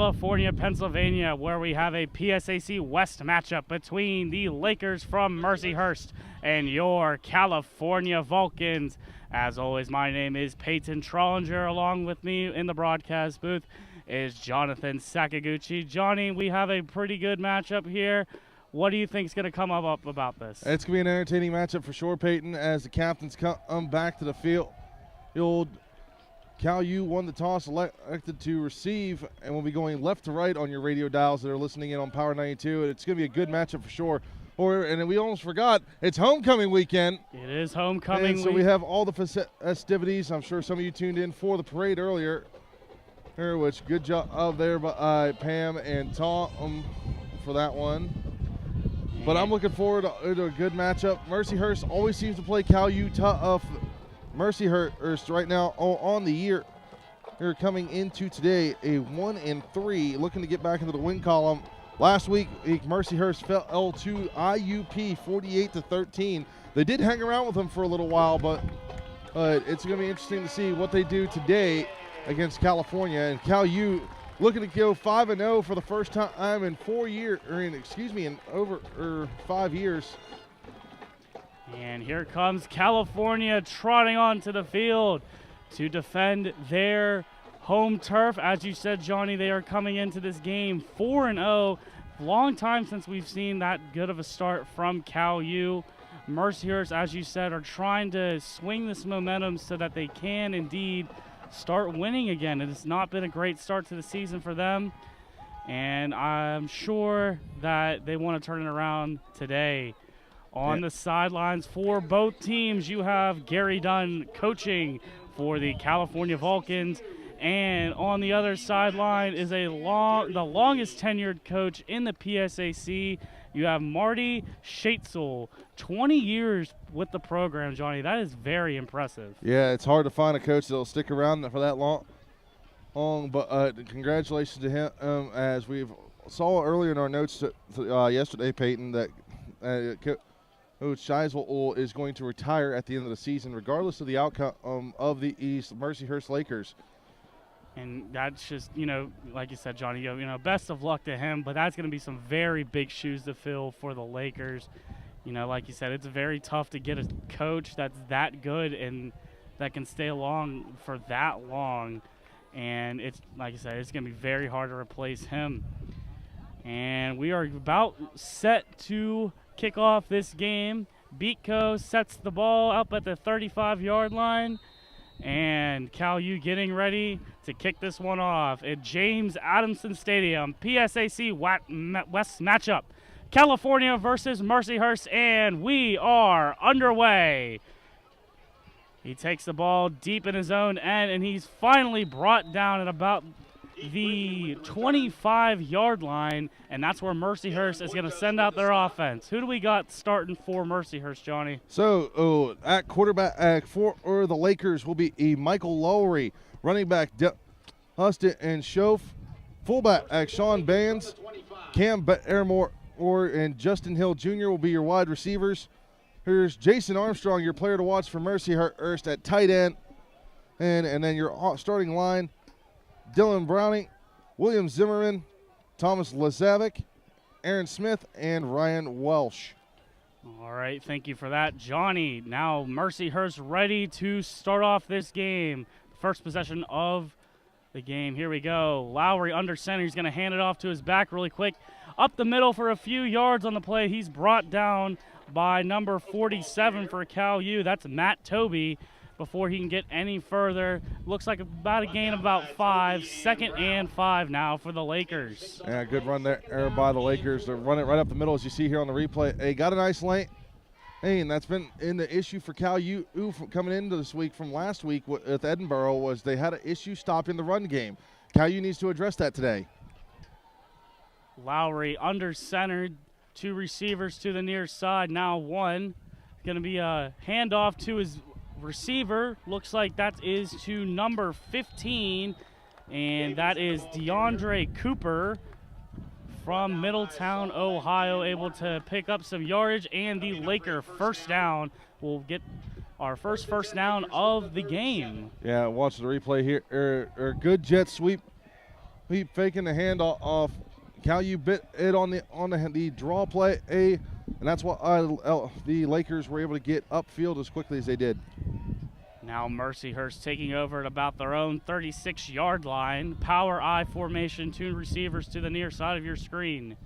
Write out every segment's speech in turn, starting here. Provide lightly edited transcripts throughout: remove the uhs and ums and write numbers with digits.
California, Pennsylvania, where we have a PSAC West matchup between the Lakers from Mercyhurst and your California Vulcans. As always, my name is Peyton Trollinger. Along with me in the broadcast booth is Jonathan Sakaguchi. Johnny, we have a pretty good matchup here. What do you think is going to come up about this? It's going to be an entertaining matchup for sure, Peyton, as the captains come back to the field. The old Cal U won the toss, elected to receive, and will be going left to right on your radio dials that are listening in on Power 92. It's going to be a good matchup for sure. And we almost forgot, it's homecoming weekend. It is homecoming week. So we have all the festivities. I'm sure some of you tuned in for the parade earlier, which good job there by Pam and Tom for that one. But I'm looking forward to a good matchup. Mercyhurst always seems to play Cal U tough. Mercyhurst right now on the year. They're coming into today a 1-3, looking to get back into the win column. Last week, Mercyhurst fell to IUP 48-13. They did hang around with them for a little while, but it's going to be interesting to see what they do today against California. And Cal U looking to go 5-0 for the first time in 4 years, in over 5 years. And here comes California trotting onto the field to defend their home turf. As you said, Johnny, they are coming into this game 4-0. Long time since we've seen that good of a start from Cal U. Mercyhurst, as you said, are trying to swing this momentum so that they can indeed start winning again. It has not been a great start to the season for them, and I'm sure that they want to turn it around today. On the sidelines for both teams, you have Gary Dunn coaching for the California Vulcans, and on the other sideline is the longest tenured coach in the PSAC. You have Marty Schatzel, 20 years with the program, Johnny. That is very impressive. Yeah, it's hard to find a coach that will stick around for that long. But congratulations to him. As we saw earlier in our notes yesterday, Peyton, that Coach Schatzel is going to retire at the end of the season, regardless of the outcome of the East Mercyhurst Lakers. And that's just, like you said, Johnny, best of luck to him. But that's going to be some very big shoes to fill for the Lakers. Like you said, it's very tough to get a coach that's that good and that can stay along for that long. And it's, like you said, it's going to be very hard to replace him. And we are about set to kick off this game. Beatco sets the ball up at the 35-yard line. And Cal U getting ready to kick this one off at James Adamson Stadium. PSAC West matchup. California versus Mercyhurst, and we are underway. He takes the ball deep in his own end, and he's finally brought down at about the 25-yard line, and that's where Mercyhurst is going to send out their offense. Who do we got starting for Mercyhurst, Johnny? So at quarterback for the Lakers will be Michael Lowry, running back Huston and Schoaf, fullback Sean Bands, Cam Airmore and Justin Hill Jr. will be your wide receivers. Here's Jason Armstrong, your player to watch for Mercyhurst at tight end, and then your starting line: Dylan Browning, William Zimmerman, Thomas Lazavic, Aaron Smith, and Ryan Welsh. All right, thank you for that, Johnny. Now Mercyhurst ready to start off this game. First possession of the game. Here we go. Lowry under center. He's going to hand it off to his back really quick. Up the middle for a few yards on the play. He's brought down by number 47 for Cal U. That's Matt Toby. Before he can get any further, looks like about a gain of about 5. 2nd and 5 now for the Lakers. Yeah, good run there by the Lakers. They're running right up the middle, as you see here on the replay. They got a nice lane. Hey, and that's been in the issue for Cal U coming into this week from last week with Edinboro, was they had an issue stopping the run game. Cal U needs to address that today. Lowry under center, 2 receivers to the near side. Now one. Going to be a handoff to his receiver. Looks like that is to number 15, and that is DeAndre Cooper from Middletown, Ohio, able to pick up some yardage, and the Laker first down. Will get our first down of the game. Yeah, watch the replay here. Good jet sweep he faking the handoff. Cal U bit it on the draw play, and that's what the Lakers were able to get upfield as quickly as they did. Now Mercyhurst taking over at about their own 36-yard line. Power I formation, 2 receivers to the near side of your screen.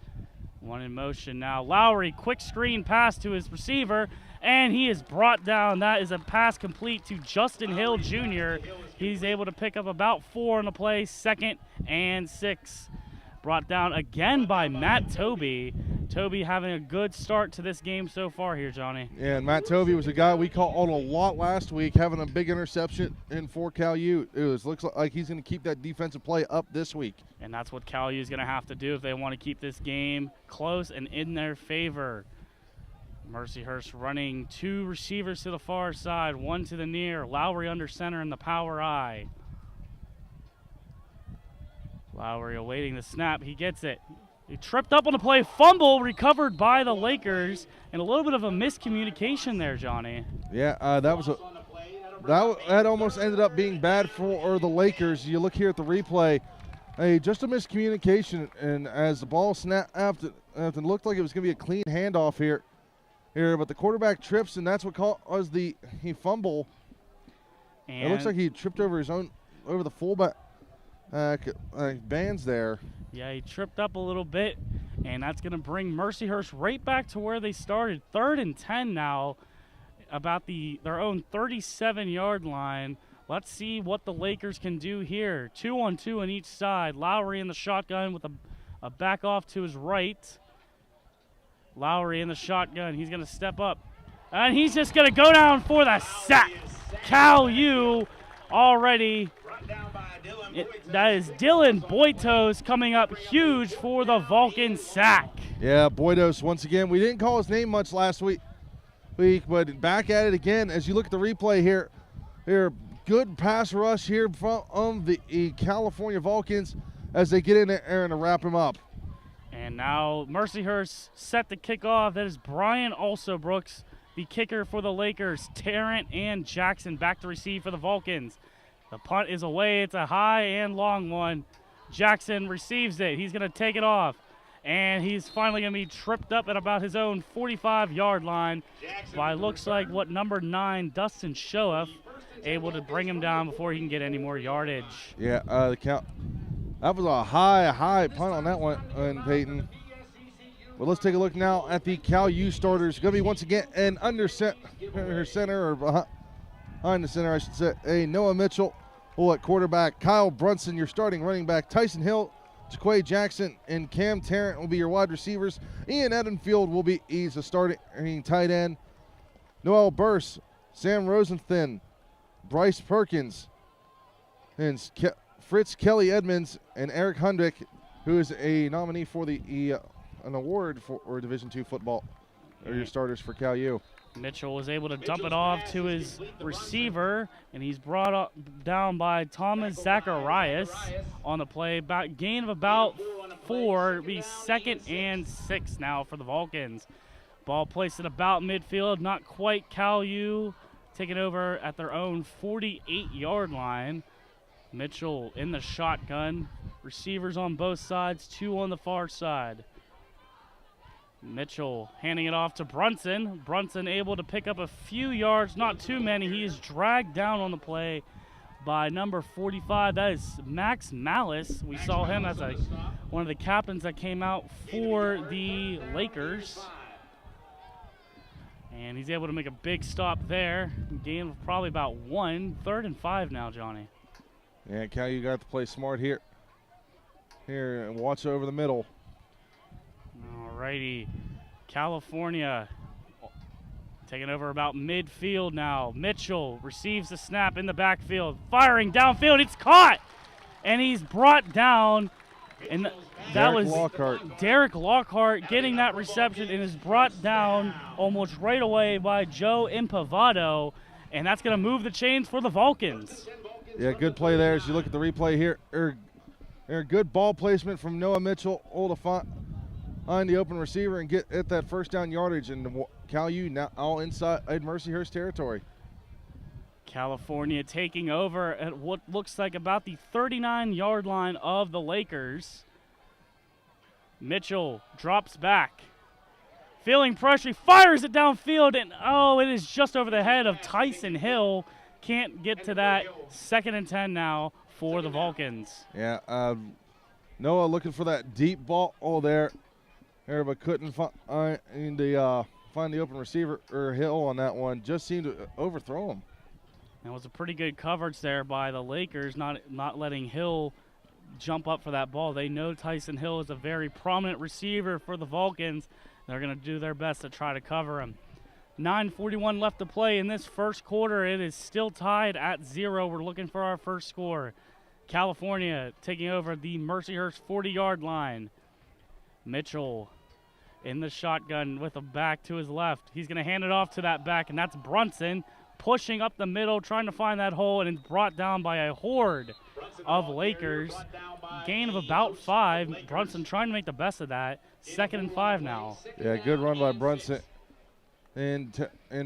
1 in motion now. Lowry, quick screen pass to his receiver, and he is brought down. That is a pass complete to Justin Hill Jr. He's able to pick up about 4 on the play, 2nd and 6. Brought down again by Matt Toby. Toby having a good start to this game so far here, Johnny. Yeah, and Matt Toby was a guy we called a lot last week, having a big interception in for Cal U. Looks like he's going to keep that defensive play up this week. And that's what Cal U is going to have to do if they want to keep this game close and in their favor. Mercyhurst running 2 receivers to the far side, 1 to the near. Lowry under center in the power I. Lowry awaiting the snap. He gets it. He tripped up on the play. Fumble recovered by the Lakers. And a little bit of a miscommunication there, Johnny. Yeah, that almost ended up being bad for the Lakers. You look here at the replay. Hey, just a miscommunication. And as the ball snapped, it looked like it was going to be a clean handoff here. But the quarterback trips, and that's what caused the fumble. And it looks like he tripped over the fullback bands there. Yeah, he tripped up a little bit, and that's going to bring Mercyhurst right back to where they started. 3rd and 10 now, about their own 37-yard line. Let's see what the Lakers can do here. 2-on-2 on each side. Lowry in the shotgun with a back off to his right. Lowry in the shotgun. He's going to step up, and he's just going to go down for the sack. Cal U already. That is Dylan Boitos coming up huge for the Vulcan sack. Yeah, Boitos, once again, we didn't call his name much last week, but back at it again. As you look at the replay here, good pass rush here from the California Vulcans as they get in there and wrap him up. And now Mercyhurst set to kick off. That is Brian Alsobrooks, the kicker for the Lakers. Tarrant and Jackson back to receive for the Vulcans. The punt is away. It's a high and long one. Jackson receives it. He's going to take it off. And he's finally going to be tripped up at about his own 45-yard line by looks like number 9, Dustin Shoaff, able to bring him down before he can get any more yardage. Yeah, that was a high punt on that one, Peyton. But let's take a look now at the Cal U starters. Going to be once again an under center or behind the center, I should say. Noah Mitchell at quarterback. Kyle Brunson, your starting running back. Tyson Hill, Jaquay Jackson, and Cam Tarrant will be your wide receivers. Ian Edenfield he's a starting tight end. Noel Burse, Sam Rosenthin, Bryce Perkins, and Fritz Kelly Edmonds, and Eric Hundrick, who is a nominee for an award for Division II football. Are your starters for Cal U. Mitchell was able to dump it off to his receiver, and he's brought down by Thomas Zacharias on the play. Gain of about 4. It'll be 2nd and 6 now for the Vulcans. Ball placed at about midfield, not quite. Cal U taking over at their own 48-yard line. Mitchell in the shotgun. Receivers on both sides, 2 on the far side. Mitchell handing it off to Brunson. Brunson able to pick up a few yards, not too many. He is dragged down on the play by number 45. That is Max Malice. We saw him as one of the captains that came out for the Lakers. And he's able to make a big stop there. Gain of probably about 1. 3rd and 5 now, Johnny. Yeah, Cal, you got to play smart here. And watch over the middle. Alrighty, California taking over about midfield now. Mitchell receives the snap in the backfield, firing downfield. It's caught, and he's brought down. And that was Derek Lockhart getting that reception, and is brought down almost right away by Joe Impavado, and that's going to move the chains for the Vulcans. Yeah, good play there. As you look at the replay here, good ball placement from Noah Mitchell. Find the open receiver and get at that first down yardage, and Cal U now all inside Mercyhurst territory. California taking over at what looks like about the 39-yard line of the Lakers. Mitchell drops back. Feeling pressure, he fires it downfield, and oh, it is just over the head of Tyson Hill. Can't get to that. 2nd and 10 now for the Vulcans. Yeah, Noah looking for that deep ball there, but couldn't find the open receiver or Hill on that one. Just seemed to overthrow him. It was a pretty good coverage there by the Lakers, not letting Hill jump up for that ball. They know Tyson Hill is a very prominent receiver for the Vulcans. They're going to do their best to try to cover him. 9:41 left to play in this first quarter. It is still tied at 0. We're looking for our first score. California taking over the Mercyhurst 40-yard line. Mitchell in the shotgun with a back to his left. He's going to hand it off to that back, and that's Brunson pushing up the middle, trying to find that hole, and it's brought down by a horde of Lakers. Gain of about 5. Brunson trying to make the best of that. 2nd and 5 now. Yeah, good run by Brunson. And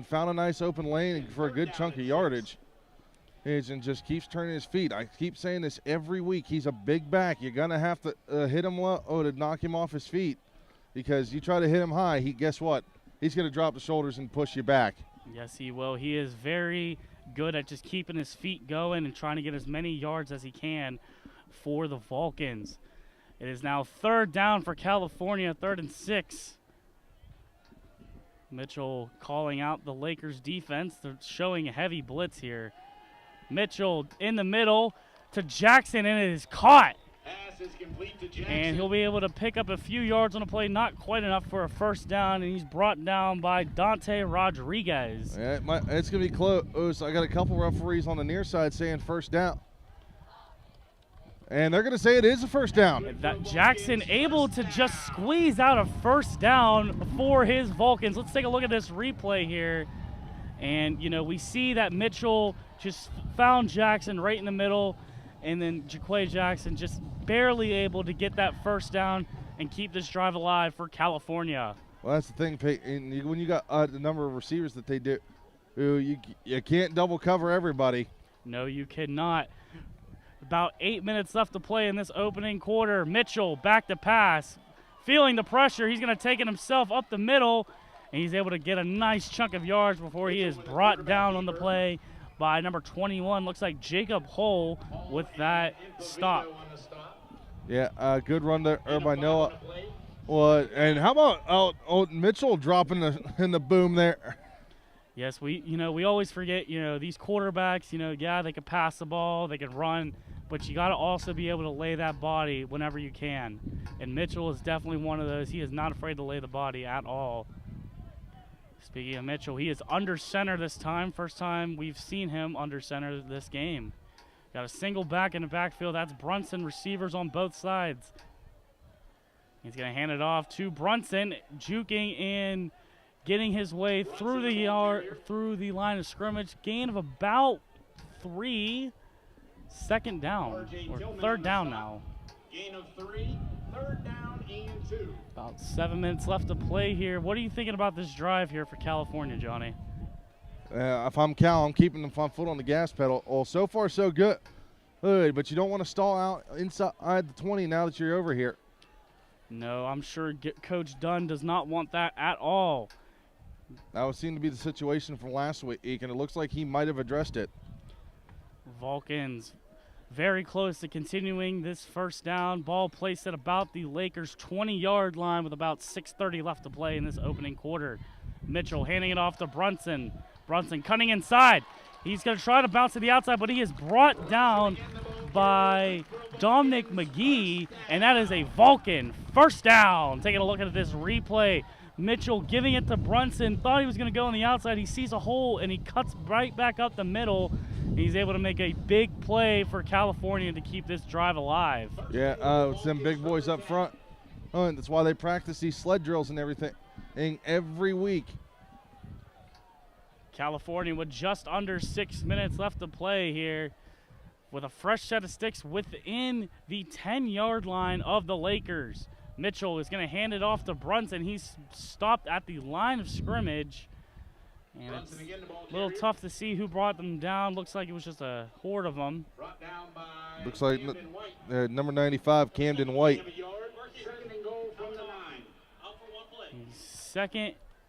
found a nice open lane for a good chunk of yardage. And just keeps turning his feet. I keep saying this every week. He's a big back. You're going to have to hit him low to knock him off his feet. Because you try to hit him high, guess what? He's going to drop the shoulders and push you back. Yes, he will. He is very good at just keeping his feet going and trying to get as many yards as he can for the Vulcans. It is now 3rd down for California, 3rd and 6. Mitchell calling out the Lakers defense. They're showing a heavy blitz here. Mitchell in the middle to Jackson, and it is caught. And he'll be able to pick up a few yards on a play, not quite enough for a first down, and he's brought down by Dante Rodriguez. Yeah, it's going to be close. I got a couple referees on the near side saying first down. And they're going to say it is a first down. That Jackson able to just squeeze out a first down for his Vulcans. Let's take a look at this replay here. And, we see that Mitchell just found Jackson right in the middle, and then Jaquay Jackson just barely able to get that first down and keep this drive alive for California. Well, that's the thing, Peyton. When you got the number of receivers that they do, you can't double cover everybody. No, you cannot. About 8 minutes left to play in this opening quarter. Mitchell back to pass. Feeling the pressure, he's going to take it himself up the middle, and he's able to get a nice chunk of yards before he is brought down on the play by number 21. Looks like Jacob Hull with that stop. Yeah, good run there by Noah. Well, and how about Mitchell dropping in the boom there? Yes, we always forget, these quarterbacks, yeah, they can pass the ball, they can run, but you got to also be able to lay that body whenever you can. And Mitchell is definitely one of those. He is not afraid to lay the body at all. Speaking of Mitchell, he is under center this time. First time we've seen him under center this game. Got a single back in the backfield. That's Brunson, receivers on both sides. He's going to hand it off to Brunson, juking in, getting his way through the line of scrimmage. Gain of about 3. 2nd down, or 3rd down now. Gain of 3, 3rd down and 2. About 7 minutes left to play here. What are you thinking about this drive here for California, Johnny? If I'm Cal, I'm keeping the front foot on the gas pedal. Oh, so far so good. But you don't want to stall out inside the 20 now that you're over here. No, I'm sure Coach Dunn does not want that at all. That would seem to be the situation from last week, and it looks like he might have addressed it. Vulcans very close to continuing this first down. Ball placed at about the Lakers' 20-yard line with about 6:30 left to play in this opening quarter. Mitchell handing it off to Brunson. Brunson cutting inside. He's going to try to bounce to the outside, but he is brought down by Dominic McGee, and that is a Vulcan first down. Taking a look at this replay. Mitchell giving it to Brunson. Thought he was going to go on the outside. He sees a hole, and he cuts right back up the middle. He's able to make a big play for California to keep this drive alive. Yeah, it's them big boys up front. And that's why they practice these sled drills and everything every week. California with just under 6 minutes left to play here, with a fresh set of sticks within the 10-yard line of the Lakers. Mitchell is going to hand it off to Brunson. He's stopped at the line of scrimmage. And it's a little tough to see who brought them down. Looks like it was just a horde of them. Looks like number 95, Camden White.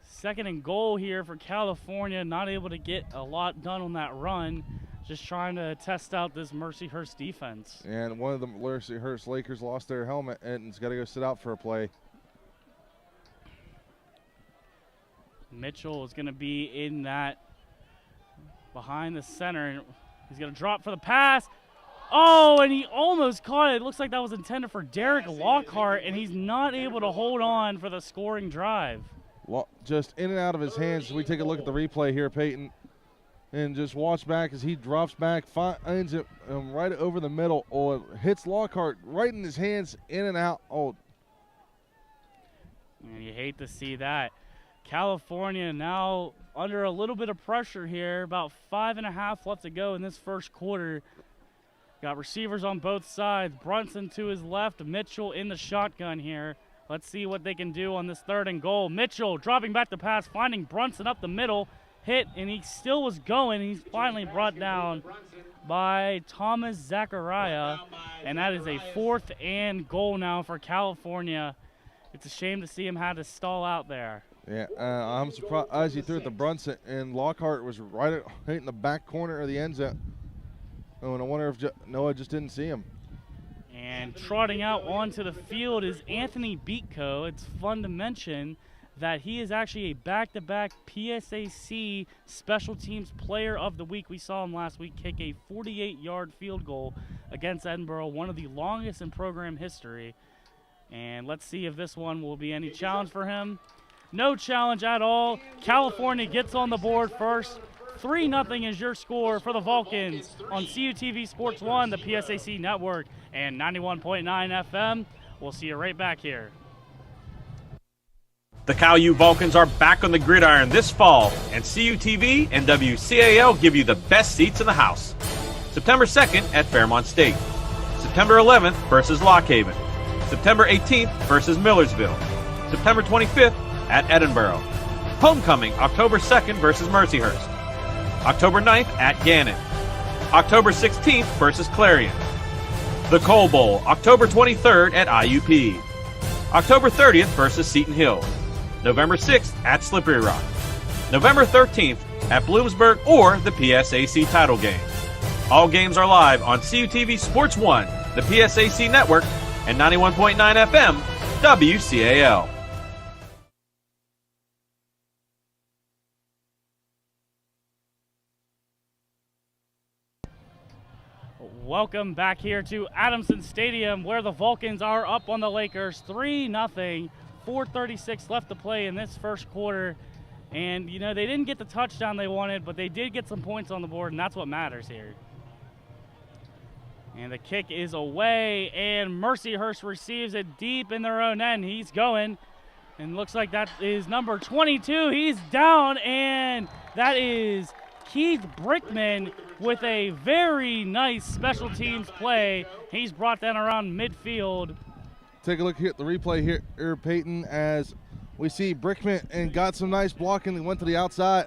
Second and goal here for California. Not able to get a lot done on that run. Just trying to test out this Mercyhurst defense. And one of the Mercyhurst Lakers lost their helmet and has got to go sit out for a play. Mitchell is going to be in that behind the center. He's going to drop for the pass. Oh, and he almost caught it. It looks like that was intended for Derek Lockhart, and he's not able to hold on for the scoring drive. Just in and out of his hands. We take a look at the replay here, Peyton, and just watch back as he drops back, finds it right over the middle. Oh, it hits Lockhart right in his hands, in and out. Oh, and you hate to see that. California now under a little bit of pressure here. About 5.5 left to go in this first quarter. Got receivers on both sides. Brunson to his left, Mitchell in the shotgun here. Let's see what they can do on this 3rd and goal. Mitchell dropping back the pass, finding Brunson up the middle. Hit, and he still was going. He's finally brought down by Thomas Zachariah. And that is a 4th and goal now for California. It's a shame to see him have to stall out there. Yeah, I'm surprised he threw it to Brunson, and Lockhart was right in the back corner of the end zone. Oh, and I wonder if Noah just didn't see him. And trotting out onto the field is Anthony Beatco. It's fun to mention that he is actually a back-to-back PSAC Special Teams Player of the Week. We saw him last week kick a 48-yard field goal against Edinburgh, one of the longest in program history. And let's see if this one will be any challenge for him. No challenge at all. California gets on the board first. 3-0 is your score for the Vulcans on CUTV Sports 1, the PSAC Network, and 91.9 FM. We'll see you right back here. The Cal U Vulcans are back on the gridiron this fall, and CUTV and WCAL give you the best seats in the house. September 2nd at Fairmont State. September 11th versus Lock Haven. September 18th versus Millersville. September 25th at Edinburgh. Homecoming October 2nd versus Mercyhurst. October 9th at Gannon. October 16th versus Clarion. The Coal Bowl October 23rd at IUP. October 30th versus Seton Hill. November 6th at Slippery Rock. November 13th at Bloomsburg or the PSAC title game. All games are live on CUTV Sports 1, the PSAC Network, and 91.9 FM, WCAL. Welcome back here to Adamson Stadium, where the Vulcans are up on the Lakers 3-0. 4:36 left to play in this first quarter. And, you know, they didn't get the touchdown they wanted, but they did get some points on the board, and that's what matters here. And the kick is away, and Mercyhurst receives it deep in their own end. He's going, and looks like that is number 22. He's down, and that is Keith Brickman with a very nice special teams play. He's brought that around midfield. Take a look here at the replay here, Peyton, as we see Brickman and got some nice blocking and went to the outside.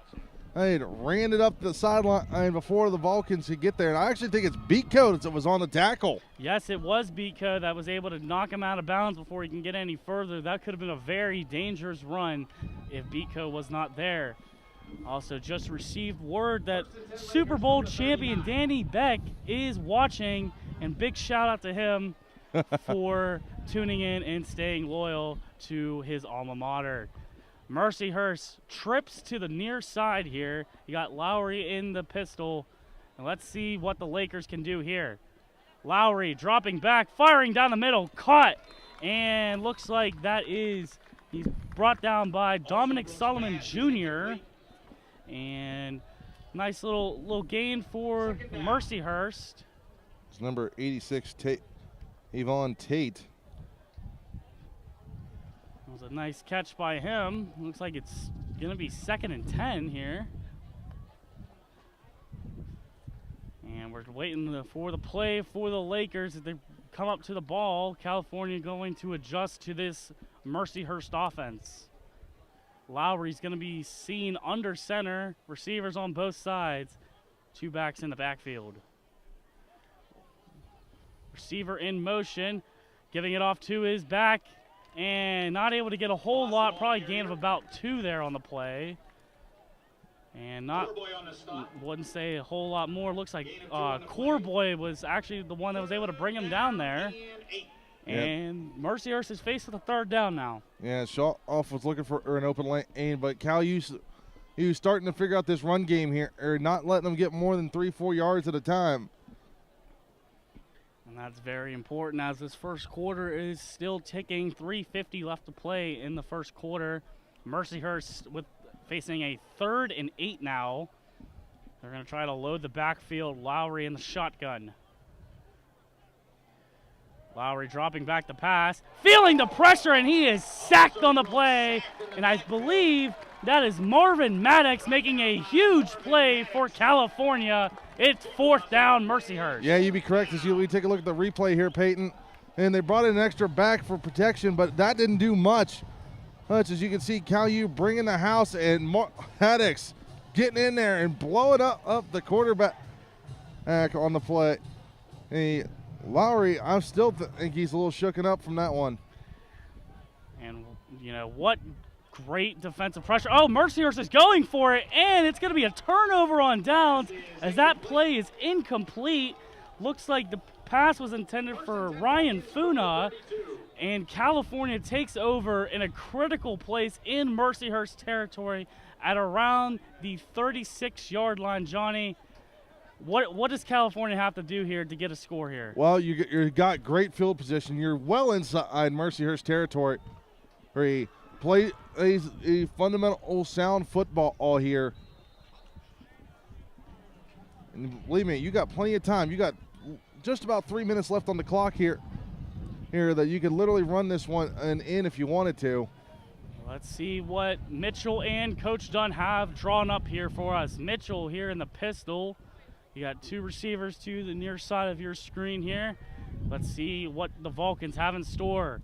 And ran it up the sideline before the Vulcans could get there. And I actually think it's Beatco that was on the tackle. Yes, it was Beatco that was able to knock him out of bounds before he can get any further. That could have been a very dangerous run if Beatco was not there. Also just received word that Super Bowl champion Danny Beck is watching, and big shout out to him for tuning in and staying loyal to his alma mater. Mercyhurst trips to the near side here. You got Lowry in the pistol, and let's see what the Lakers can do here. Lowry dropping back, firing down the middle, caught, and looks like he's brought down by Dominic Solomon Jr., and nice little gain for Mercyhurst. It's number 86, Yvonne Tate. It was a nice catch by him. Looks like it's going to be 2nd and 10 here. And we're waiting for the play for the Lakers as they come up to the ball. California going to adjust to this Mercyhurst offense. Lowry's going to be seen under center. Receivers on both sides. 2 backs in the backfield. Receiver in motion, giving it off to his back, and not able to get a whole lot, probably gain of about 2 there on the play. And wouldn't say a whole lot more. Looks like Corboy was actually the one that was able to bring him down there. And Mercyhurst is faced with a 3rd down now. Yeah, Shaw-Off was looking for an open lane, but Cal he was starting to figure out this run game here, or not letting them get more than 3-4 yards at a time. And that's very important as this first quarter is still ticking. 3:50 left to play in the first quarter. Mercyhurst facing a 3rd and 8 now. They're going to try to load the backfield. Lowry in the shotgun. Lowry dropping back the pass, feeling the pressure, and he is sacked on the play. And I believe that is Marvin Maddox making a huge play for California. It's 4th down, Mercyhurst. Yeah, you'd be correct as we take a look at the replay here, Peyton. And they brought in an extra back for protection, but that didn't do much. As you can see, Cal U bringing the house, and Maddox getting in there and blowing up the quarterback on the play. Lowry, I still think he's a little shooken up from that one. And, what great defensive pressure. Oh, Mercyhurst is going for it, and it's going to be a turnover on downs as that play is incomplete. Looks like the pass was intended for Ryan Funa, and California takes over in a critical place in Mercyhurst territory at around the 36-yard line. Johnny, what does California have to do here to get a score here? Well, you got great field position. You're well inside Mercyhurst territory. He plays a fundamental sound football all here. And believe me, you got plenty of time. You got just about 3 minutes left on the clock here that you could literally run this one in if you wanted to. Let's see what Mitchell and Coach Dunn have drawn up here for us. Mitchell here in the pistol. You got 2 receivers to the near side of your screen here. Let's see what the Vulcans have in store.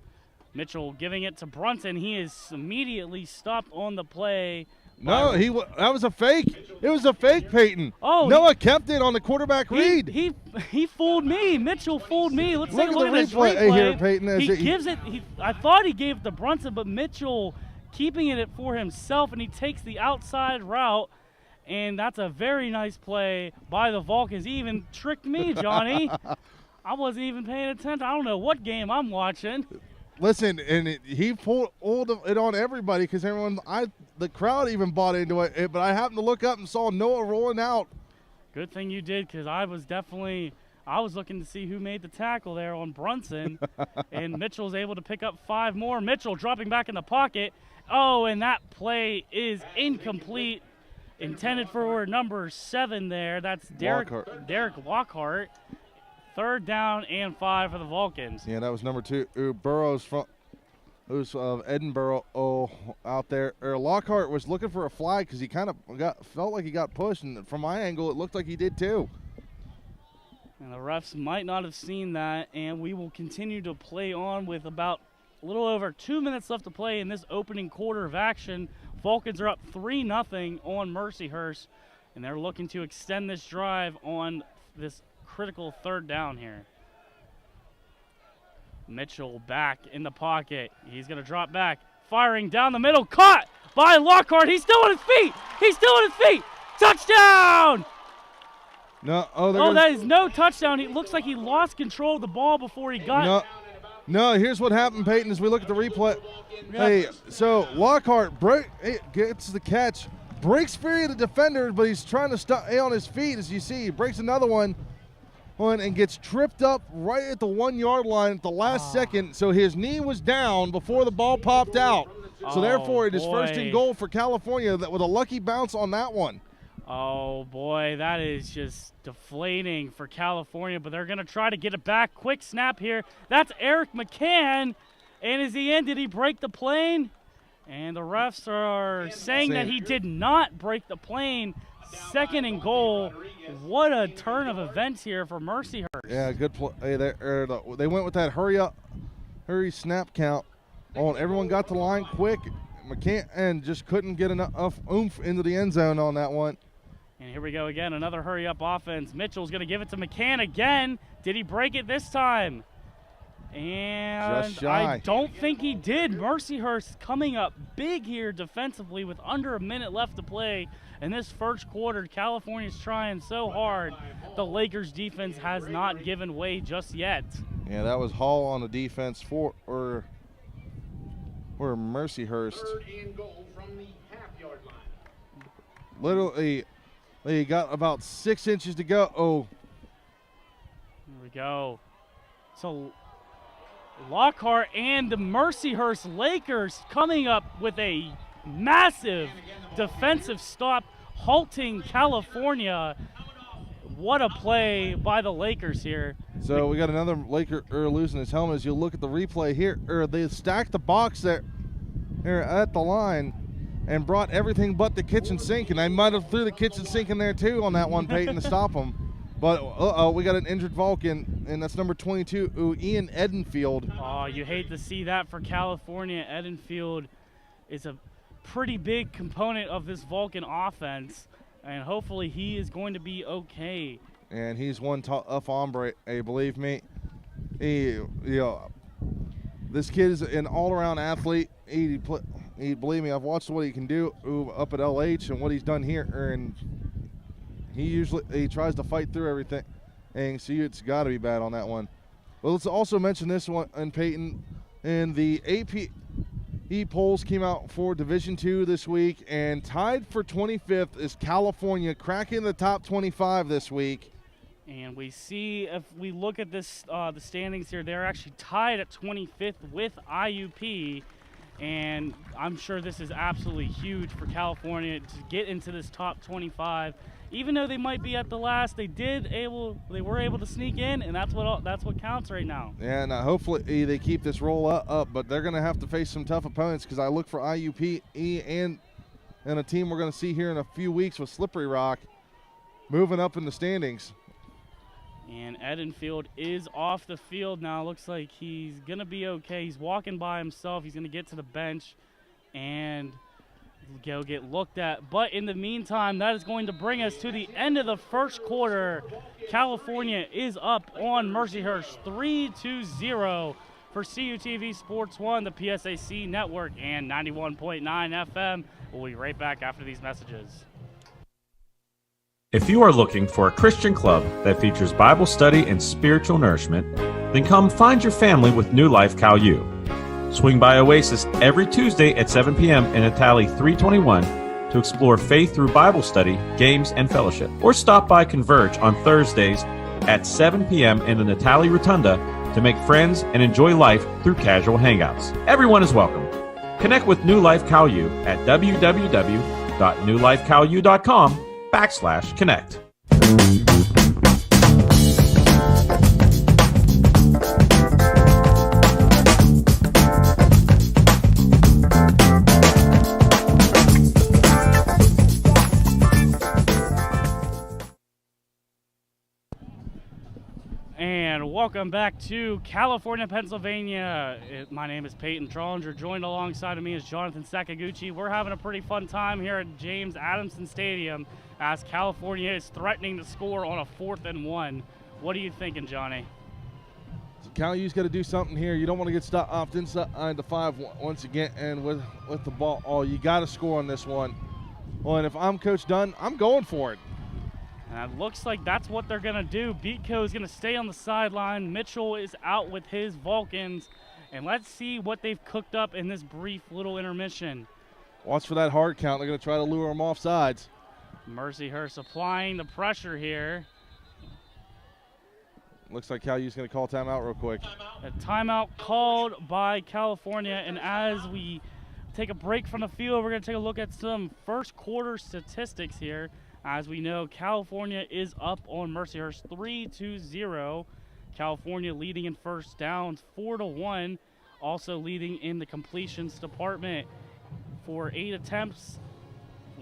Mitchell giving it to Brunson. He is immediately stopped on the play. No, that was a fake. It was a fake, Peyton. Oh, Noah kept it on the quarterback read. He fooled me. Mitchell fooled me. Let's take a look at this replay here, Peyton. I thought he gave it to Brunson, but Mitchell keeping it for himself, and he takes the outside route. And that's a very nice play by the Vulcans. He even tricked me, Johnny. I wasn't even paying attention. I don't know what game I'm watching. Listen, and he pulled it on everybody because the crowd even bought into it. But I happened to look up and saw Noah rolling out. Good thing you did, because I was looking to see who made the tackle there on Brunson. And Mitchell's able to pick up 5 more. Mitchell dropping back in the pocket. Oh, and that play is incomplete. Intended for number 7 there. That's Derek Lockhart. 3rd down and 5 for the Vulcans. Yeah, that was number 2. Burrows who's of Edinburgh out there. Lockhart was looking for a flag because he kind of felt like he got pushed, and from my angle, it looked like he did too. And the refs might not have seen that, and we will continue to play on with about a little over 2 minutes left to play in this opening quarter of action. Vulcans are up 3-0 on Mercyhurst, and they're looking to extend this drive on this critical 3rd down here. Mitchell back in the pocket. He's going to drop back, firing down the middle, caught by Lockhart. He's still on his feet. Touchdown! No, that is no touchdown. It looks like he lost control of the ball before he got. No, here's what happened, Peyton, as we look at the replay. Hey, so Lockhart gets the catch, breaks free of the defender, but he's trying to stay on his feet, as you see. He breaks another one and gets tripped up right at the 1-yard line at the last second. So his knee was down before the ball popped out. So therefore, it is 1st and goal for California with a lucky bounce on that one. Oh, boy, that is just deflating for California, but they're going to try to get it back. Quick snap here. That's Eric McCann. And as he did he break the plane? And the refs are saying that he did not break the plane. 2nd and goal. What a turn of events here for Mercyhurst. Yeah, good play there. They went with that hurry snap count. Everyone got to the line quick. McCann and just couldn't get enough oomph into the end zone on that one. And here we go again, another hurry-up offense. Mitchell's going to give it to McCann again. Did he break it this time? And Just shy. I don't think he did. Mercyhurst coming up big here defensively with under a minute left to play. In this first quarter, California's trying so hard. The Lakers defense has not given way just yet. Yeah, that was Hall on the defense for Mercyhurst. Third and goal from the half-yard line. Literally, they got about 6 inches to go. Oh. Here we go. So Lockhart and the Mercyhurst Lakers coming up with a massive defensive stop, halting California. What a play by the Lakers here. So we got another Laker losing his helmet. As you look at the replay here, they stacked the box there at the line and brought everything but the kitchen sink, and I might have threw the kitchen sink in there too on that one, Peyton, to stop him. But we got an injured Vulcan, and that's number 22, Ian Edenfield. Oh, you hate to see that for California. Edenfield is a pretty big component of this Vulcan offense, and hopefully he is going to be okay. And he's one tough hombre, believe me. This kid is an all-around athlete. Believe me, I've watched what he can do up at LH and what he's done here, and he tries to fight through everything. And so it's got to be bad on that one. Well, let's also mention this one, and Peyton, and the AP polls came out for Division II this week, and tied for 25th is California, cracking the top 25 this week. And we see, if we look at this, the standings here, they're actually tied at 25th with IUP. And I'm sure this is absolutely huge for California to get into this top 25. Even though they might be at the last, they were able to sneak in, and that's what counts right now. And hopefully they keep this roll up, but they're going to have to face some tough opponents, because I look for IUP and a team we're going to see here in a few weeks with Slippery Rock moving up in the standings. And Edenfield is off the field now. Looks like he's going to be okay. He's walking by himself. He's going to get to the bench and go get looked at. But in the meantime, that is going to bring us to the end of the first quarter. California is up on Mercyhurst 3-0 for CUTV Sports 1, the PSAC network, and 91.9 FM. We'll be right back after these messages. If you are looking for a Christian club that features Bible study and spiritual nourishment, then come find your family with New Life Cal U. Swing by Oasis every Tuesday at 7 p.m. in Itali 321 to explore faith through Bible study, games, and fellowship. Or stop by Converge on Thursdays at 7 p.m. in the Natali Rotunda to make friends and enjoy life through casual hangouts. Everyone is welcome. Connect with New Life Cal U at www.newlifecalu.com/connect. And welcome back to California, Pennsylvania. My name is Peyton Trollinger. Joined alongside of me is Jonathan Sakaguchi. We're having a pretty fun time here at James Adamson Stadium as California is threatening to score on a 4th and 1. What are you thinking, Johnny? So Cal U's got to do something here. You don't want to get stopped inside the 5 once again, and with the ball. Oh, you got to score on this one. Well, and if I'm Coach Dunn, I'm going for it. And it looks like that's what they're going to do. Beatco is going to stay on the sideline. Mitchell is out with his Vulcans. And let's see what they've cooked up in this brief little intermission. Watch for that hard count. They're going to try to lure them off sides. Mercyhurst applying the pressure here. Looks like Cal U's going to call timeout real quick. A timeout called by California. And as we take a break from the field, we're going to take a look at some first quarter statistics here. As we know, California is up on Mercyhurst 3-0. California leading in first downs 4-1. Also leading in the completions department for 8 attempts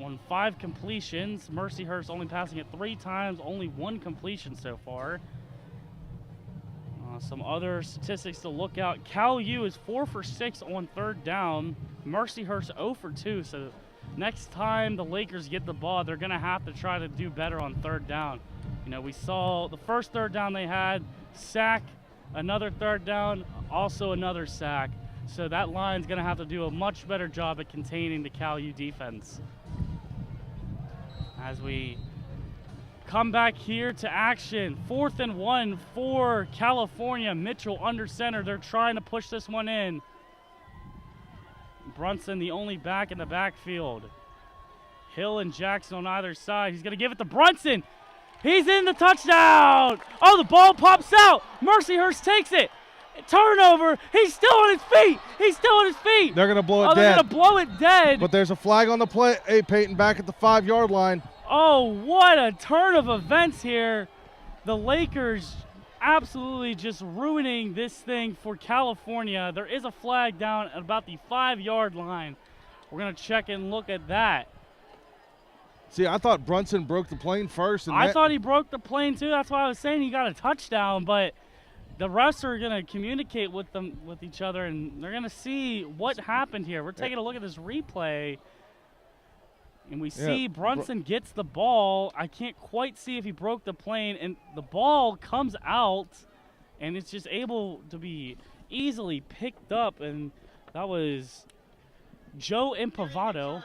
on 5 completions. Mercyhurst only passing it 3 times, only 1 completion so far. Some other statistics to look out. Cal U is 4 for 6 on third down. Mercyhurst 0 for 2. So next time the Lakers get the ball, they're going to have to try to do better on third down. You know, we saw the first third down they had, sack, another third down, also another sack. So that line's going to have to do a much better job at containing the Cal U defense. As we come back here to action, 4th and 1 for California. Mitchell under center. They're trying to push this one in. Brunson the only back in the backfield. Hill and Jackson on either side. He's going to give it to Brunson. He's in the touchdown. Oh, the ball pops out. Mercyhurst takes it. Turnover. He's still on his feet. He's still on his feet. They're going to blow it dead. They're going to blow it dead. But there's a flag on the play. Hey, Peyton, back at the 5-yard line. Oh, what a turn of events here. The Lakers absolutely just ruining this thing for California. There is a flag down at about the 5-yard line. We're going to check and look at that. See, I thought Brunson broke the plane first. And I thought he broke the plane too. That's why I was saying he got a touchdown, but the refs are going to communicate with each other, and they're going to see what happened here. We're taking a look at this replay, and we see Brunson gets the ball. I can't quite see if he broke the plane, and the ball comes out, and it's just able to be easily picked up, and that was Joe Impavado.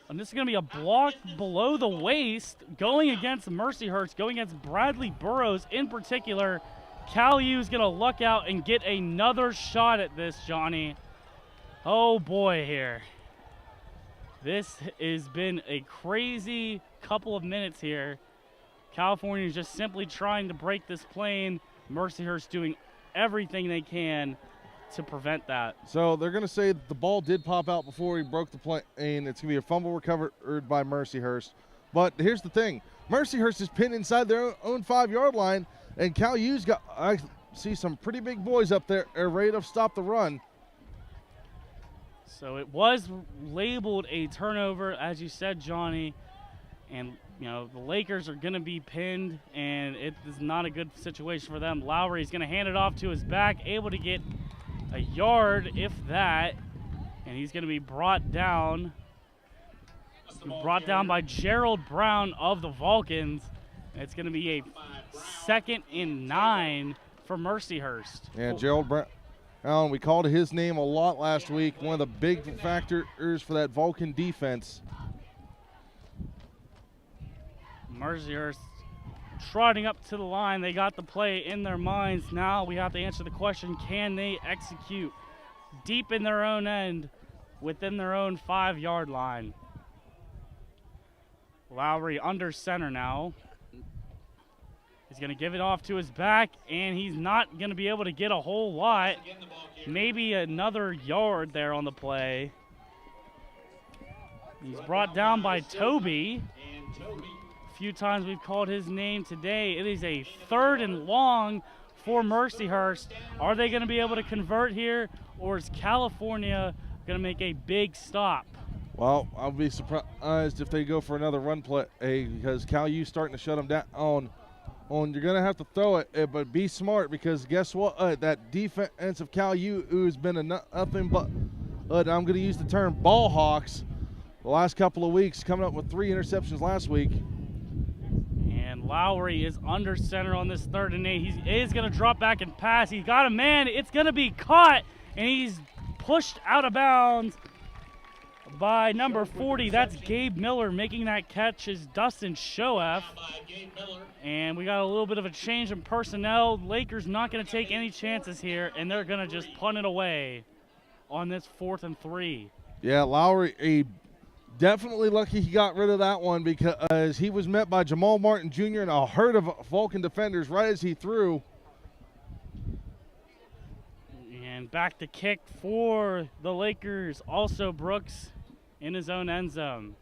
And this is going to be a block below the waist going against Mercyhurst, going against Bradley Burrows in particular. Cal U is going to luck out and get another shot at this, Johnny. Oh, boy, here. This has been a crazy couple of minutes here. California is just simply trying to break this plane. Mercyhurst doing everything they can to prevent that. So they're going to say that the ball did pop out before he broke the plane. It's going to be a fumble recovered by Mercyhurst. But here's the thing. Mercyhurst is pinned inside their own 5-yard line, and Cal U's got, I see some pretty big boys up there ready to stop the run. So it was labeled a turnover, as you said, Johnny. And, you know, the Lakers are going to be pinned, and it is not a good situation for them. Lowry's going to hand it off to his back, able to get a yard, if that, and he's going to be brought down. By Gerald Brown of the Vulcans. It's going to be a 2nd and 9 for Mercyhurst. Yeah, Gerald Brown. We called his name a lot last week. One of the big factors for that Vulcan defense. Mercyhurst trotting up to the line. They got the play in their minds. Now we have to answer the question, can they execute deep in their own end within their own 5-yard line? Lowry under center now. He's going to give it off to his back, and he's not going to be able to get a whole lot. Maybe another yard there on the play. He's brought down by Toby. Few times we've called his name today. It is a 3rd and long for Mercyhurst. Are they going to be able to convert here, or is California going to make a big stop? Well, I'll be surprised if they go for another run play because Cal U's starting to shut them down. You're going to have to throw it, but be smart because guess what? That defense of Cal U who's been nothing but, I'm going to use the term ball hawks the last couple of weeks, coming up with 3 interceptions last week. And Lowry is under center on this 3rd and 8. He is going to drop back and pass. He's got a man. It's going to be caught, and he's pushed out of bounds by number 40. That's Gabe Miller. Making that catch is Dustin Shoeff. And we got a little bit of a change in personnel. Lakers not going to take any chances here, and they're going to just punt it away on this 4th and 3. Yeah, Lowry, definitely lucky he got rid of that one because he was met by Jamal Martin Jr. and a herd of Vulcan defenders right as he threw. And back to kick for the Lakers. Also Brooks in his own end zone.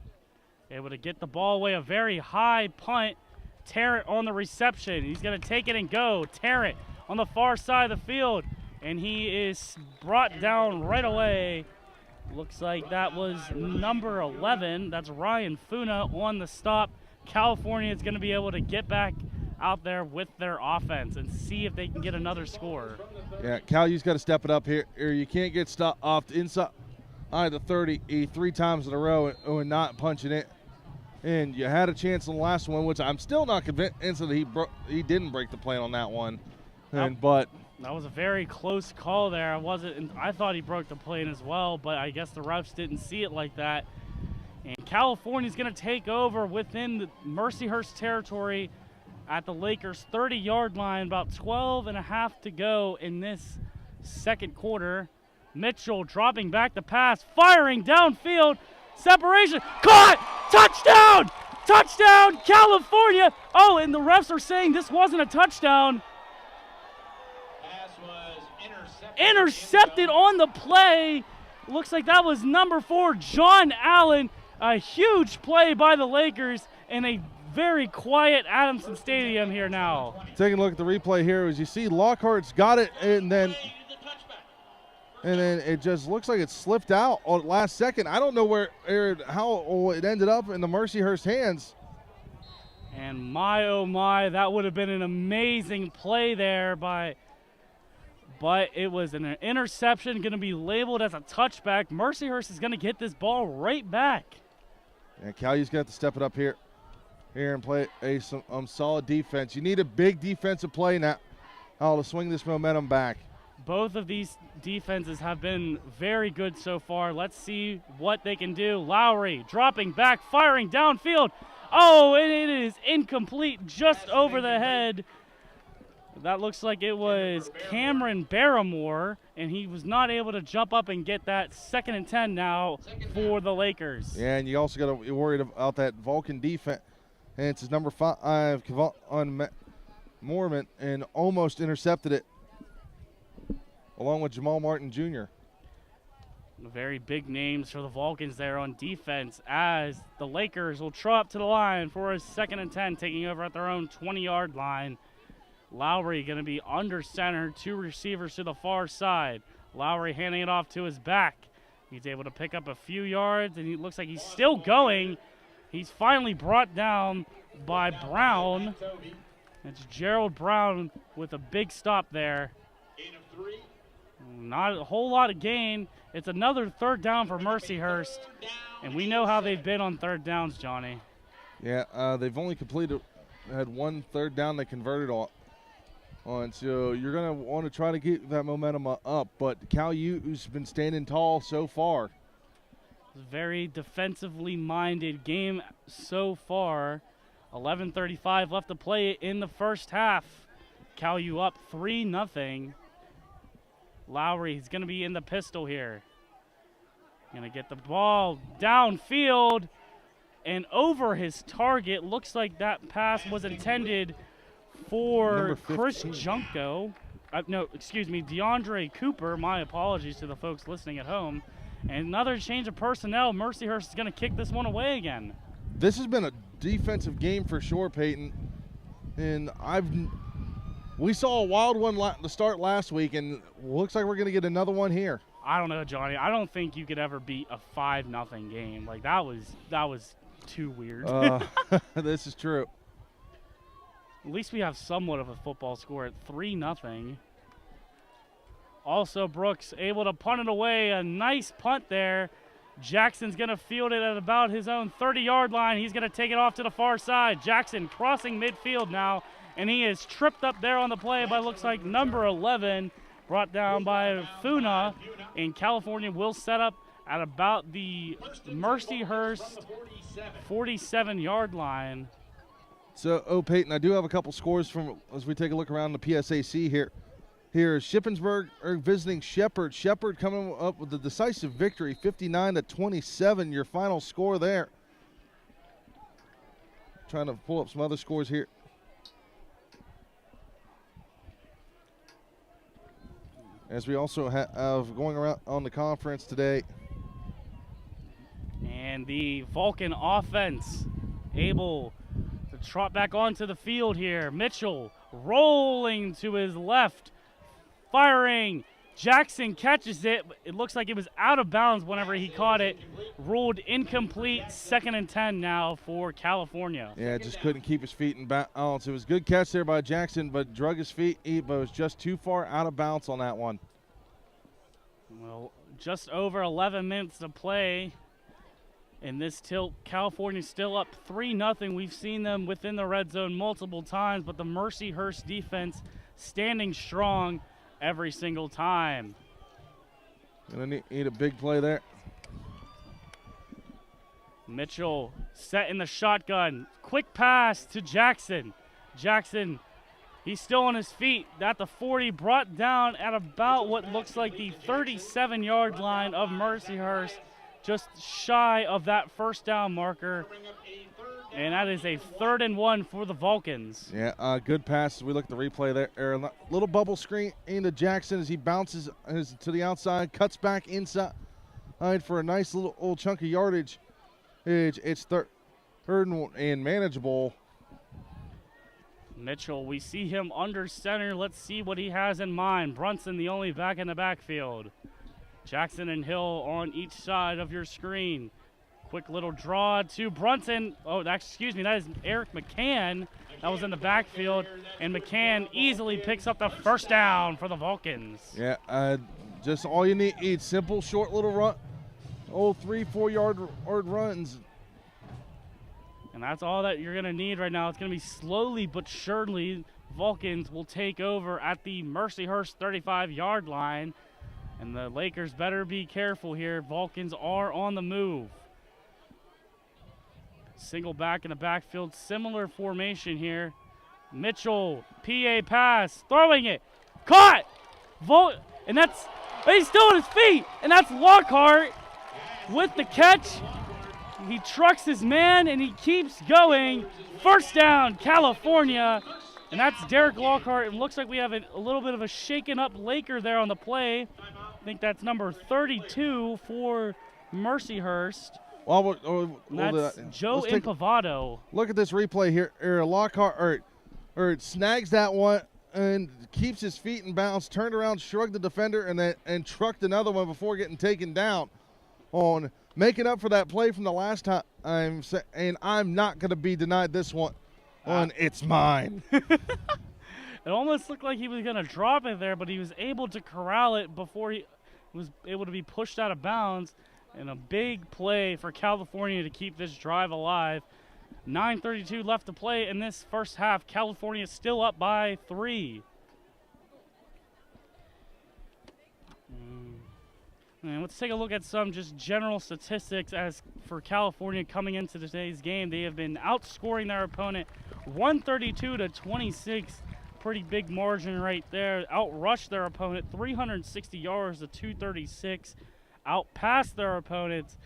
Able to get the ball away. A very high punt. Tarrant on the reception. He's going to take it and go. Tarrant on the far side of the field. And he is brought down right away. Looks like that was number 11. That's Ryan Funa on the stop. California is going to be able to get back out there with their offense and see if they can get another score. Yeah, Cal U's got to step it up here. You can't get stopped inside the 30 3 times in a row and not punching it. And you had a chance on the last one, which I'm still not convinced that he didn't break the plane on that one. But that was a very close call there. I thought he broke the plane as well, but I guess the refs didn't see it like that. And California's going to take over within the Mercyhurst territory at the Lakers' 30-yard line. About 12 and a half to go in this second quarter. Mitchell dropping back the pass, firing downfield. Separation, caught, touchdown, touchdown, California. Oh, and the refs are saying this wasn't a touchdown. Pass was Intercepted on the play. Looks like that was number 4, John Allen. A huge play by the Lakers in a very quiet Adamson Stadium here now. Taking a look at the replay here, as you see Lockhart's got it, and then it just looks like it slipped out on last second. I don't know how it ended up in the Mercyhurst hands. And my, oh my, that would have been an amazing play there but it was an interception, going to be labeled as a touchback. Mercyhurst is going to get this ball right back. And Cal U's got to step it up here and play some solid defense. You need a big defensive play now to swing this momentum back. Both of these defenses have been very good so far. Let's see what they can do. Lowry dropping back, firing downfield. Oh, and it is incomplete, just over the head. That looks like it was Cameron Barrymore, and he was not able to jump up and get that 2nd and 10 now for the Lakers. Yeah, and you also got to be worried about that Vulcan defense. And it's his number 5, on Mormon, and almost intercepted it, along with Jamal Martin Jr. Very big names for the Vulcans there on defense, as the Lakers will throw up to the line for a 2nd and 10, taking over at their own 20-yard line. Lowry going to be under center, 2 receivers to the far side. Lowry handing it off to his back. He's able to pick up a few yards, and he looks like he's still going. He's finally brought down by Brown. It's Gerald Brown with a big stop there. Not a whole lot of gain. It's another 3rd down for Mercyhurst, and we know how they've been on 3rd downs, Johnny. Yeah, they've only had 1 3rd down they converted on. So you're going to want to try to get that momentum up, but Cal U's been standing tall so far. Very defensively minded game so far. 11:35 left to play in the first half. Cal U up 3-0. Lowry is going to be in the pistol here. Going to get the ball downfield and over his target. Looks like that pass was intended for Chris Junko. DeAndre Cooper. My apologies to the folks listening at home. And another change of personnel. Mercyhurst is going to kick this one away again. This has been a defensive game for sure, Peyton. And we saw a wild one to start last week, and looks like we're going to get another one here. I don't know, Johnny. I don't think you could ever beat a 5-0 game. Like, that was too weird. This is true. At least we have somewhat of a football score at 3-0. Also, Brooks able to punt it away. A nice punt there. Jackson's going to field it at about his own 30-yard line. He's going to take it off to the far side. Jackson crossing midfield now, and he is tripped up there on the play by, looks like, number 11, brought down by Funa. And California will set up at about the Mercyhurst 47-yard line. So, Peyton, I do have a couple scores from as we take a look around the PSAC here. Here is Shippensburg visiting Shepherd. Shepherd coming up with the decisive victory, 59-27, your final score there. Trying to pull up some other scores here. As we also have going around on the conference today. And the Vulcan offense able to trot back onto the field here. Mitchell rolling to his left. Firing, Jackson catches it. It looks like it was out of bounds whenever he caught it. Ruled incomplete. 2nd and 10 now for California. Yeah, just couldn't keep his feet in balance. It was a good catch there by Jackson, but drug his feet, but was just too far out of bounds on that one. Well, just over 11 minutes to play in this tilt. California's still up 3-0. We've seen them within the red zone multiple times, but the Mercyhurst defense standing strong every single time. Gonna need a big play there. Mitchell set in the shotgun. Quick pass to Jackson. Jackson, he's still on his feet at the 40, brought down at about what looks like the 37-yard line of Mercyhurst, just shy of that first down marker. And that is a 3rd and 1 for the Vulcans. Yeah, good pass. We look at the replay there. A little bubble screen into Jackson as he bounces to the outside, cuts back inside for a nice little old chunk of yardage. It's third and manageable. Mitchell, we see him under center. Let's see what he has in mind. Brunson, the only back in the backfield. Jackson and Hill on each side of your screen. Quick little draw to Brunson. Oh, excuse me, that is Eric McCann. That was in the backfield, and McCann easily picks up the first down for the Vulcans. Yeah, just all you need, simple, short little run, old 3-4 yard runs. And that's all that you're going to need right now. It's going to be slowly but surely Vulcans will take over at the Mercyhurst 35-yard line. And the Lakers better be careful here. Vulcans are on the move. Single back in the backfield, similar formation here. Mitchell, PA pass, throwing it, caught! And that's, he's still on his feet, and that's Lockhart with the catch. He trucks his man, and he keeps going. First down, California, and that's Derek Lockhart. It looks like we have a little bit of a shaken up Laker there on the play. I think that's number 32 for Mercyhurst. Well, that's Joe Impavado. Look at this replay here. Lockhart snags that one and keeps his feet in bounds, turned around, shrugged the defender, and trucked another one before getting taken down on making up for that play from the last time. And I'm not going to be denied this one. It's mine. It almost looked like he was going to drop it there, but he was able to corral it before he was able to be pushed out of bounds. And a big play for California to keep this drive alive. 9:32 left to play in this first half. California still up by 3. And let's take a look at some just general statistics as for California coming into today's game. They have been outscoring their opponent 132-26. Pretty big margin right there. Outrushed their opponent 360 yards to 236. Outpassed their opponents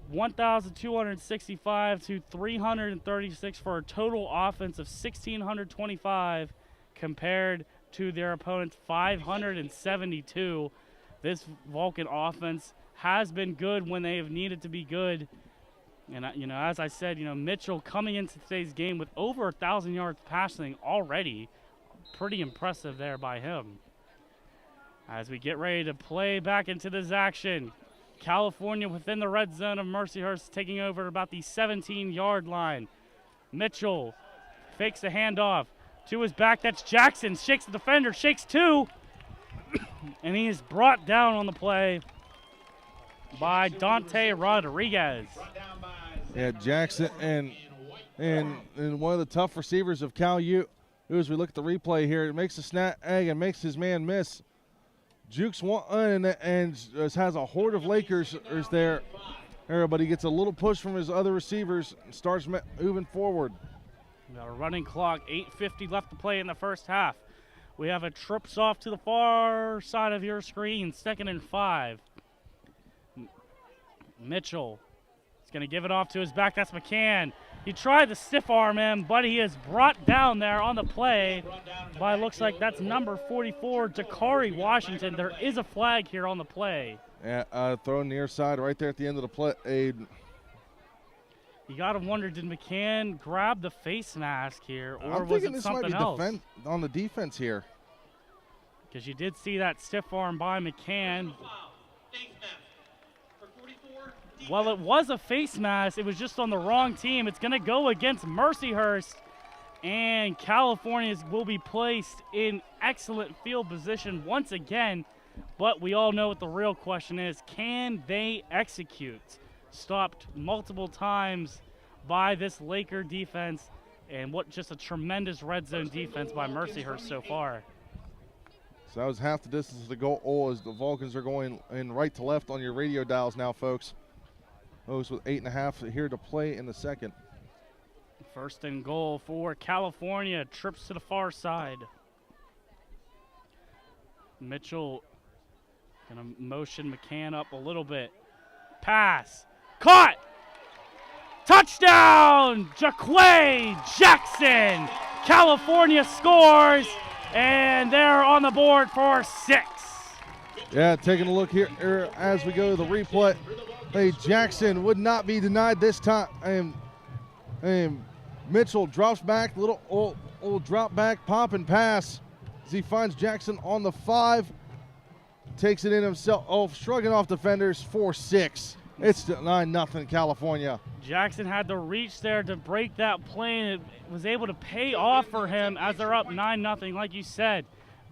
1,265 to 336 for a total offense of 1,625 compared to their opponent's 572. This Vulcan offense has been good when they have needed to be good. And, as I said, Mitchell coming into today's game with over 1,000 yards passing already. Pretty impressive there by him. As we get ready to play back into this action, California within the red zone of Mercyhurst taking over about the 17-yard line. Mitchell fakes the handoff to his back. That's Jackson. Shakes the defender. Shakes 2. And he is brought down on the play by Dante Rodriguez. Yeah, Jackson and one of the tough receivers of Cal U. As we look at the replay here, it makes a snap egg and makes his man miss. Jukes one and has a horde of Lakers there, but he gets a little push from his other receivers and starts moving forward. We got a running clock, 8:50 left to play in the first half. We have a trips off to the far side of your screen, 2nd and 5. Mitchell is going to give it off to his back. That's McCann. He tried to stiff arm him, but he is brought down there on the play by, looks like that's number 44, Dakari Washington. There is a flag here on the play. Yeah, thrown near side right there at the end of the play. You got to wonder, did McCann grab the face mask here, or I'm was thinking it this something might be else? on the defense here. because you did see that stiff arm by McCann. Well, it was a face mask. It was just on the wrong team. It's going to go against Mercyhurst, and California will be placed in excellent field position once again. But we all know what the real question is. Can they execute? Stopped multiple times by this Laker defense, and what just a tremendous red zone defense by Mercyhurst so far. So that was half the distance to the goal as the Vulcans are going in right to left on your radio dials now, folks. Those with 8.5 here to play in the second. First and goal for California. Trips to the far side. Mitchell gonna motion McCann up a little bit. Pass. Caught! Touchdown! Jaquay Jackson! California scores, and they're on the board for 6. Yeah, taking a look here as we go to the replay. Hey, Jackson would not be denied this time. And Mitchell drops back, little old drop back, pop and pass as he finds Jackson on the 5. Takes it in himself, shrugging off defenders for 6. It's 9-0 California. Jackson had to reach there to break that play, and it was able to pay off for him as they're up 9-0. Like you said,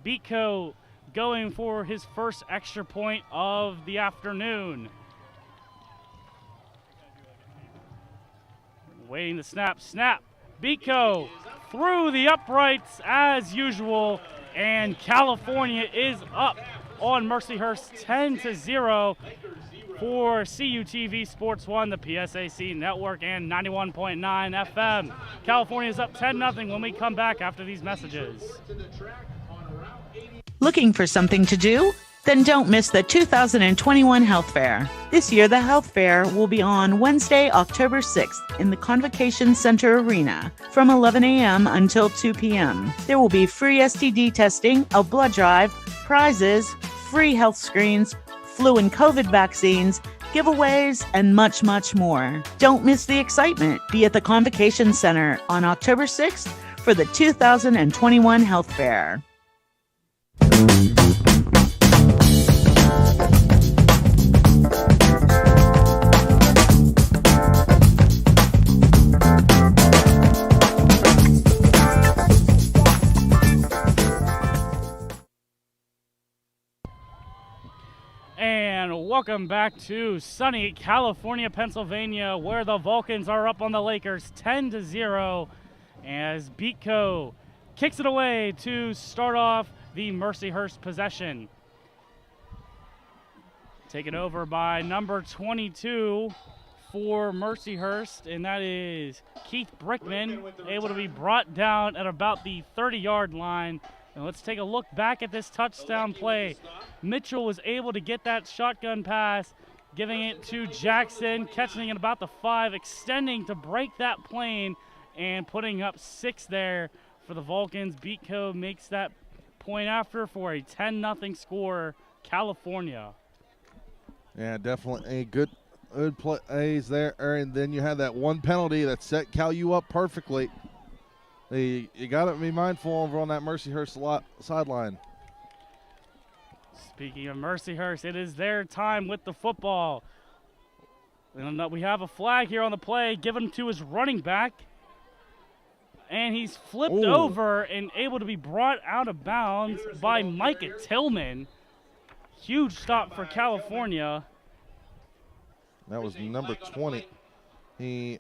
Beatco going for his first extra point of the afternoon. Waiting to snap. Beatco through the uprights as usual, and California is up on Mercyhurst 10-0 for CUTV Sports 1, the PSAC Network, and 91.9 FM. California's up 10-0 when we come back after these messages. Looking for something to do? Then don't miss the 2021 Health Fair. This year, the Health Fair will be on Wednesday, October 6th in the Convocation Center Arena from 11 a.m. until 2 p.m. There will be free STD testing, a blood drive, prizes, free health screens, flu and COVID vaccines, giveaways, and much, much more. Don't miss the excitement. Be at the Convocation Center on October 6th for the 2021 Health Fair. And welcome back to sunny California, Pennsylvania, where the Vulcans are up on the Lakers 10-0 as Beatco kicks it away to start off the Mercyhurst possession. Taken over by number 22 for Mercyhurst, and that is Keith Brickman, able to be brought down at about the 30-yard line. And let's take a look back at this touchdown play. Mitchell was able to get that shotgun pass, giving it to Jackson, catching it about the 5, extending to break that plane, and putting up 6 there for the Vulcans. Beatco makes that point after for a 10-0 score, California. Yeah, definitely a good plays there. And then you had that one penalty that set Cal U up perfectly. You got to be mindful over on that Mercyhurst sideline. Speaking of Mercyhurst, it is their time with the football. And we have a flag here on the play given to his running back. And he's flipped over and able to be brought out of bounds by Micah Tillman. Huge stop for California. That was number 20. He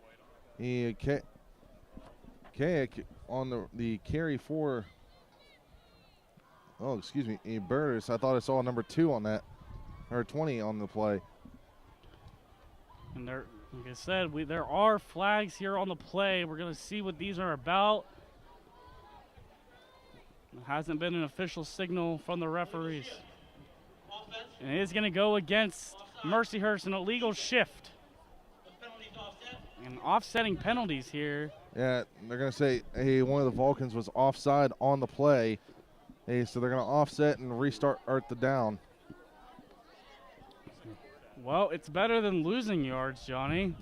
on the carry for, Burris. I thought I saw number 2 on that, or 20 on the play. And like I said, there are flags here on the play. We're going to see what these are about. It hasn't been an official signal from the referees. And it is going to go against Mercyhurst, an illegal shift. And offsetting penalties here. Yeah, they're going to say, hey, one of the Vulcans was offside on the play. Hey, so they're going to offset and restart the down. Well, it's better than losing yards, Johnny.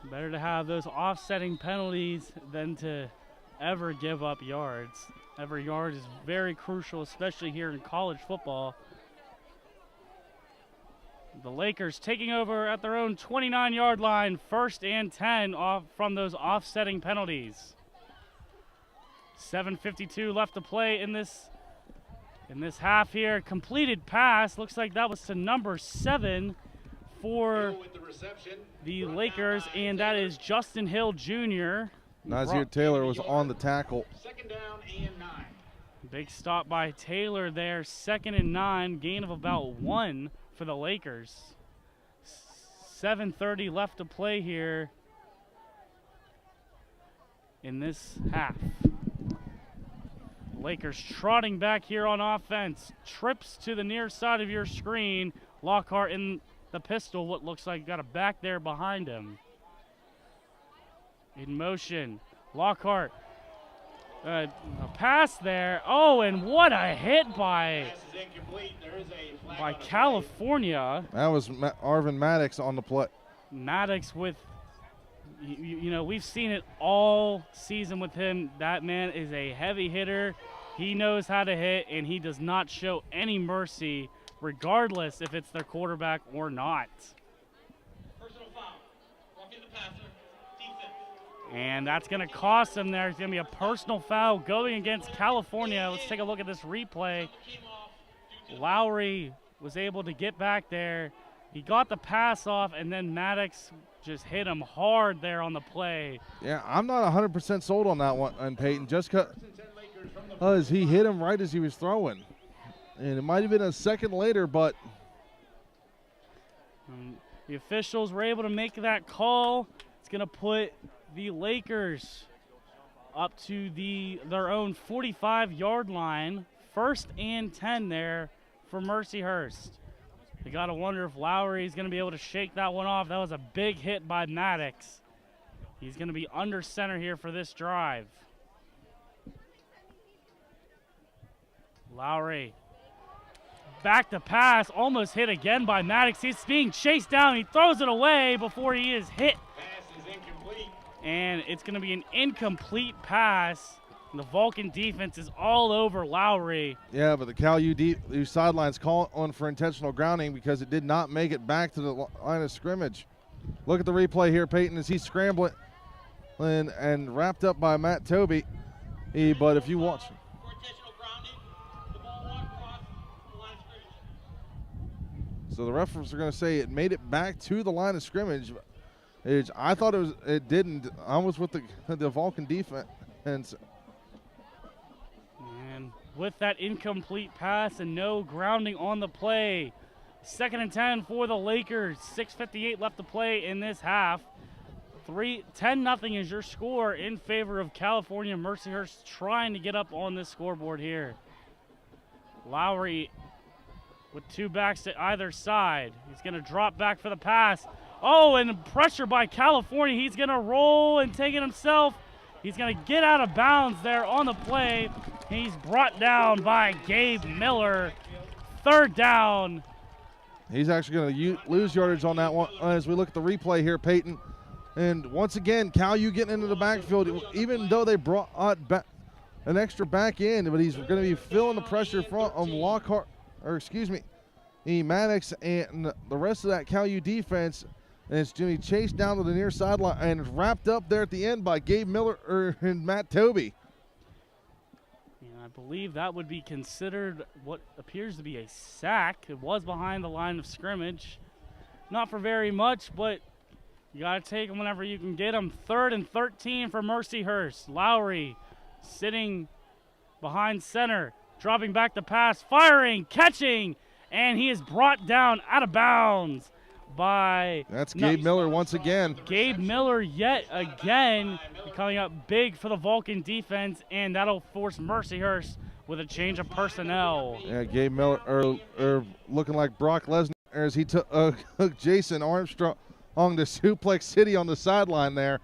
Better to have those offsetting penalties than to ever give up yards. Every yard is very crucial, especially here in college football. The Lakers taking over at their own 29-yard line, 1st and 10 off from those offsetting penalties. 7:52 left to play in this half here. Completed pass, looks like that was to number 7 for the Lakers, and that is Justin Hill Jr. Nazir Taylor was on the tackle. 2nd down and 9. Big stop by Taylor there, 2nd and 9, gain of about 1 for the Lakers. 7:30 left to play here in this half. Lakers trotting back here on offense. Trips to the near side of your screen. Lockhart in the pistol, what looks like got a back there behind him. In motion, Lockhart. A pass there. Oh, and what a hit by California. That was Arvin Maddox on the play. Maddox with, you know, we've seen it all season with him. That man is a heavy hitter. He knows how to hit, and he does not show any mercy, regardless if it's their quarterback or not. Personal foul. Roughing the passer. Defense. And that's going to cost him there. It's going to be a personal foul going against California. Let's take a look at this replay. Lowry was able to get back there. He got the pass off, and then Maddox just hit him hard there on the play. Yeah, I'm not 100% sold on that one, and Peyton, just because he hit him right as he was throwing. And it might have been a second later, but the officials were able to make that call. It's going to put the Lakers up to their own 45-yard line. 1st and 10 there for Mercyhurst. You got to wonder if Lowry is going to be able to shake that one off. That was a big hit by Maddox. He's going to be under center here for this drive. Lowry. Back to pass, almost hit again by Maddox. He's being chased down. He throws it away before he is hit. Pass is incomplete. And it's going to be an incomplete pass. The Vulcan defense is all over Lowry. yeah, but the Cal U sidelines call on for intentional grounding because it did not make it back to the line of scrimmage. Look at the replay here, Peyton, as he's scrambling and wrapped up by Matt Toby. But if you watch, For intentional grounding, the ball walked across the line of scrimmage. so the referees are going to say it made it back to the line of scrimmage. I thought it didn't. I was with the Vulcan defense. And with that incomplete pass and no grounding on the play, 2nd and 10 for the Lakers. 6:58 left to play in this half. 10-0 is your score in favor of California. Mercyhurst trying to get up on this scoreboard here. Lowry with 2 backs to either side. He's going to drop back for the pass. Oh, and pressure by California. He's going to roll and take it himself. He's going to get out of bounds there on the play. He's brought down by Gabe Miller. 3rd down. He's actually going to lose yardage on that one as we look at the replay here, Peyton. And once again, Cal U getting into the backfield, even though they brought an extra back end, but he's going to be feeling the pressure from Lockhart, Maddox and the rest of that Cal U defense. And it's going to be chased down to the near sideline and wrapped up there at the end by Gabe Miller and Matt Toby. And I believe that would be considered what appears to be a sack. It was behind the line of scrimmage. Not for very much, but you got to take them whenever you can get them. 3rd and 13 for Mercyhurst. Lowry sitting behind center, dropping back the pass, firing, catching, and he is brought down out of bounds by... That's Gabe Miller once again. Gabe Miller yet again coming up big for the Vulcan defense, and that'll force Mercyhurst with a change of personnel. Yeah, Gabe Miller looking like Brock Lesnar as he took Jason Armstrong on the Suplex City on the sideline there.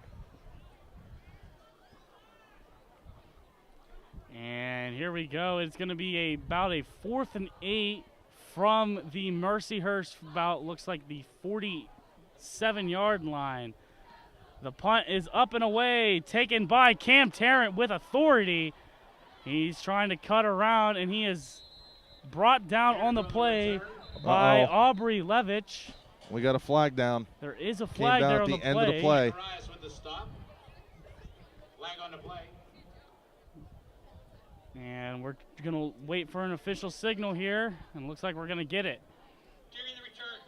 And here we go. It's going to be about a 4th and 8 from the Mercyhurst, about looks like the 47-yard line. The punt is up and away, taken by Cam Tarrant with authority. He's trying to cut around, and he is brought down on the play by Aubrey Levitch. We got a flag down. There is a flag Came down there at on the the end play. of the play. Rise with the stop. Flag on the play. And we're going to wait for an official signal here, and looks like we're going to get it. During the return.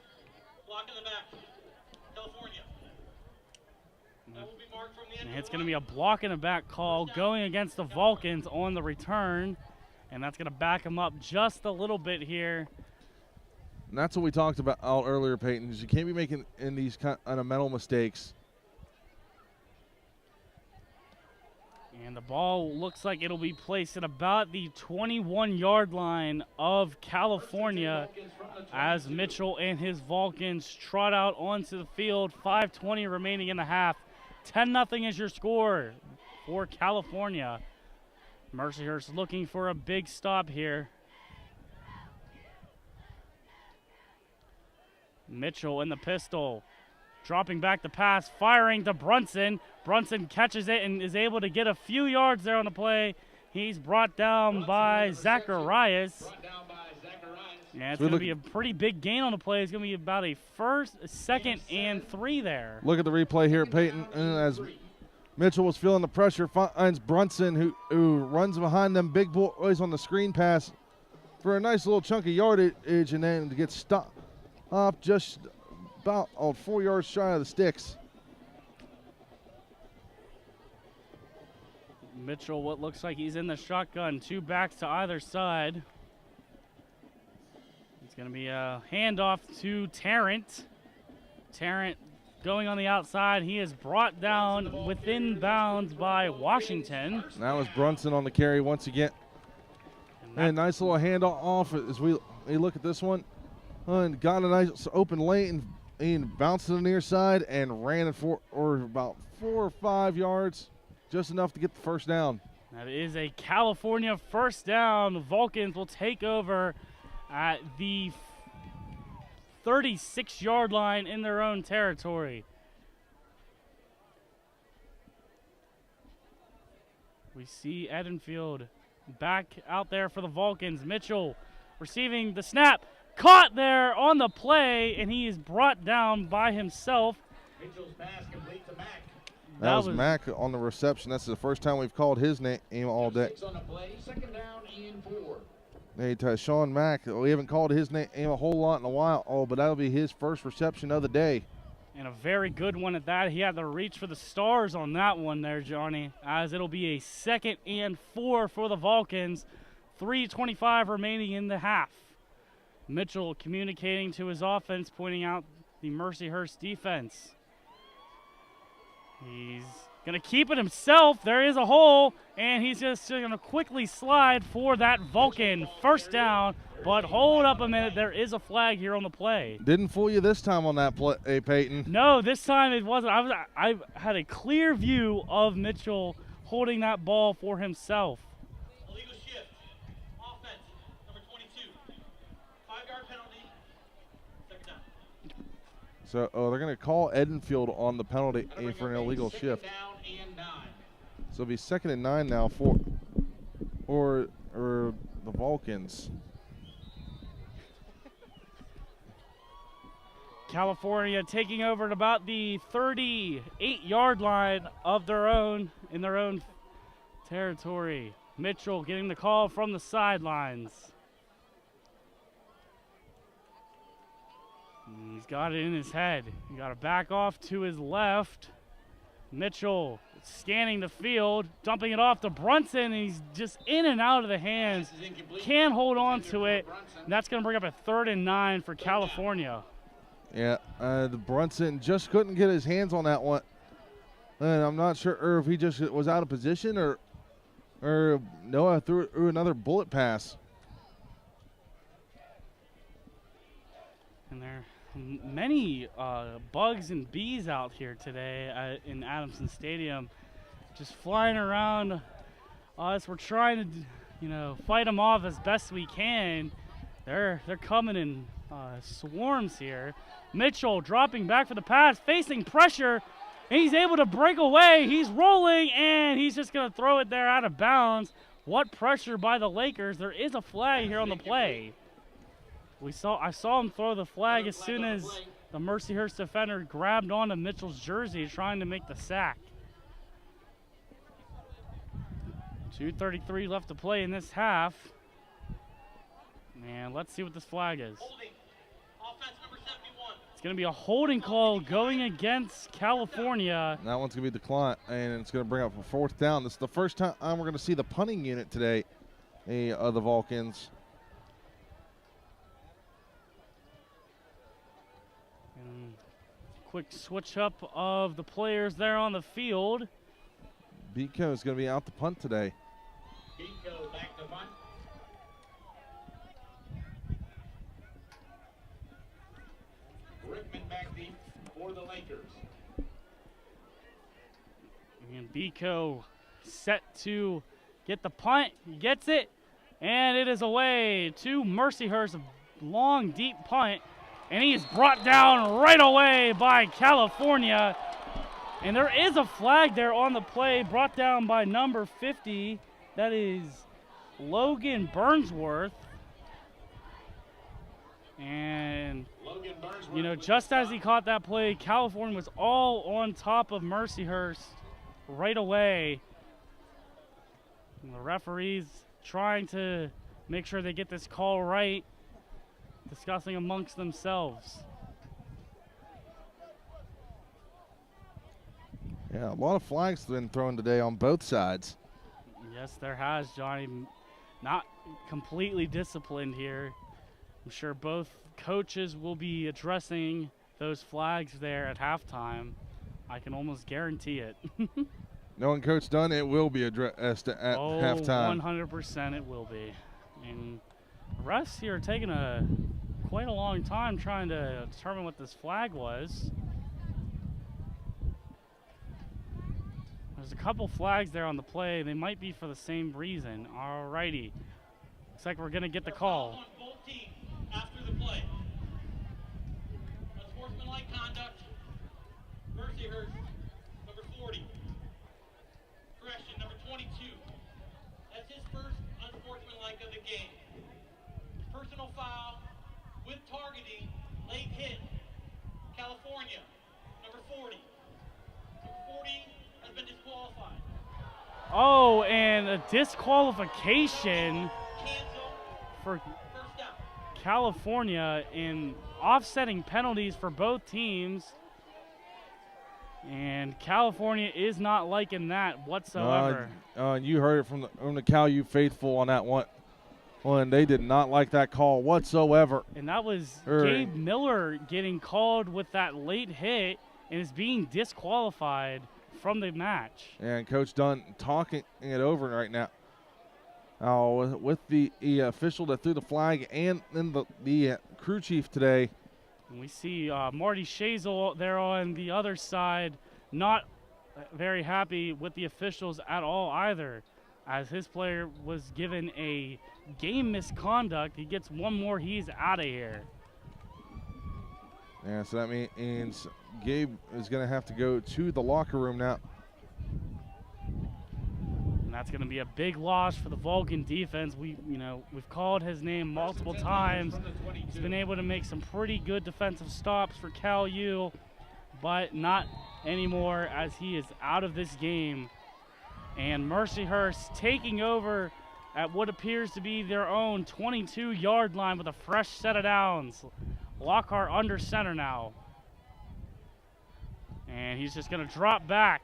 Block in the back. California. That will be marked from the end And of it's the going to be line. a block and a back call going against the Vulcans on the return, and that's going to back them up just a little bit here. And that's what we talked about earlier, Peyton, is you can't be making in these kind of mental mistakes. And the ball looks like it'll be placed at about the 21-yard line of California as Mitchell and his Vulcans trot out onto the field. 5:20 remaining in the half. 10-0 is your score for California. Mercyhurst looking for a big stop here. Mitchell in the pistol. Dropping back the pass, firing to Brunson. Brunson catches it and is able to get a few yards there on the play. He's brought down by Zacharias. Brought down by Zacharias. Yeah, it's So we going to look- be a pretty big gain on the play. It's going to be about a first, second, and 3 there. Look at the replay here, Peyton. And as Mitchell was feeling the pressure, finds Brunson, who runs behind them big boys on the screen pass for a nice little chunk of yardage, and then to get stopped off just about 4 yards shy of the sticks. Mitchell, what looks like he's in the shotgun. 2 backs to either side. It's going to be a handoff to Tarrant. Tarrant going on the outside. He is brought down within bounds by Washington. That was Brunson on the carry once again. And nice little handoff as we look at this one. And got a nice open lane and bounced to the near side and ran it for about 4 or 5 yards, just enough to get the first down. That is a California first down. The Vulcans will take over at the 36-yard line in their own territory. We see Edenfield back out there for the Vulcans. Mitchell receiving the snap. Caught there on the play, and he is brought down by himself. Mitchell's pass complete to Mack. That was Mack on the reception. That's the first time we've called his name all day. 6 on the play. Second down and 4. Hey, Sean Mack, we haven't called his name a whole lot in a while, but that'll be his first reception of the day. And a very good one at that. He had to reach for the stars on that one there, Johnny, as it'll be a 2nd and 4 for the Vulcans. 3:25 remaining in the half. Mitchell communicating to his offense, pointing out the Mercyhurst defense. He's going to keep it himself. There is a hole, and he's just going to quickly slide for that Vulcan first down. But hold up a minute. There is a flag here on the play. Didn't fool you this time on that play, Peyton. No, this time it wasn't. I had a clear view of Mitchell holding that ball for himself. Illegal shift. Offense. Number 22. 5-yard penalty. Second down. So they're going to call Edenfield on the penalty for an illegal shift. Second down and 9. So it'll be 2nd and 9 now for the Vulcans. California taking over at about the 38-yard line of their own, in their own territory. Mitchell getting the call from the sidelines. He's got it in his head. He got to back off to his left. Mitchell scanning the field, dumping it off to Brunson, and he's just in and out of the hands. Pass is incomplete. Can't hold on to Defender it. for Brunson. And that's going to bring up a 3rd and 9 for California. Yeah, the Brunson just couldn't get his hands on that one. And I'm not sure if he just was out of position or Noah threw another bullet pass. And there are many bugs and bees out here today in Adamson Stadium, just flying around us. We're trying to, fight them off as best we can. They're coming in swarms here. Mitchell dropping back for the pass, facing pressure, And he's able to break away. He's rolling, and he's just going to throw it there out of bounds. What pressure by the Lakers. There is a flag here on the play. I saw him throw the flag as soon as the Mercyhurst defender grabbed onto Mitchell's jersey trying to make the sack. 2:33 left to play in this half. And let's see what this flag is. It's going to be a holding call going against California. That one's going to be declined, and it's going to bring up a 4th down. This is the first time we're going to see the punting unit today of the Vulcans. And quick switch up of the players there on the field. Biko is going to be out to punt today. Biko back to punt. Rickman back deep for the Lakers. And Biko set to get the punt. He gets it, and it is away to Mercyhurst. Long, deep punt, and he is brought down right away by California. And there is a flag there on the play, brought down by number 50. That is Logan Burnsworth. And, you know, just as he caught that play, California was all on top of Mercyhurst right away. And the referees trying to make sure they get this call right, discussing amongst themselves. Yeah, a lot of flags been thrown today on both sides. Yes, there has, Johnny. Not completely disciplined here. I'm sure both coaches will be addressing those flags there at halftime. I can almost guarantee it. Knowing Coach Dunn, it will be addressed at halftime. 100% it will be. And the refs here are taking quite a long time trying to determine what this flag was. There's a couple flags there on the play. They might be for the same reason. All righty. Looks like we're going to get the call. Both teams after the play. Unsportsmanlike conduct. Mercyhurst, number 40. Correction, number 22. That's his first unsportsmanlike of the game. Personal foul with targeting, late hit. California, number 40. Number 40 has been disqualified. Oh, and a disqualification for First down. California in offsetting penalties for both teams. And California is not liking that whatsoever. You heard it from the Cal U faithful on that one. They did not like that call whatsoever. And that was Gabe Miller getting called with that late hit and is being disqualified from the match. And Coach Dunn talking it over right now. With the official that threw the flag and then the crew chief today. And we see Marty Shazel there on the other side, not very happy with the officials at all either, as his player was given a game misconduct. He gets one more, he's out of here. Yeah, so that means Gabe is going to have to go to the locker room now. And that's going to be a big loss for the Vulcan defense. We've called his name multiple times. He's been able to make some pretty good defensive stops for Cal U, but not anymore as he is out of this game. And Mercyhurst taking over at what appears to be their own 22-yard line with a fresh set of downs. Lockhart under center now. And he's just going to drop back.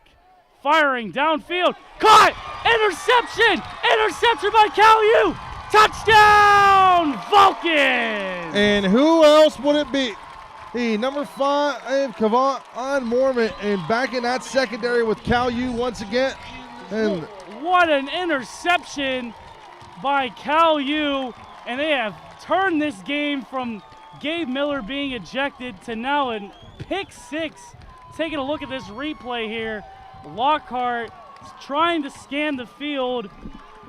Firing downfield. Caught! Interception! Interception by Cal U! Touchdown, Vulcans! And who else would it be? The number 5, Kavon Mormon, and back in that secondary with Cal U once again. And what an interception by Cal U, and they have turned this game from Gabe Miller being ejected to now a pick 6. Taking a look at this replay here, Lockhart is trying to scan the field.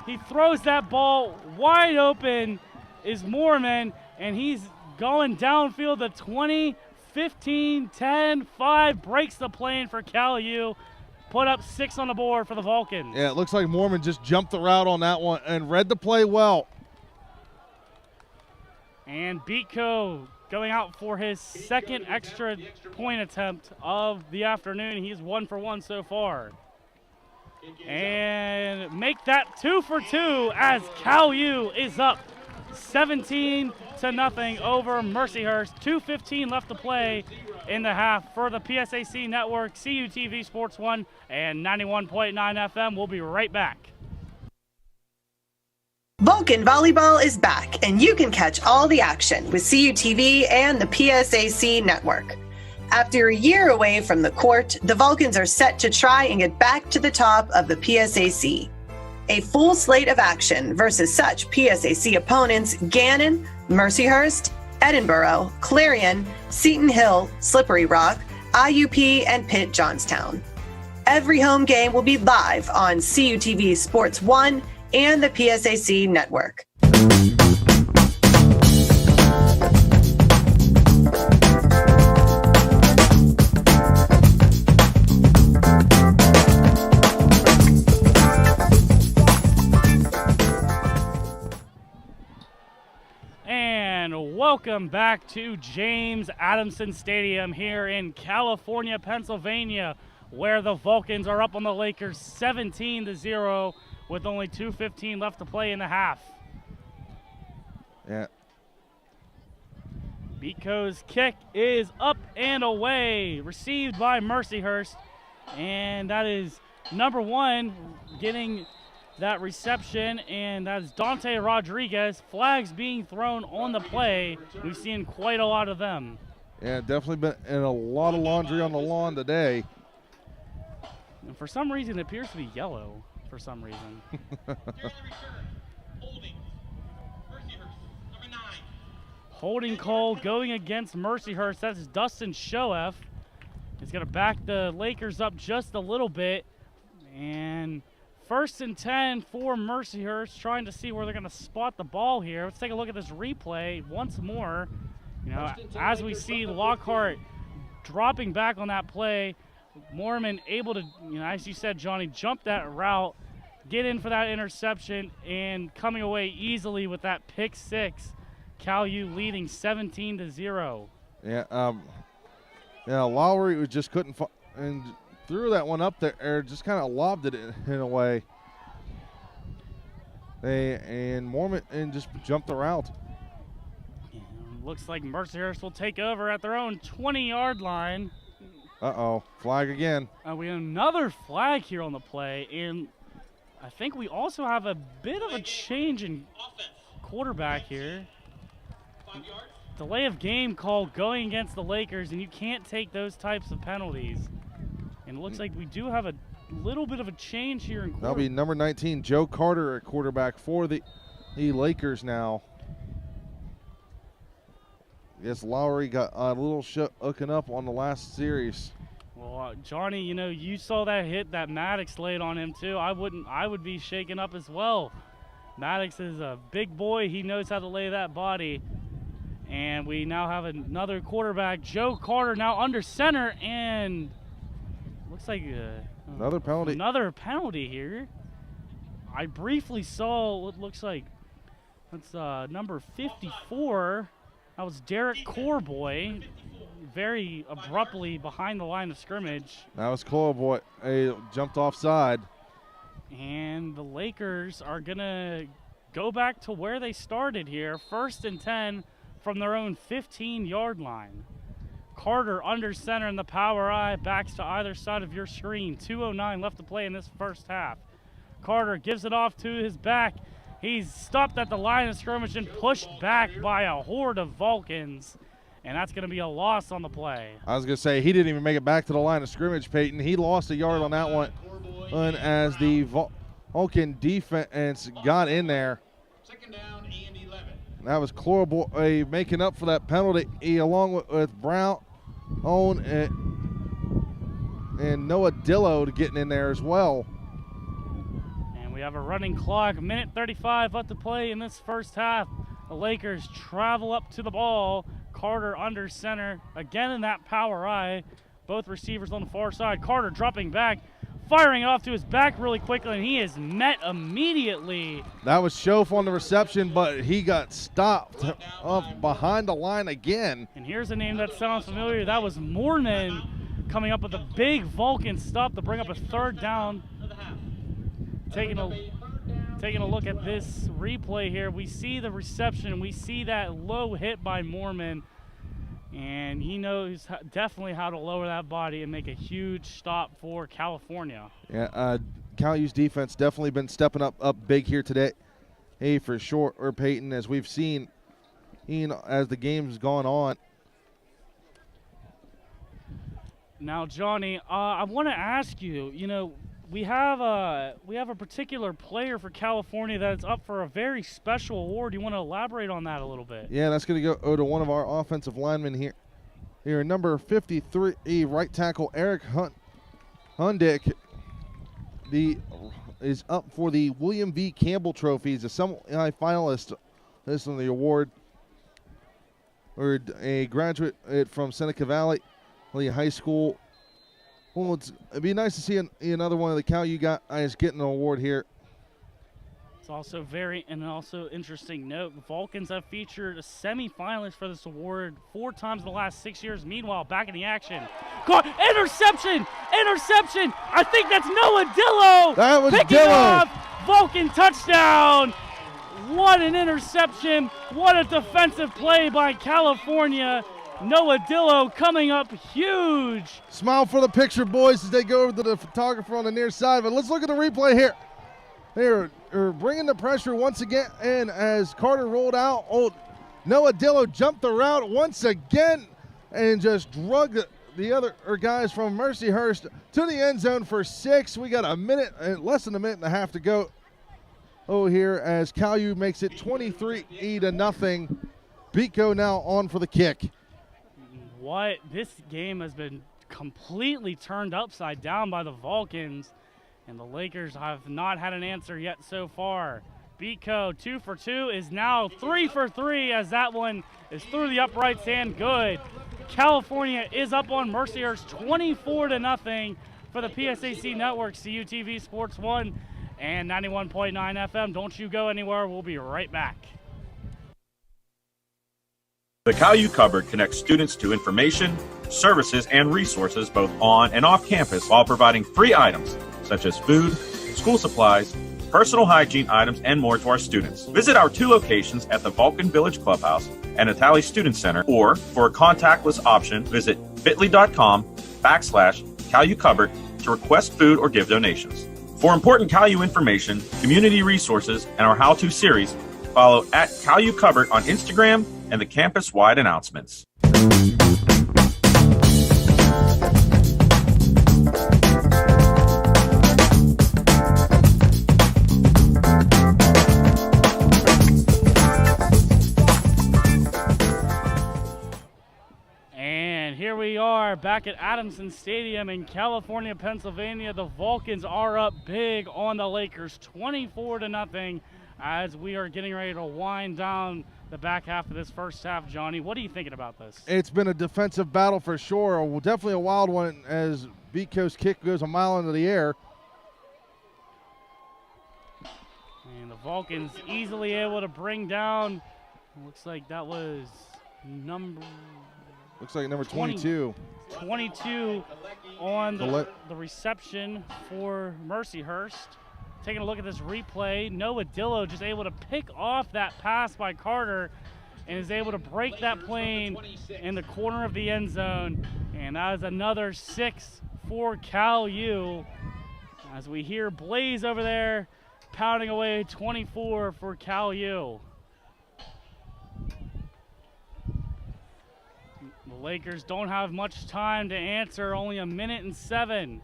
He throws that ball wide open, is Moorman, and he's going downfield the 20, 15, 10, 5, breaks the plane for Cal U. Put up 6 on the board for the Vulcans. Yeah, it looks like Mormon just jumped the route on that one and read the play well. And Beatco going out for his second extra point attempt of the afternoon. He's 1 for 1 so far. And make that 2 for 2 as Cal U is up 17-0 over Mercyhurst. 2:15 left to play in the half for the PSAC Network, CUTV Sports 1 and 91.9 FM. We'll be right back. Vulcan Volleyball is back, and you can catch all the action with CUTV and the PSAC Network. After a year away from the court, the Vulcans are set to try and get back to the top of the PSAC. A full slate of action versus such PSAC opponents Gannon, Mercyhurst, Edinburgh, Clarion, Seton Hill, Slippery Rock, IUP, and Pitt Johnstown. Every home game will be live on CUTV Sports 1 and the PSAC Network. And welcome back to James Adamson Stadium here in California, Pennsylvania, where the Vulcans are up on the Lakers 17-0 with only 2:15 left to play in the half. Yeah. Beatco's kick is up and away, received by Mercyhurst, and that is number 1 getting that reception, and that's Dante Rodriguez. Flags being thrown on the play. We've seen quite a lot of them. Yeah, definitely been in a lot of laundry on the lawn today. And for some reason, it appears to be yellow for some reason. Holding call going against Mercyhurst. That's Dustin Shoeff. He's going to back the Lakers up just a little bit. And 1st and 10 for Mercyhurst, trying to see where they're going to spot the ball here. Let's take a look at this replay once more. You know, as we see Lockhart dropping back on that play, Mormon able to, you know, as you said, Johnny, jump that route, get in for that interception, and coming away easily with that pick 6. Cal U leading 17-0. Yeah, Lowry just couldn't and threw that one up there, or just kind of lobbed it in a way. And Mormon and just jumped the route. Yeah, looks like Mercyhurst will take over at their own 20-yard line. Uh-oh, flag again. We have another flag here on the play, and I think we also have a bit of a change in quarterback here. Delay of game call going against the Lakers, and you can't take those types of penalties. And it looks like we do have a little bit of a change here in quarterback. That'll be number 19, Joe Carter, at quarterback for the Lakers now. Yes, Lowry got a little hooking up on the last series. Well, Johnny, you know, you saw that hit that Maddox laid on him too. I would be shaken up as well. Maddox is a big boy. He knows how to lay that body. And we now have another quarterback, Joe Carter, now under center, and looks like another penalty. Another penalty here. I briefly saw what looks like that's number 54. That was Derek Corboy, very abruptly behind the line of scrimmage. That was Corboy. He jumped offside. And the Lakers are gonna go back to where they started here. 1st and 10 from their own 15-yard line. Carter under center in the power I, backs to either side of your screen. 2:09 left to play in this first half. Carter gives it off to his back. He's stopped at the line of scrimmage and pushed back by a horde of Vulcans. And that's going to be a loss on the play. I was going to say, he didn't even make it back to the line of scrimmage, Peyton. He lost a yard on that one. And as the Vulcan defense got in there. 2nd down and 11. That was Corboy making up for that penalty, along with Brown and Noah Dillo getting in there as well. And we have a running clock, minute 35 left to play in this first half. The Lakers travel up to the ball. Carter under center. Again in that power I. Both receivers on the far side. Carter dropping back, firing off to his back really quickly, and he is met immediately. That was Schoaf on the reception, but he got stopped up behind the line again. And here's a name that sounds familiar. That was Moorman coming up with a big Vulcan stop to bring up a third down. Taking a look at this replay here, we see the reception. We see that low hit by Moorman. And he knows definitely how to lower that body and make a huge stop for California. Yeah, Cal U's defense definitely been stepping up big here today. Hey, for sure, or Peyton, as we've seen, as the game's gone on. Now, Johnny, I want to ask you. We have a particular player for California that's up for a very special award. You want to elaborate on that a little bit? Yeah, that's going to go to one of our offensive linemen here. Here, number 53, right tackle Eric Hundick. Is up for the William V. Campbell Trophy. He's a semi-finalist. This on the award. Or a graduate from Seneca Valley High School. Well, it'd be nice to see another one of the Cal U guys getting an award here. It's also also interesting note, the Vulcans have featured a semi-finalist for this award 4 times in the last 6 years. Meanwhile, back in the action. Interception! Interception! I think that's Noah Dillo! That was picking Dillo! Off! Vulcan touchdown! What an interception! What a defensive play by California! Noah Dillo coming up huge. Smile for the picture, boys, as they go over to the photographer on the near side. But let's look at the replay here. They're bringing the pressure once again, and as Carter rolled out, Noah Dillo jumped the route once again and just drugged the other guys from Mercyhurst to the end zone for 6. We got less than a minute and a half to go here as Cal U makes it 23-0. Bico now on for the kick. This game has been completely turned upside down by the Vulcans, and the Lakers have not had an answer yet so far. Bico 2 for 2 is now 3 for 3 as that one is through the uprights and good. California is up on Mercyhurst 24-0 for the PSAC Network, CUTV Sports 1 and 91.9 FM. Don't you go anywhere. We'll be right back. The Cal U Cupboard connects students to information, services, and resources both on and off campus while providing free items such as food, school supplies, personal hygiene items, and more to our students. Visit our 2 locations at the Vulcan Village Clubhouse and Itali Student Center, or for a contactless option, visit bit.ly.com/Cal U Cupboard to request food or give donations. For important Cal U information, community resources, and our how-to series, follow at Cal U Cupboard on Instagram and the campus-wide announcements. And here we are back at Adamson Stadium in California, Pennsylvania. The Vulcans are up big on the Lakers, 24-0, as we are getting ready to wind down the back half of this first half. Johnny, what are you thinking about this? It's been a defensive battle for sure. Well, definitely a wild one as Bico's kick goes a mile into the air. And the Vulcans easily able to bring down, looks like that was number 22. 22 on the reception for Mercyhurst. Taking a look at this replay, Noah Dillo just able to pick off that pass by Carter and is able to break that plane in the corner of the end zone. And that is another 6 for Cal U. As we hear Blaze over there pounding away, 24 for Cal U. The Lakers don't have much time to answer, only a minute and 7.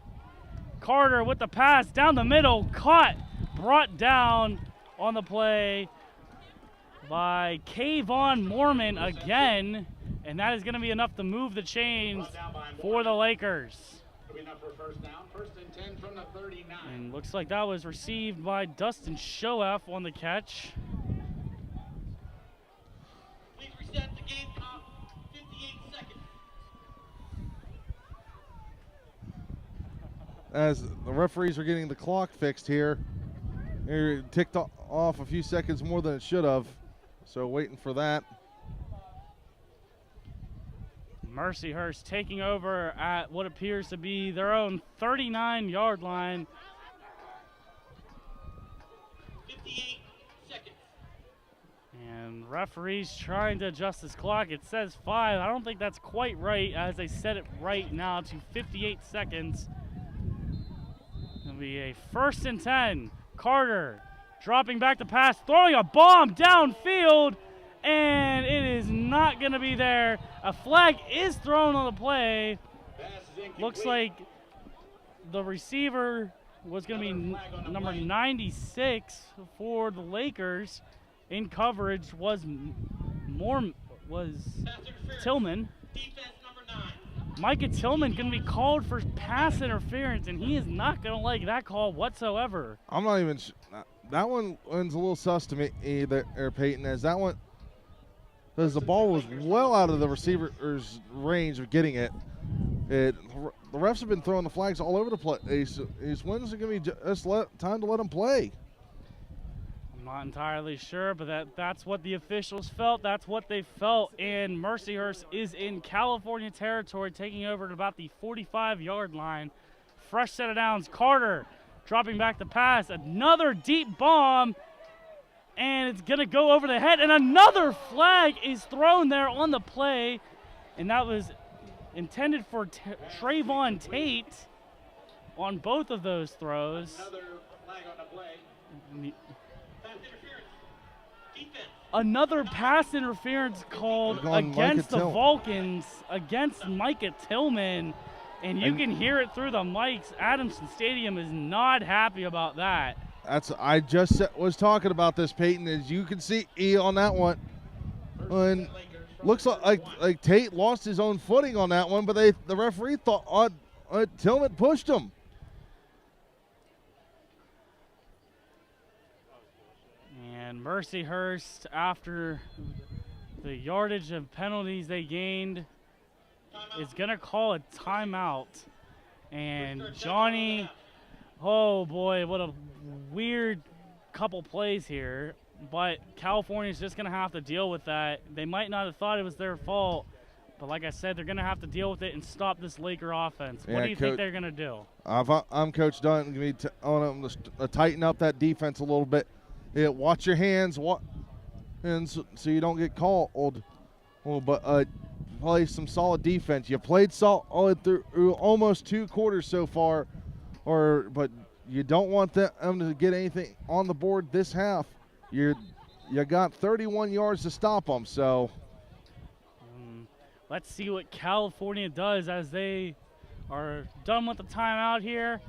Carter with the pass down the middle, caught, brought down on the play by Kayvon Mormon again, and that is going to be enough to move the chains for the Lakers. And looks like that was received by Dustin Shoeff on the catch. Please reset the game as the referees are getting the clock fixed here. It ticked off a few seconds more than it should have, so waiting for that. Mercyhurst taking over at what appears to be their own 39-yard line. 58 seconds. And referees trying to adjust this clock. It says 5. I don't think that's quite right, as they set it right now to 58 seconds. It'll be a 1st and 10. Carter dropping back to pass, throwing a bomb downfield, and it is not going to be there. A flag is thrown on the play. Pass is incomplete. Looks like the receiver was going to be number 96 for the Lakers. In coverage was Tillman. Defense number 9. Micah Tillman going to be called for pass interference, and he is not going to like that call whatsoever. I'm not even that one's a little sus to me either, Peyton, as that one, because the ball was well out of the receiver's range of getting it. The refs have been throwing the flags all over the place. When's it going to be just time to let them play? I'm not entirely sure, but that's what the officials felt. That's what they felt, and Mercyhurst is in California territory, taking over at about the 45-yard line. Fresh set of downs. Carter dropping back the pass. Another deep bomb, and it's going to go over the head, and another flag is thrown there on the play, and that was intended for Trayvon Tate on both of those throws. Another flag on the play. Pass interference. Defense. Another pass interference called against the Vulcans, against Micah Tillman, and you can hear it through the mics. Adamson Stadium is not happy about that. I just was talking about this, Peyton, as you can see on that one. And looks like Tate lost his own footing on that one, but the referee thought Tillman pushed him. And Mercyhurst, after the yardage of penalties they gained, is going to call a timeout. And Johnny, oh boy, what a weird couple plays here. But California's just going to have to deal with that. They might not have thought it was their fault, but like I said, they're going to have to deal with it and stop this Laker offense. What do you think they're going to do? I'm Coach Dunn. Going to be on them to tighten up that defense a little bit. Yeah, watch your hands, and so you don't get called. But play some solid defense. You played solid through almost 2 quarters so far, but you don't want them to get anything on the board this half. You got 31 yards to stop them. So let's see what California does as they are done with the timeout here.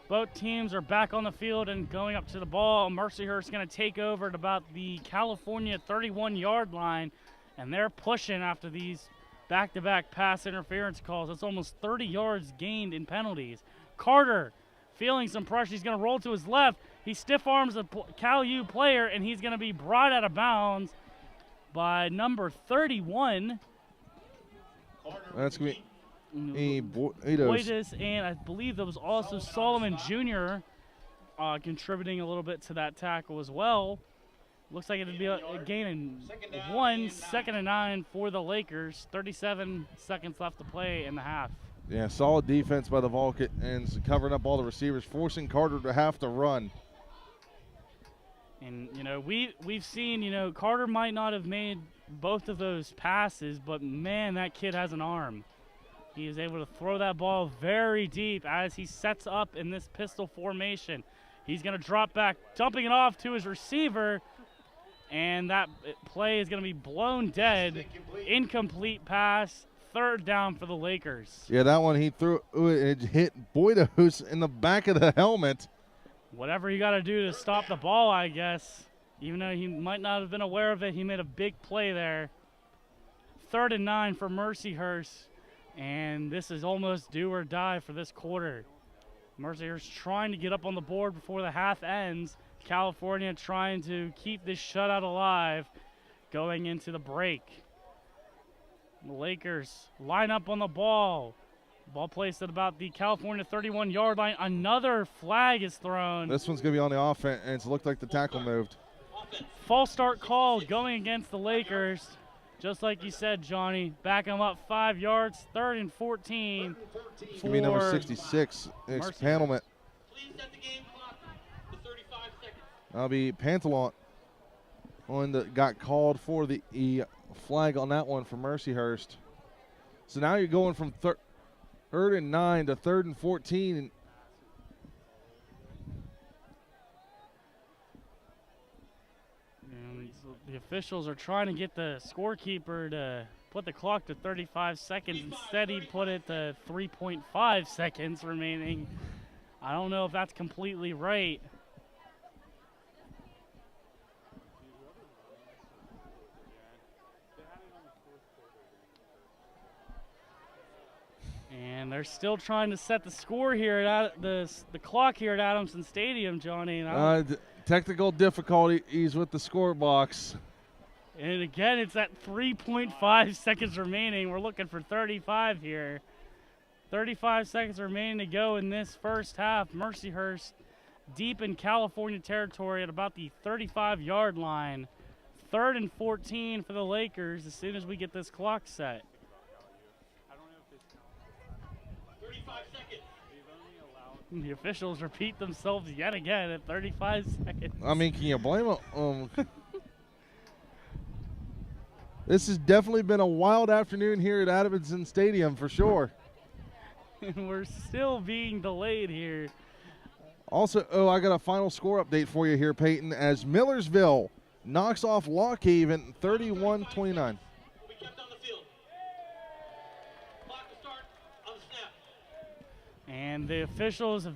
Both teams are back on the field and going up to the ball. Mercyhurst going to take over at about the California 31-yard line, and they're pushing after these back-to-back pass interference calls. It's almost 30 yards gained in penalties. Carter feeling some pressure. He's going to roll to his left. He stiff-arms a Cal U player, and he's going to be brought out of bounds by number 31. That's going to be Boydus, and I believe there was also Solomon Jr. Contributing a little bit to that tackle as well. Looks like it would be a gain in 1, 2nd and 9 for the Lakers. 37 seconds left to play in the half. Yeah, solid defense by the Vulcans, covering up all the receivers, forcing Carter to have to run. And, we've seen, Carter might not have made both of those passes, but, man, that kid has an arm. He is able to throw that ball very deep as he sets up in this pistol formation. He's going to drop back, dumping it off to his receiver, and that play is going to be blown dead. Incomplete pass, 3rd down for the Lakers. Yeah, that one he threw, it hit Boydus in the back of the helmet. Whatever you got to do to stop the ball, I guess. Even though he might not have been aware of it, he made a big play there. 3rd and 9 for Mercyhurst. And this is almost do or die for this quarter. Mercyhurst trying to get up on the board before the half ends. California trying to keep this shutout alive going into the break. The Lakers line up on the ball. Ball placed at about the California 31-yard line. Another flag is thrown. This one's going to be on the offense, and it looked like the tackle moved. False start call going against the Lakers. Just like you said, Johnny. Back them up 5 yards, 3rd and 14. It's going to be number 66, Pantelman. Please set the game clock to 35 seconds. That'll be Pantalon. One that got called for the flag on that one for Mercyhurst. So now you're going from 3rd and 9 to 3rd and 14. And so the officials are trying to get the scorekeeper to put the clock to 35 seconds. Instead, he put it to 3.5 seconds remaining. I don't know if that's completely right. And they're still trying to set the score here at the clock here at Adamson Stadium, Johnny. And Technical difficulties with the score box. And again, it's at 3.5 seconds remaining. We're looking for 35 here. 35 seconds remaining to go in this first half. Mercyhurst deep in California territory at about the 35-yard line. 3rd and 14 for the Lakers as soon as we get this clock set. 35 seconds. The officials repeat themselves yet again at 35 seconds. I mean, can you blame them? This has definitely been a wild afternoon here at Adamson Stadium for sure. And we're still being delayed here. Also, I got a final score update for you here, Peyton, as Millersville knocks off Lock Haven 31-29. We kept on the field. Clock to start on the snap. And the officials have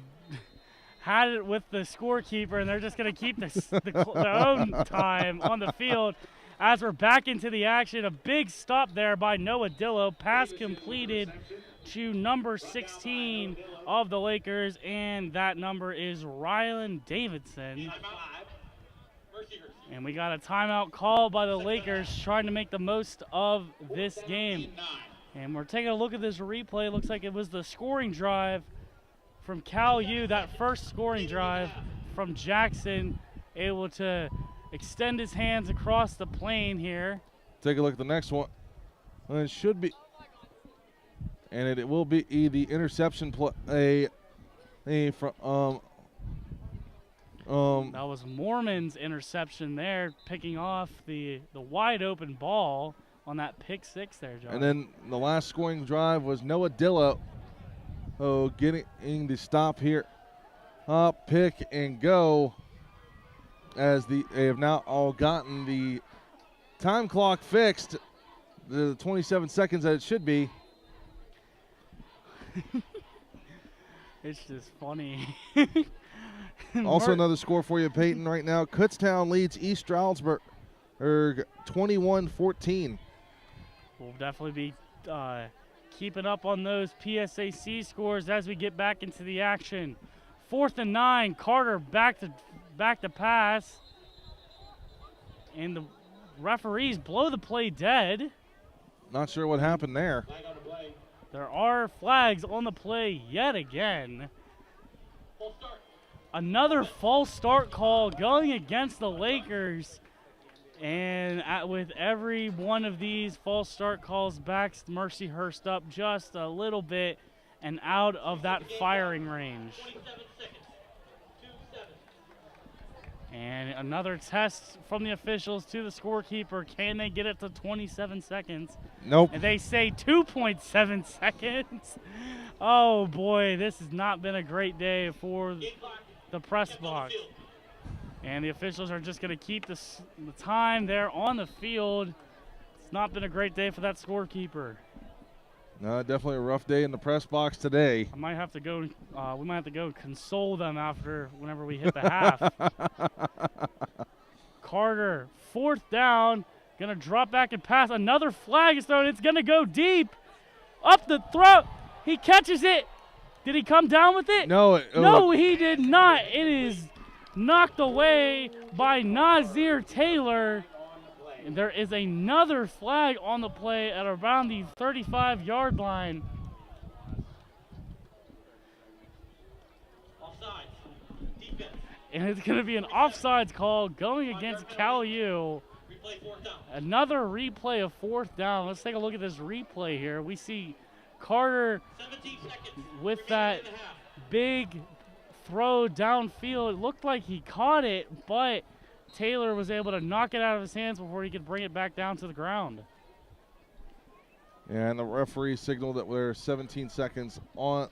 had it with the scorekeeper, and they're just going to keep their own time on the field as we're back into the action. A big stop there by Noah Dillo. Pass completed to number 16 of the Lakers, and that number is Rylan Davidson. And we got a timeout call by the Lakers trying to make the most of this game. And we're taking a look at this replay. It looks like it was the scoring drive from Cal U, that first scoring drive from Jackson, able to extend his hands across the plane here. Take a look at the next one. And it should be, and it will be the interception play from that was Mormon's interception there, picking off the wide open ball on that pick six there, John. And then the last scoring drive was Noah Dillo getting the stop here. Pick and go, as they have now all gotten the time clock fixed, the 27 seconds that it should be. It's just funny. Also another score for you, Peyton, right now. Kutztown leads East Stroudsburg 21-14. We'll definitely be keeping up on those PSAC scores as we get back into the action. 4th and 9, Carter back to pass. And the referees blow the play dead. Not sure what happened there. There are flags on the play yet again. Another false start call going against the Lakers. And with every one of these false start calls, backs Mercyhurst up just a little bit and out of that firing range. And another test from the officials to the scorekeeper. Can they get it to 27 seconds? Nope. And they say 2.7 seconds. Oh, boy, this has not been a great day for the press box. And the officials are just going to keep the time there on the field. It's not been a great day for that scorekeeper. No, definitely a rough day in the press box today. I might have to go. We might have to go console them whenever we hit the half. Carter, 4th down, gonna drop back and pass. Another flag is thrown. It's gonna go deep, up the throat. He catches it. Did he come down with it? No. No, he did not. It is knocked away by Nazir Taylor. And there is another flag on the play at around the 35-yard line. And it's going to be an offsides call going against Cal U. Replay 4th down. Another replay of 4th down. Let's take a look at this replay here. We see Carter 17 seconds. with remaining that in the half. big throw downfield. It looked like he caught it, but Taylor was able to knock it out of his hands before he could bring it back down to the ground. And the referee signaled that we're 17 seconds on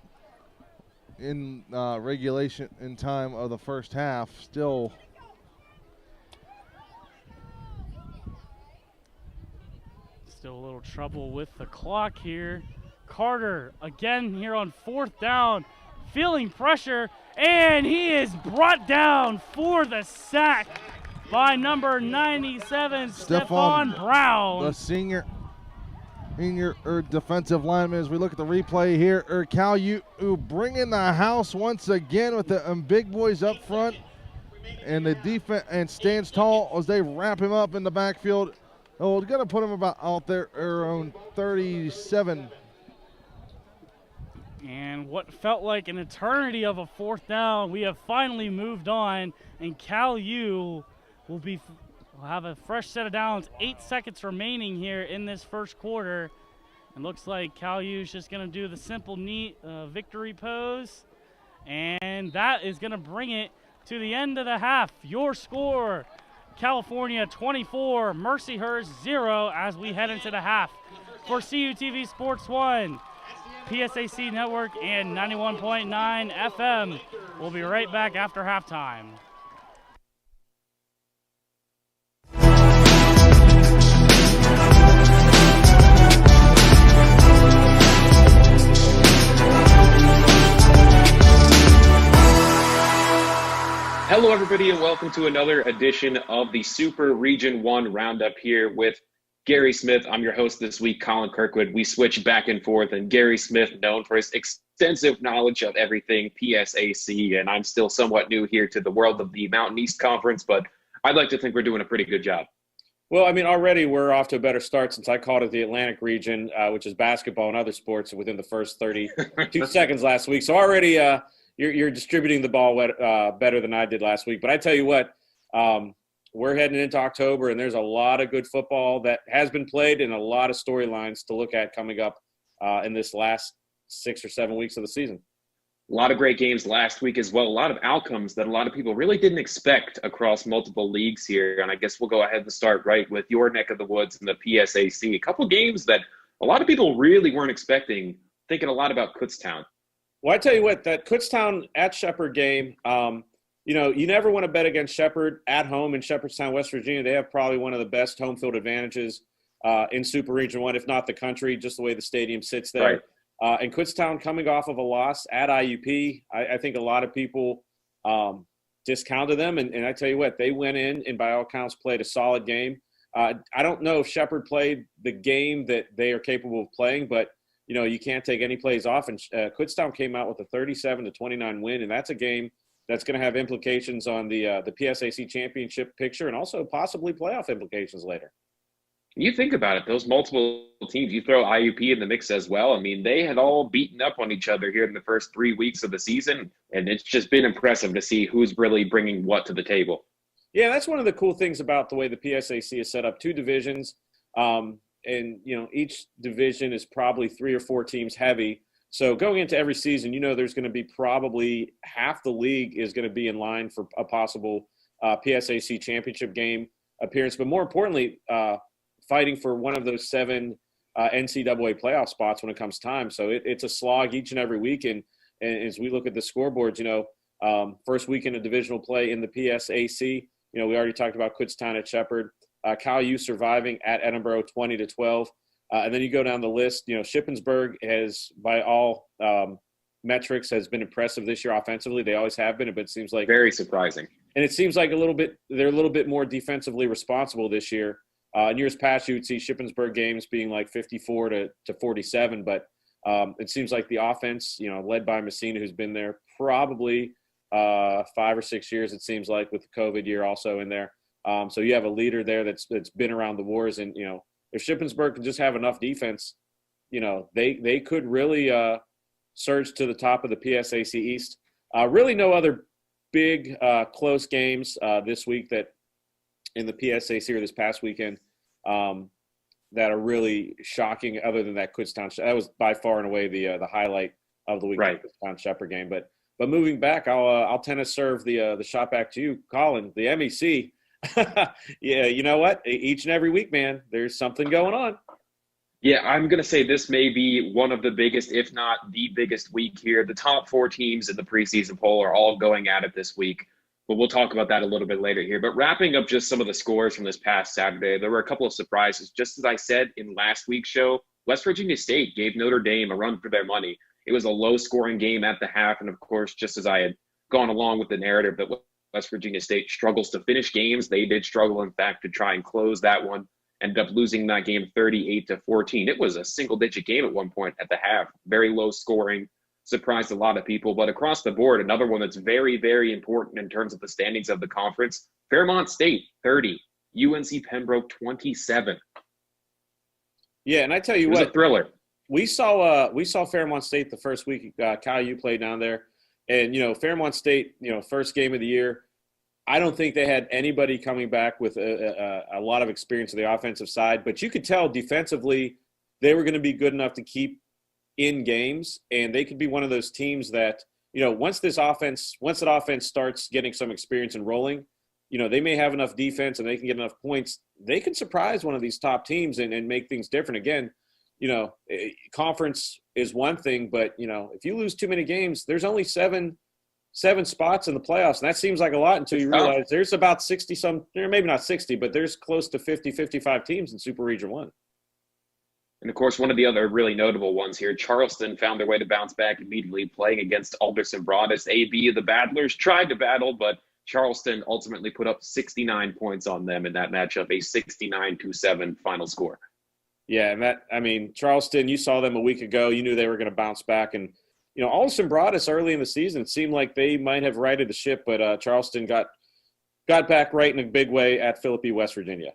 in regulation in time of the first half. Still a little trouble with the clock here. Carter again here on 4th down, feeling pressure, and he is brought down for the sack by number 97, Stephon Brown. the senior defensive lineman. As we look at the replay here, Cal U bringing the house once again with the big boys up front, and the defense and stands tall as they wrap him up in the backfield. Oh, we're gonna put him about out there around 37. And what felt like an eternity of a 4th down, we have finally moved on, and Cal U will have a fresh set of downs. 8 seconds remaining here in this first quarter. It looks like Cal U is just going to do the simple, neat victory pose, and that is going to bring it to the end of the half. Your score, California 24, Mercyhurst 0, as we head into the half. For CUTV Sports 1, PSAC Network, and 91.9 FM. We'll be right back after halftime. Hello, everybody, and welcome to another edition of the Super Region 1 Roundup here with Gary Smith. I'm your host this week, Colin Kirkwood. We switch back and forth, and Gary Smith, known for his extensive knowledge of everything PSAC, and I'm still somewhat new here to the world of the Mountain East Conference, but I'd like to think we're doing a pretty good job. Well, I mean, already we're off to a better start since I called it the Atlantic region, which is basketball and other sports within the first 32 seconds last week. So already you're distributing the ball better than I did last week. But I tell you what, we're heading into October, and there's a lot of good football that has been played and a lot of storylines to look at coming up in this last 6 or 7 weeks of the season. A lot of great games last week as well. A lot of outcomes that a lot of people really didn't expect across multiple leagues here. And I guess we'll go ahead and start right with your neck of the woods in the PSAC. A couple games that a lot of people really weren't expecting, thinking a lot about Kutztown. Well, I tell you what, that Kutztown at Shepherd game, you never want to bet against Shepherd at home in Shepherdstown, West Virginia. They have probably one of the best home field advantages in Super Region 1, if not the country, just the way the stadium sits there. Right. And Kutztown coming off of a loss at IUP, I think a lot of people discounted them. And I tell you what, they went in and by all accounts played a solid game. I don't know if Shepherd played the game that they are capable of playing, but, you can't take any plays off. And Kutztown came out with a 37-29 win, and that's a game that's going to have implications on the PSAC championship picture and also possibly playoff implications later. You think about it, those multiple teams, you throw IUP in the mix as well. I mean, they had all beaten up on each other here in the first 3 weeks of the season, and it's just been impressive to see who's really bringing what to the table. Yeah, that's one of the cool things about the way the PSAC is set up. 2 divisions, and, each division is probably 3 or 4 teams heavy. So going into every season, there's going to be probably half the league is going to be in line for a possible PSAC championship game appearance. But more importantly, fighting for one of those 7 NCAA playoff spots when it comes time. So it's a slog each and every week. And as we look at the scoreboards, first weekend of divisional play in the PSAC, we already talked about Kutztown at Shepherd, Cal U surviving at Edinburgh 20-12. And then you go down the list, Shippensburg has, by all metrics, has been impressive this year offensively. They always have been, but it seems like very surprising. And it seems like they're a little bit more defensively responsible this year. In years past, you would see Shippensburg games being like 54-47, but it seems like the offense, led by Messina, who's been there probably 5 or 6 years, it seems like, with the COVID year also in there. So you have a leader there that's been around the wars, and if Shippensburg can just have enough defense, they could really surge to the top of the PSAC East. Really no other big close games this week that in the PSAC or this past weekend that are really shocking. Other than that Kutztown, that was by far and away the highlight of the week, Right. the Kutztown Shepherd game. But moving back, I'll tennis serve the shot back to you, Colin. The MEC. Yeah, you know what? Each and every week, man, there's something going on. Yeah, I'm going to say this may be one of the biggest, if not the biggest week here. The top 4 teams in the preseason poll are all going at it this week, but we'll talk about that a little bit later here. But wrapping up just some of the scores from this past Saturday, there were a couple of surprises. Just as I said in last week's show, West Virginia State gave Notre Dame a run for their money. It was a low-scoring game at the half, and of course, just as I had gone along with the narrative that West Virginia State struggles to finish games, they did struggle, in fact, to try and close that one. Ended up losing that game 38-14. It was a single-digit game at one point at the half. Very low scoring, surprised a lot of people. But across the board, another one that's very, very important in terms of the standings of the conference. Fairmont State 30, UNC Pembroke 27. Yeah, and I tell you It was what, a thriller. we saw Fairmont State the first week. Kyle, you played down there, and Fairmont State, first game of the year. I don't think they had anybody coming back with a lot of experience on the offensive side, but you could tell defensively they were going to be good enough to keep in games, and they could be one of those teams that, once that offense starts getting some experience and rolling, they may have enough defense and they can get enough points. They can surprise one of these top teams and make things different. Again, conference is one thing, but, if you lose too many games, there's only seven spots in the playoffs, and that seems like a lot until you realize there's about 60 some, maybe not 60, but there's close to 50, 55 teams in Super Region 1. And of course, one of the other really notable ones here, Charleston found their way to bounce back immediately, playing against Alderson Broadus. AB of the Battlers tried to battle, but Charleston ultimately put up 69 points on them in that matchup, a 69-7 final score. Yeah, and Charleston, you saw them a week ago. You knew they were going to bounce back, and Alderson Broadus early in the season, it seemed like they might have righted the ship, but Charleston got back right in a big way at Philippi, West Virginia.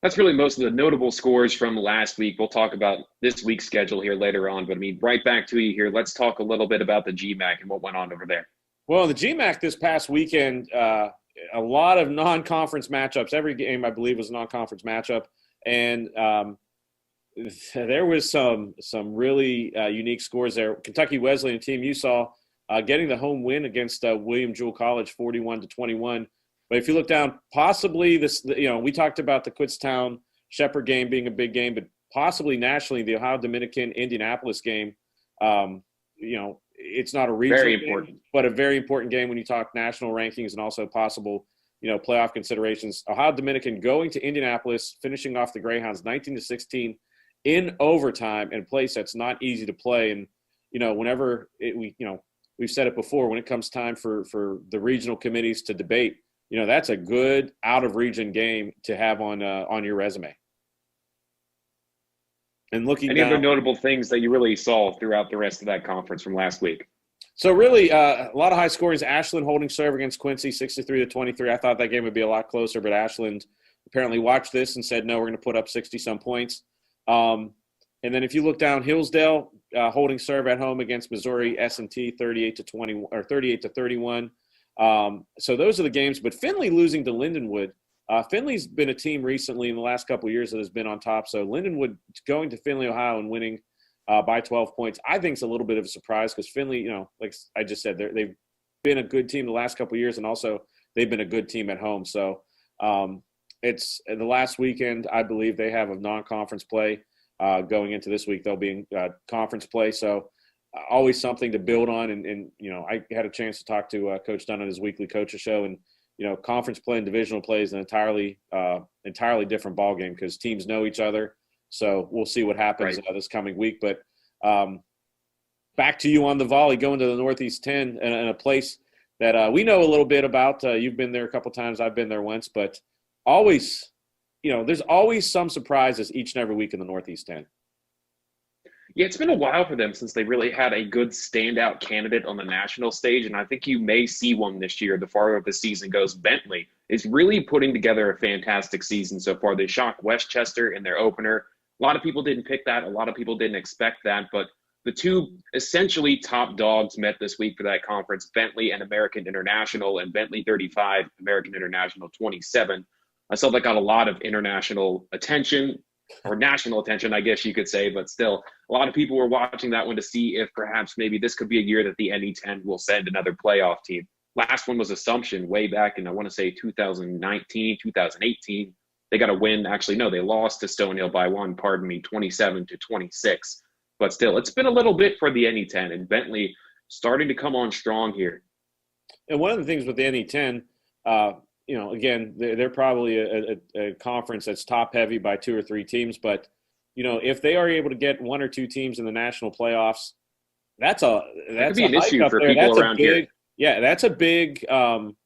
That's really most of the notable scores from last week. We'll talk about this week's schedule here later on, but right back to you here. Let's talk a little bit about the GMAC and what went on over there. Well, the GMAC this past weekend, a lot of non-conference matchups. Every game, I believe, was a non-conference matchup, and there was some really unique scores there. Kentucky Wesleyan, a team you saw, getting the home win against William Jewell College, 41-21. But if you look down, possibly this, we talked about the Kutztown Shepherd game being a big game, but possibly nationally, the Ohio Dominican Indianapolis game, it's not a regional game, but a very important game when you talk national rankings and also possible, playoff considerations. Ohio Dominican going to Indianapolis, finishing off the Greyhounds 19-16 in overtime, in a place that's not easy to play. And, whenever we've said it before, when it comes time for the regional committees to debate, that's a good out-of-region game to have on your resume. And looking Any other notable things that you really saw throughout the rest of that conference from last week? So really, a lot of high scores. Ashland holding serve against Quincy, 63-23. I thought that game would be a lot closer, but Ashland apparently watched this and said, no, we're going to put up 60-some points. And then if you look down, Hillsdale holding serve at home against Missouri S&T, 38-20 or 38-31. So those are the games. But Findlay losing to Lindenwood. Findlay's been a team recently in the last couple of years that has been on top. So Lindenwood going to Findlay, Ohio, and winning by 12 points, I think is a little bit of a surprise because Findlay, like I just said, they've been a good team the last couple of years, and also they've been a good team at home. So it's the last weekend, I believe they have a non-conference play going into this week. They'll be in conference play. So always something to build on. And I had a chance to talk to Coach Dunn on his weekly coaches show, and conference play and divisional play is an entirely different ballgame because teams know each other. So we'll see what happens this coming week. But back to you on the volley, going to the Northeast 10 and a place that we know a little bit about. You've been there a couple times. I've been there once. But always, there's always some surprises each and every week in the Northeast 10. Yeah, it's been a while for them since they really had a good standout candidate on the national stage, and I think you may see one this year the farther the season goes. Bentley is really putting together a fantastic season so far. They shocked Westchester in their opener. A lot of people didn't pick that. A lot of people didn't expect that, but the two essentially top dogs met this week for that conference, Bentley and American International, and Bentley 35, American International 27. I still that got a lot of international attention, or national attention, I guess you could say, but still, a lot of people were watching that one to see if perhaps maybe this could be a year that the NE10 will send another playoff team. Last one was Assumption way back in, I want to say, 2019, 2018. They got a win. Actually, no, they lost to Stonehill by 27-26. But still, it's been a little bit for the NE10, and Bentley starting to come on strong here. And one of the things with the NE10, again, they're probably a conference that's top heavy by 2 or 3 teams. But, if they are able to get 1 or 2 teams in the national playoffs, that could be an issue for people around here. Yeah, that's a big home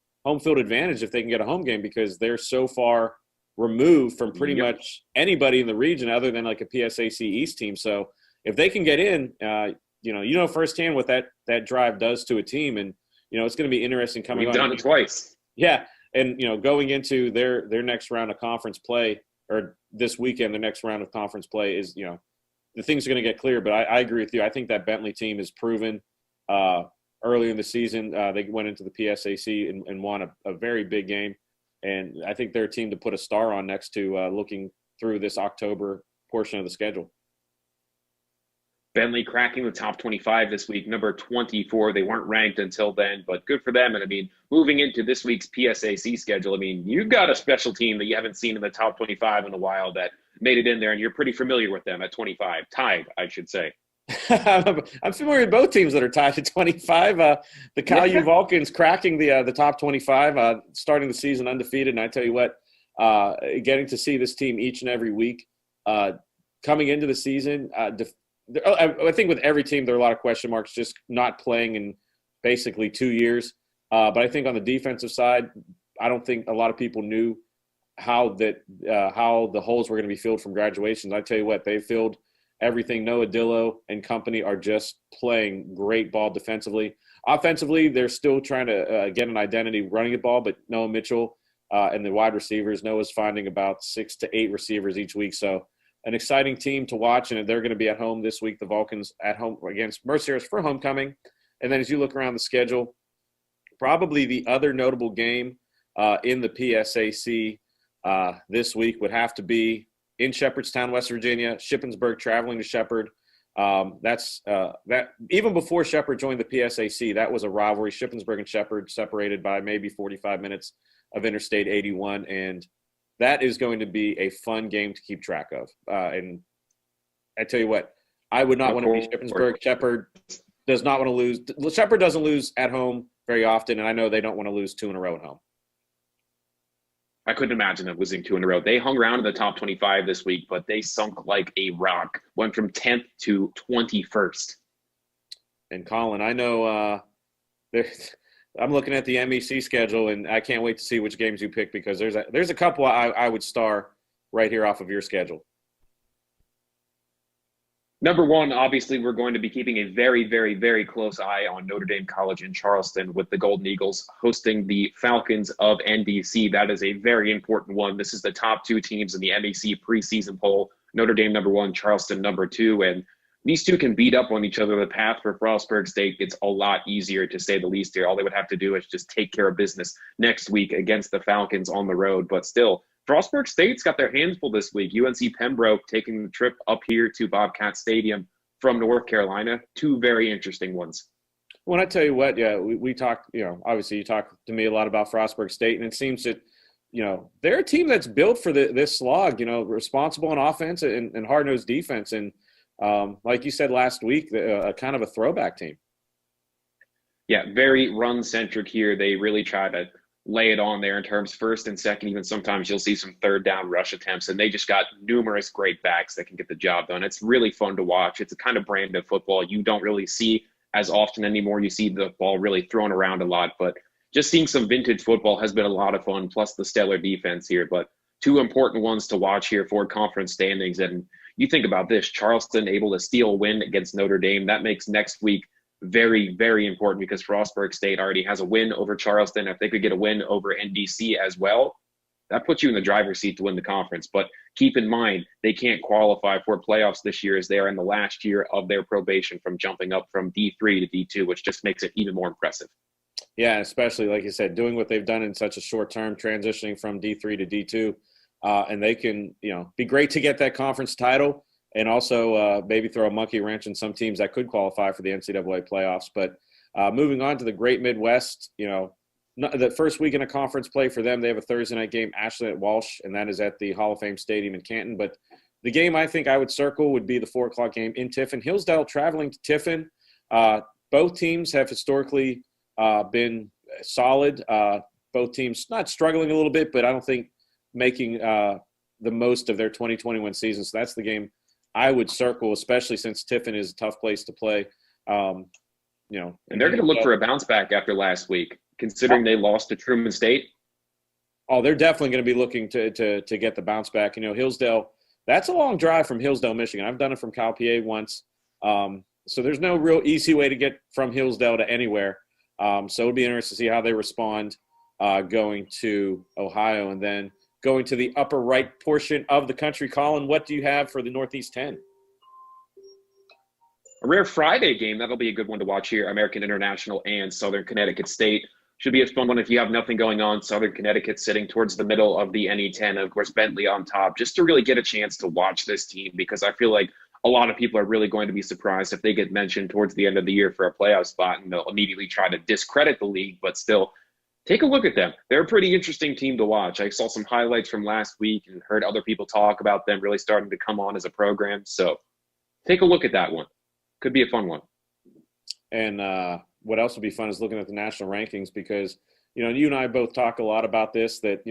field advantage if they can get a home game, because they're so far removed from pretty much anybody in the region other than like a PSAC East team. So if they can get in, firsthand what that drive does to a team. And, it's going to be interesting coming on. We've done it twice. Yeah. And, going into their next round of conference play, or this weekend, the next round of conference play is, the things are going to get clear. But I agree with you. I think that Bentley team is proven early in the season. They went into the PSAC and won a very big game. And I think they're a team to put a star on next to looking through this October portion of the schedule. Bentley cracking the top 25 this week, number 24. They weren't ranked until then, but good for them. And, moving into this week's PSAC schedule, you've got a special team that you haven't seen in the top 25 in a while that made it in there, and you're pretty familiar with them at 25. Tied, I should say. I'm familiar with both teams that are tied at 25. The Cal U Vulcans cracking the top 25, starting the season undefeated. And I tell you what, getting to see this team each and every week coming into the season, I think with every team there are a lot of question marks, just not playing in basically 2 years. But I think on the defensive side, I don't think a lot of people knew how the holes were going to be filled from graduations. I tell you what, they filled everything. Noah Dillo and company are just playing great ball defensively. Offensively, they're still trying to get an identity running the ball, but Noah Mitchell and the wide receivers, Noah's finding about 6 to 8 receivers each week. So an exciting team to watch, and they're going to be at home this week, the Vulcans at home against Mercyhurst for homecoming. And then as you look around the schedule, probably the other notable game in the PSAC this week would have to be in Shepherdstown, West Virginia, Shippensburg traveling to Shepherd. That even before Shepherd joined the PSAC, that was a rivalry. Shippensburg and Shepherd separated by maybe 45 minutes of Interstate 81, and that is going to be a fun game to keep track of. And I tell you what, I would not want to be Shippensburg. Shepherd does not want to lose. Shepherd doesn't lose at home very often, and I know they don't want to lose 2 in a row at home. I couldn't imagine them losing 2 in a row. They hung around in the top 25 this week, but they sunk like a rock. Went from 10th to 21st. And Colin, I know I'm looking at the MEC schedule, and I can't wait to see which games you pick, because there's a couple I would star right here off of your schedule. Number one, obviously, we're going to be keeping a very, very, very close eye on Notre Dame College in Charleston, with the Golden Eagles hosting the Falcons of NDC. That is a very important one. This is the top 2 teams in the MEC preseason poll. Notre Dame number 1, Charleston number 2. And these two can beat up on each other. The path for Frostburg State gets a lot easier, to say the least here. All they would have to do is just take care of business next week against the Falcons on the road. But still, Frostburg State's got their hands full this week. UNC Pembroke taking the trip up here to Bobcat Stadium from North Carolina. 2 very interesting ones. Well, I tell you what, yeah, we talk, obviously you talk to me a lot about Frostburg State, and it seems that, they're a team that's built for this slog, responsible on offense and hard-nosed defense. And like you said last week, a kind of a throwback team. Yeah, very run-centric here. They really try to lay it on there in terms first and second. Even sometimes you'll see some third down rush attempts, and they just got numerous great backs that can get the job done. It's really fun to watch. It's a kind of brand of football you don't really see as often anymore. You see the ball really thrown around a lot, but just seeing some vintage football has been a lot of fun, plus the stellar defense here. But 2 important ones to watch here for conference standings. And you think about this, Charleston able to steal a win against Notre Dame. That makes next week very, very important, because Frostburg State already has a win over Charleston. If they could get a win over NDC as well, that puts you in the driver's seat to win the conference. But keep in mind, they can't qualify for playoffs this year as they are in the last year of their probation from jumping up from D3 to D2, which just makes it even more impressive. Yeah, especially, like you said, doing what they've done in such a short term, transitioning from D3 to D2. And they can, be great to get that conference title and also maybe throw a monkey wrench in some teams that could qualify for the NCAA playoffs. But moving on to the Great Midwest, the first week in a conference play for them, they have a Thursday night game, Ashland at Walsh, and that is at the Hall of Fame Stadium in Canton. But the game I think I would circle would be the 4 o'clock game in Tiffin. Hillsdale traveling to Tiffin. Both teams have historically been solid. Both teams not struggling a little bit, but I don't think making the most of their 2021 season. So that's the game I would circle, especially since Tiffin is a tough place to play. And they're going to look for a bounce back after last week, considering they lost to Truman State. Oh, they're definitely going to be looking to get the bounce back. Hillsdale, that's a long drive from Hillsdale, Michigan. I've done it from Cal PA once. So there's no real easy way to get from Hillsdale to anywhere. So it'll be interesting to see how they respond going to Ohio and then going to the upper right portion of the country. Colin, what do you have for the Northeast 10? A rare Friday game. That'll be a good one to watch here. American International and Southern Connecticut State. Should be a fun one if you have nothing going on. Southern Connecticut sitting towards the middle of the NE10. Of course, Bentley on top, just to really get a chance to watch this team, because I feel like a lot of people are really going to be surprised if they get mentioned towards the end of the year for a playoff spot, and they'll immediately try to discredit the league. But still, take a look at them. They're a pretty interesting team to watch. I saw some highlights from last week and heard other people talk about them really starting to come on as a program. So take a look at that one. Could be a fun one. And what else would be fun is looking at the national rankings, because, you and I both talk a lot about this, that,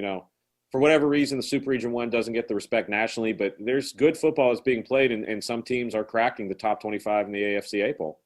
for whatever reason, the Super Region 1 doesn't get the respect nationally, but there's good football that's being played, and some teams are cracking the top 25 in the AFCA poll.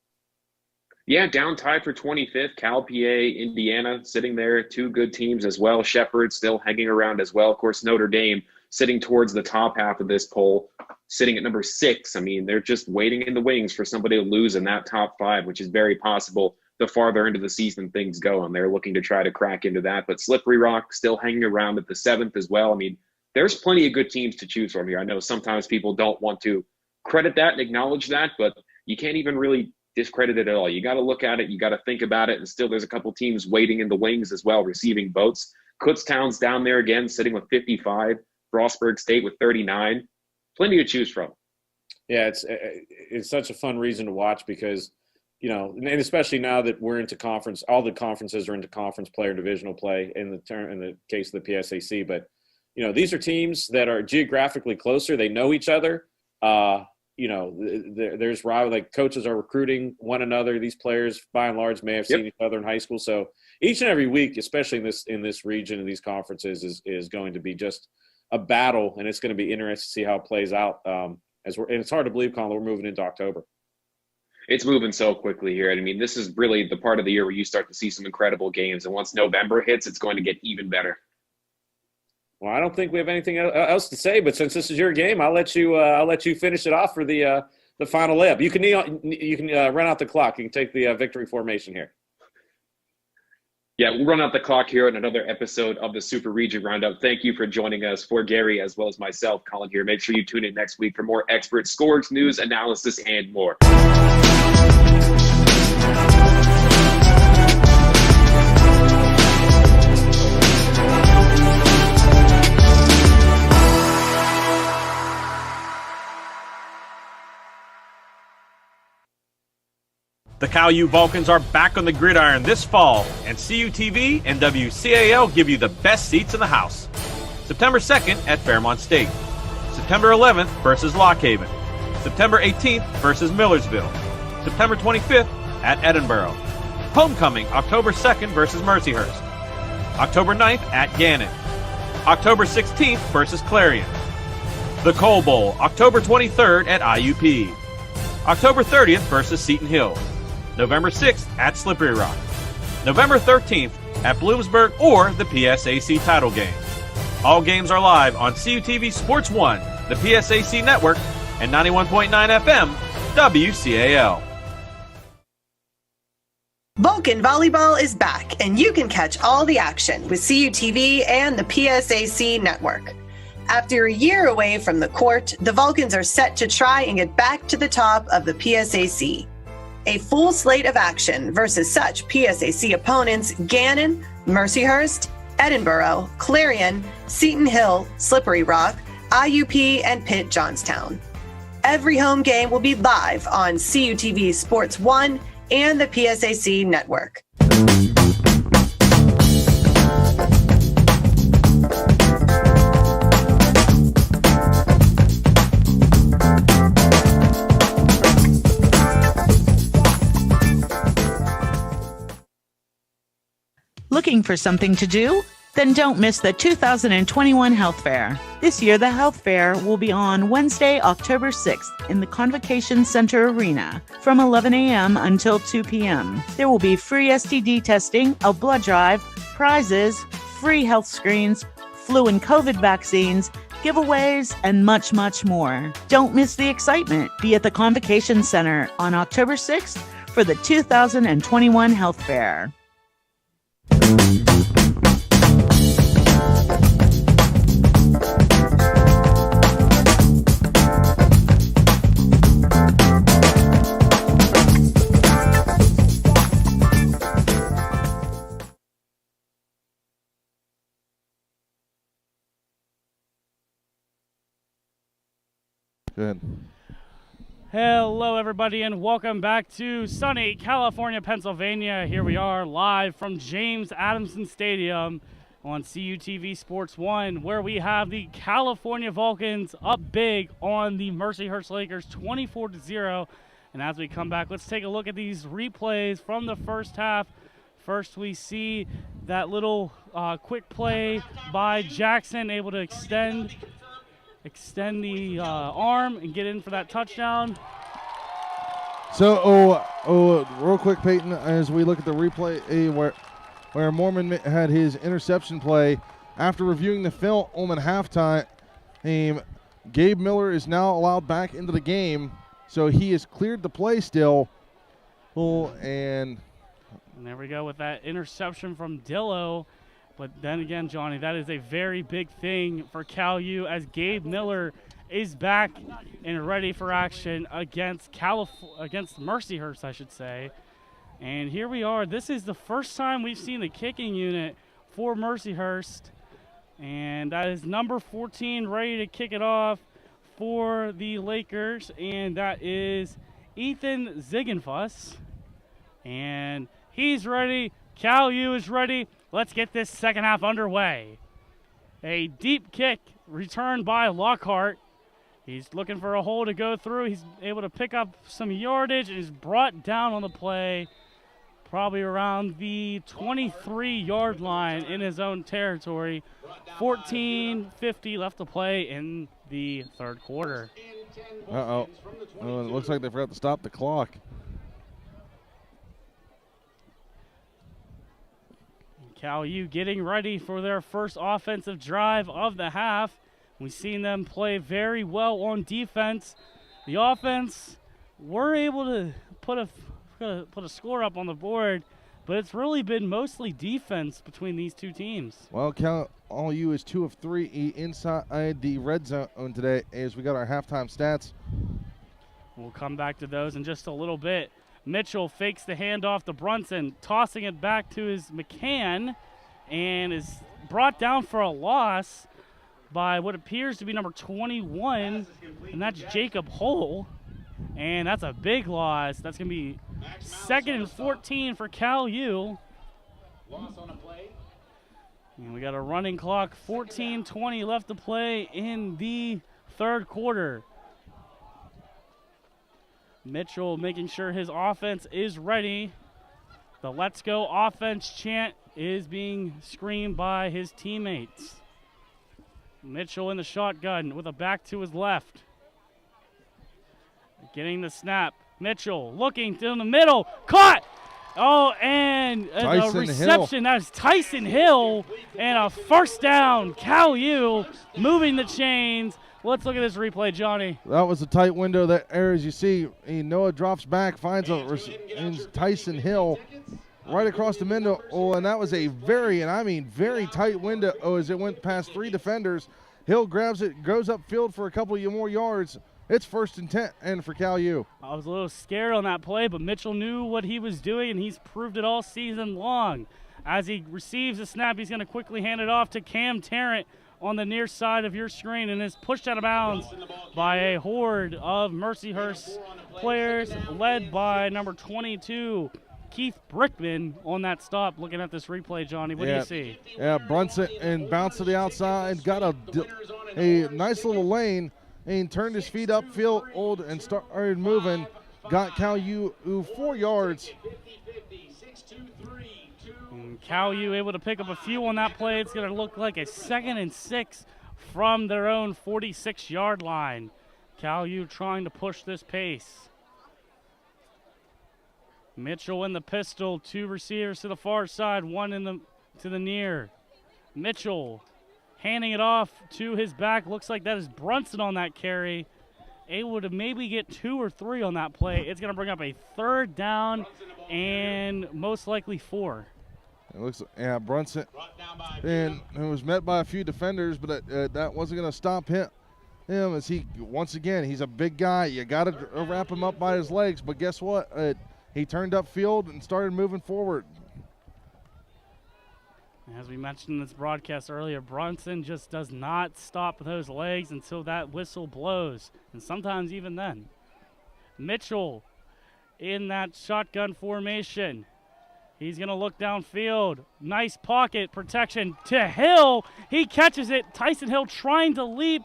Yeah, down tied for 25th, Cal PA, Indiana sitting there, 2 good teams as well. Shepherd still hanging around as well. Of course, Notre Dame sitting towards the top half of this poll, sitting at number 6. I mean, they're just waiting in the wings for somebody to lose in that top 5, which is very possible the farther into the season things go, and they're looking to try to crack into that. But Slippery Rock still hanging around at the 7th as well. I mean, there's plenty of good teams to choose from here. I know sometimes people don't want to credit that and acknowledge that, but you can't even really discredit it at all. You got to look at it. You got to think about it. And still there's a couple teams waiting in the wings as well, receiving votes. Kutztown's down there again, sitting with 55. Frostburg State with 39. Plenty to choose from. Yeah, it's such a fun reason to watch, because, and especially now that we're into conference, all the conferences are into conference play or divisional play in the case of the PSAC. But, these are teams that are geographically closer. They know each other. There's rival, like coaches are recruiting one another. These players, by and large, may have seen each other in high school. So each and every week, especially in this region and these conferences, is going to be just a battle, and it's going to be interesting to see how it plays out. And it's hard to believe, Colin, we're moving into October. It's moving so quickly here. I mean, this is really the part of the year where you start to see some incredible games, and once November hits, it's going to get even better. Well, I don't think we have anything else to say, but since this is your game, I'll let you finish it off for the final layup. You can run out the clock. You can take the victory formation here. Yeah, we'll run out the clock here on another episode of the Super Region Roundup. Thank you for joining us. For Gary, as well as myself, Colin here. Make sure you tune in next week for more expert scores, news, analysis, and more. The Cal U Vulcans are back on the gridiron this fall, and CUTV and WCAL give you the best seats in the house. September 2nd at Fairmont State. September 11th versus Lock Haven. September 18th versus Millersville. September 25th at Edinburgh. Homecoming October 2nd versus Mercyhurst. October 9th at Gannon. October 16th versus Clarion. The Coal Bowl October 23rd at IUP. October 30th versus Seton Hill. November 6th at Slippery Rock. November 13th at Bloomsburg or the PSAC title game. All games are live on CUTV Sports 1, the PSAC network, and 91.9 FM WCAL. Vulcan Volleyball is back, and you can catch all the action with CUTV and the PSAC network. After a year away from the court, the Vulcans are set to try and get back to the top of the PSAC. A full slate of action versus such PSAC opponents Gannon, Mercyhurst, Edinburgh, Clarion, Seton Hill, Slippery Rock, IUP, and Pitt Johnstown. Every home game will be live on CUTV Sports 1 and the PSAC network. Looking for something to do? Then don't miss the 2021 Health Fair. This year, the Health Fair will be on Wednesday, October 6th in the Convocation Center Arena from 11 a.m. until 2 p.m. There will be free STD testing, a blood drive, prizes, free health screens, flu and COVID vaccines, giveaways, and much, much more. Don't miss the excitement. Be at the Convocation Center on October 6th for the 2021 Health Fair. Good. Hello, everybody, and welcome back to sunny California, Pennsylvania. Here we are live from James Adamson Stadium on CUTV Sports 1, where we have the California Vulcans up big on the Mercyhurst Lakers 24-0. And as we come back, let's take a look at these replays from the first half. First, we see that little quick play by Jackson, able to extend the arm and get in for that touchdown. So, real quick, Peyton, as we look at the replay where Mormon had his interception play, after reviewing the film at halftime, Gabe Miller is now allowed back into the game, so he is cleared to play still. And there we go with that interception from Dillo. But then again, Johnny, that is a very big thing for Cal U as Gabe Miller is back and ready for action against Mercyhurst, I should say. And here we are. This is the first time we've seen the kicking unit for Mercyhurst. And that is number 14 ready to kick it off for the Lakers. And that is Ethan Ziegenfuss. And he's ready. Cal U is ready. Let's get this second half underway. A deep kick returned by Lockhart. He's looking for a hole to go through. He's able to pick up some yardage and is brought down on the play, probably around the 23-yard line in his own territory. 14:50 left to play in the third quarter. it looks like they forgot to stop the clock. Cal U getting ready for their first offensive drive of the half. We've seen them play very well on defense. The offense were able to put a score up on the board, but it's really been mostly defense between these two teams. Well, Cal U is 2 of 3 inside the red zone today as we got our halftime stats. We'll come back to those in just a little bit. Mitchell fakes the handoff to Brunson, tossing it back to his McCann, and is brought down for a loss by what appears to be number 21, and that's Jacob Hull. And that's a big loss. That's going to be 2nd and 14 for Cal U. And we got a running clock, 14:20 left to play in the third quarter. Mitchell making sure his offense is ready. The "Let's Go Offense" chant is being screamed by his teammates. Mitchell in the shotgun with a back to his left. Getting the snap. Mitchell looking down the middle. Caught! Oh, and a reception. That is Tyson Hill. And a first down. Cal U moving the chains. Let's look at this replay, Johnny. That was a tight window there, as you see. Noah drops back, finds Tyson Hill, right across the middle, and that was a very, and I mean very tight window as it went past 3 defenders. Hill grabs it, goes upfield for a couple of more yards. It's 1st and 10 and for Cal U. I was a little scared on that play, but Mitchell knew what he was doing, and he's proved it all season long. As he receives the snap, he's going to quickly hand it off to Cam Tarrant on the near side of your screen, and is pushed out of bounds by a horde of Mercyhurst players led by number 22, Keith Brickman, on that stop. Looking at this replay, Johnny, what do you see? Yeah, Brunson and bounced to the outside, got a nice little lane, and turned his feet upfield and started moving. Got Cal U 4 yards. And Cal U able to pick up a few on that play. It's going to look like a 2nd and 6 from their own 46-yard line. Cal U trying to push this pace. Mitchell in the pistol, 2 receivers to the far side, 1 to the near. Mitchell handing it off to his back. Looks like that is Brunson on that carry. Able to maybe get 2 or 3 on that play. It's going to bring up a 3rd down and most likely 4. It looks like, Brunson, and it was met by a few defenders, but that wasn't going to stop him as he, once again, he's a big guy. You got to wrap him up by his legs, but guess what? He turned upfield and started moving forward. As we mentioned in this broadcast earlier, Brunson just does not stop those legs until that whistle blows, and sometimes even then. Mitchell in that shotgun formation. He's going to look downfield. Nice pocket protection to Hill. He catches it. Tyson Hill trying to leap,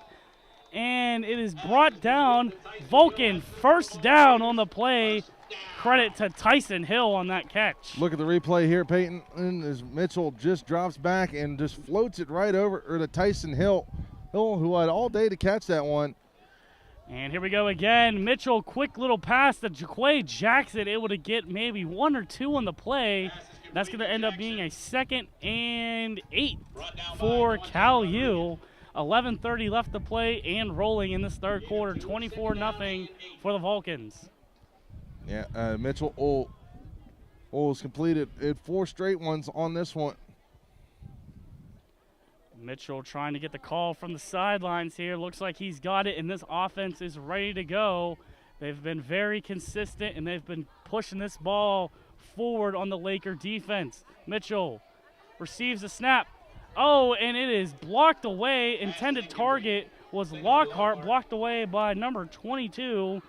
and it is brought down. Vulcan 1st down on the play. Credit to Tyson Hill on that catch. Look at the replay here, Peyton, and as Mitchell just drops back and just floats it right over to Tyson Hill, who had all day to catch that one. And here we go again. Mitchell, quick little pass to Jaquay Jackson, able to get maybe 1 or 2 on the play. That's going to end up being a 2nd and 8 for Cal U. 11:30 left to play and rolling in this 3rd quarter. 24-0 for the Vulcans. Yeah, Mitchell has completed 4 straight ones on this one. Mitchell trying to get the call from the sidelines here. Looks like he's got it, and this offense is ready to go. They've been very consistent, and they've been pushing this ball forward on the Laker defense. Mitchell receives the snap. Oh, and it is blocked away. Intended target was Lockhart, blocked away by number 22,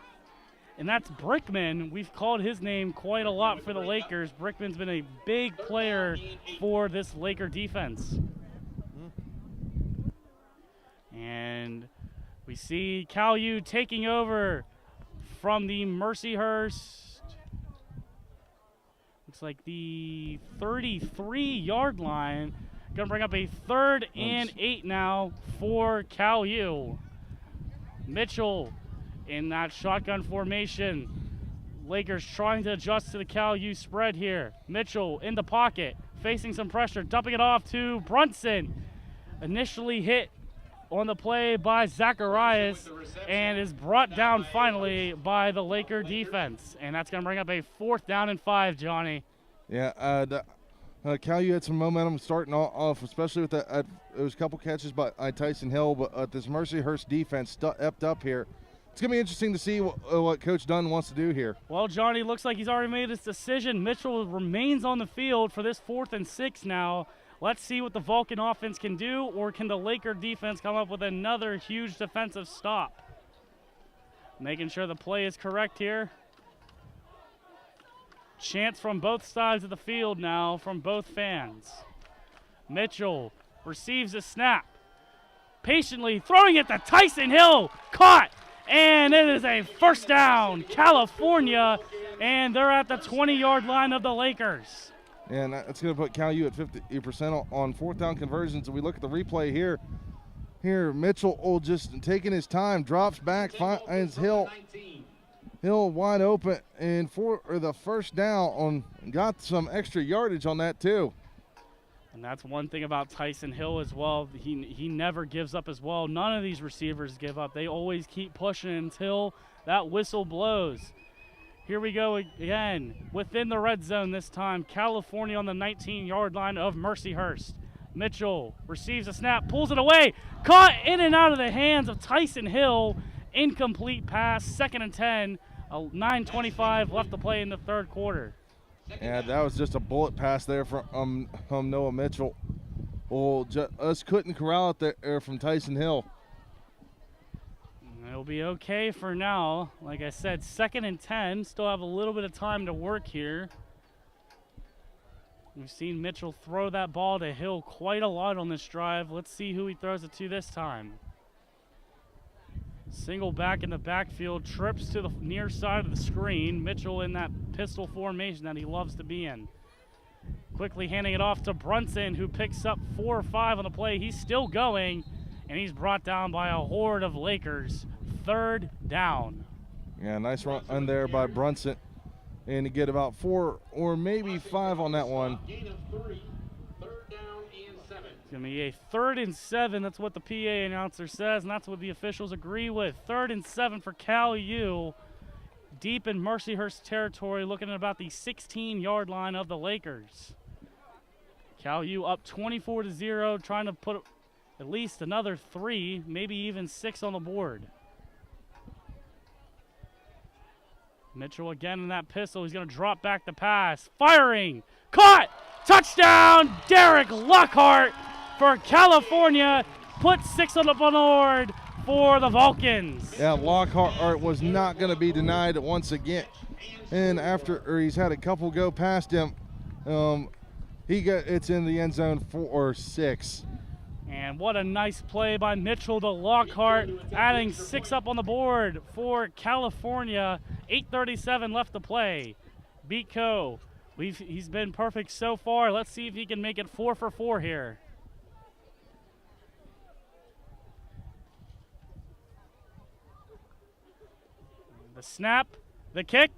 and that's Brickman. We've called his name quite a lot for the Lakers. Brickman's been a big player for this Laker defense. And we see Cal U taking over from the Mercyhurst. Looks like the 33-yard line. Going to bring up a 3rd and 8 now for Cal U. Mitchell in that shotgun formation. Lakers trying to adjust to the Cal U spread here. Mitchell in the pocket, facing some pressure, dumping it off to Brunson. Initially hit on the play by Zacharias and is brought down finally by the Laker defense. And that's going to bring up a 4th down and 5, Johnny. Yeah, Cal U had some momentum starting off, especially with there was a couple catches by Tyson Hill, but this Mercyhurst defense stepped up here. It's going to be interesting to see what Coach Dunn wants to do here. Well, Johnny, looks like he's already made his decision. Mitchell remains on the field for this 4th and 6 now. Let's see what the Vulcan offense can do, or can the Laker defense come up with another huge defensive stop? Making sure the play is correct here. Chants from both sides of the field now from both fans. Mitchell receives a snap. Patiently throwing it to Tyson Hill. Caught. And it is a 1st down, California. And they're at the 20-yard line of the Lakers. And that's going to put Cal U at 50% on 4th down conversions. And we look at the replay here. Here, Mitchell just taking his time, drops back, finds Hill wide open, and for the 1st down, got some extra yardage on that too. And that's one thing about Tyson Hill as well. He never gives up as well. None of these receivers give up. They always keep pushing until that whistle blows. Here we go again. Within the red zone this time. California on the 19-yard line of Mercyhurst. Mitchell receives a snap, pulls it away. Caught in and out of the hands of Tyson Hill. Incomplete pass, 2nd and 10. 9:25 left to play in the third quarter. Yeah, that was just a bullet pass there from Noah Mitchell. Well, us couldn't corral it there from Tyson Hill. It'll be okay for now. Like I said, 2nd and 10. Still have a little bit of time to work here. We've seen Mitchell throw that ball to Hill quite a lot on this drive. Let's see who he throws it to this time. Single back in the backfield, trips to the near side of the screen. Mitchell in that pistol formation that he loves to be in. Quickly handing it off to Brunson, who picks up 4 or 5 on the play. He's still going, and he's brought down by a horde of Lakers. 3rd down. Yeah, nice run there by Brunson. And to get about 4 or maybe 5 on that one. Gain of 3. 3rd down and 7. It's going to be a 3rd and 7. That's what the PA announcer says, and that's what the officials agree with. 3rd and 7 for Cal U. Deep in Mercyhurst territory, looking at about the 16-yard line of the Lakers. Cal U up 24-0, trying to put at least another 3, maybe even 6 on the board. Mitchell again in that pistol. He's going to drop back the pass. Firing. Caught. Touchdown. Derek Lockhart for California. Put 6 on the board for the Vulcans. Yeah, Lockhart was not going to be denied once again. And he's had a couple go past him. It's in the end zone 4 or 6. And what a nice play by Mitchell to Lockhart, adding 6 up on the board for California. 8:37 left to play. Beatco, he's been perfect so far. Let's see if he can make it 4 for 4 here. The snap, the kick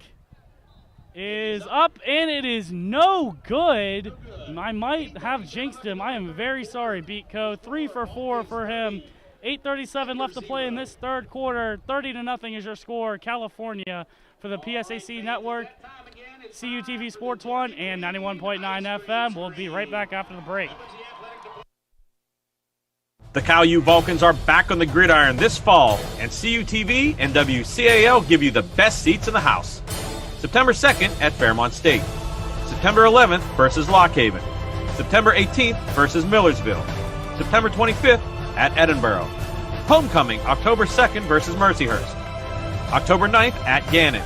is up, and it is no good. I might have jinxed him. I am very sorry, Beatco. 3 for 4 for him. 8:37 left to play in this third quarter. 30-0 is your score. California for the PSAC Network, CUTV Sports 1, and 91.9 FM. We'll be right back after the break. The Cal U Vulcans are back on the gridiron this fall, and CUTV and WCAL give you the best seats in the house. September 2nd at Fairmont State. September 11th versus Lock Haven. September 18th versus Millersville. September 25th at Edinburgh. Homecoming October 2nd versus Mercyhurst. October 9th at Gannon.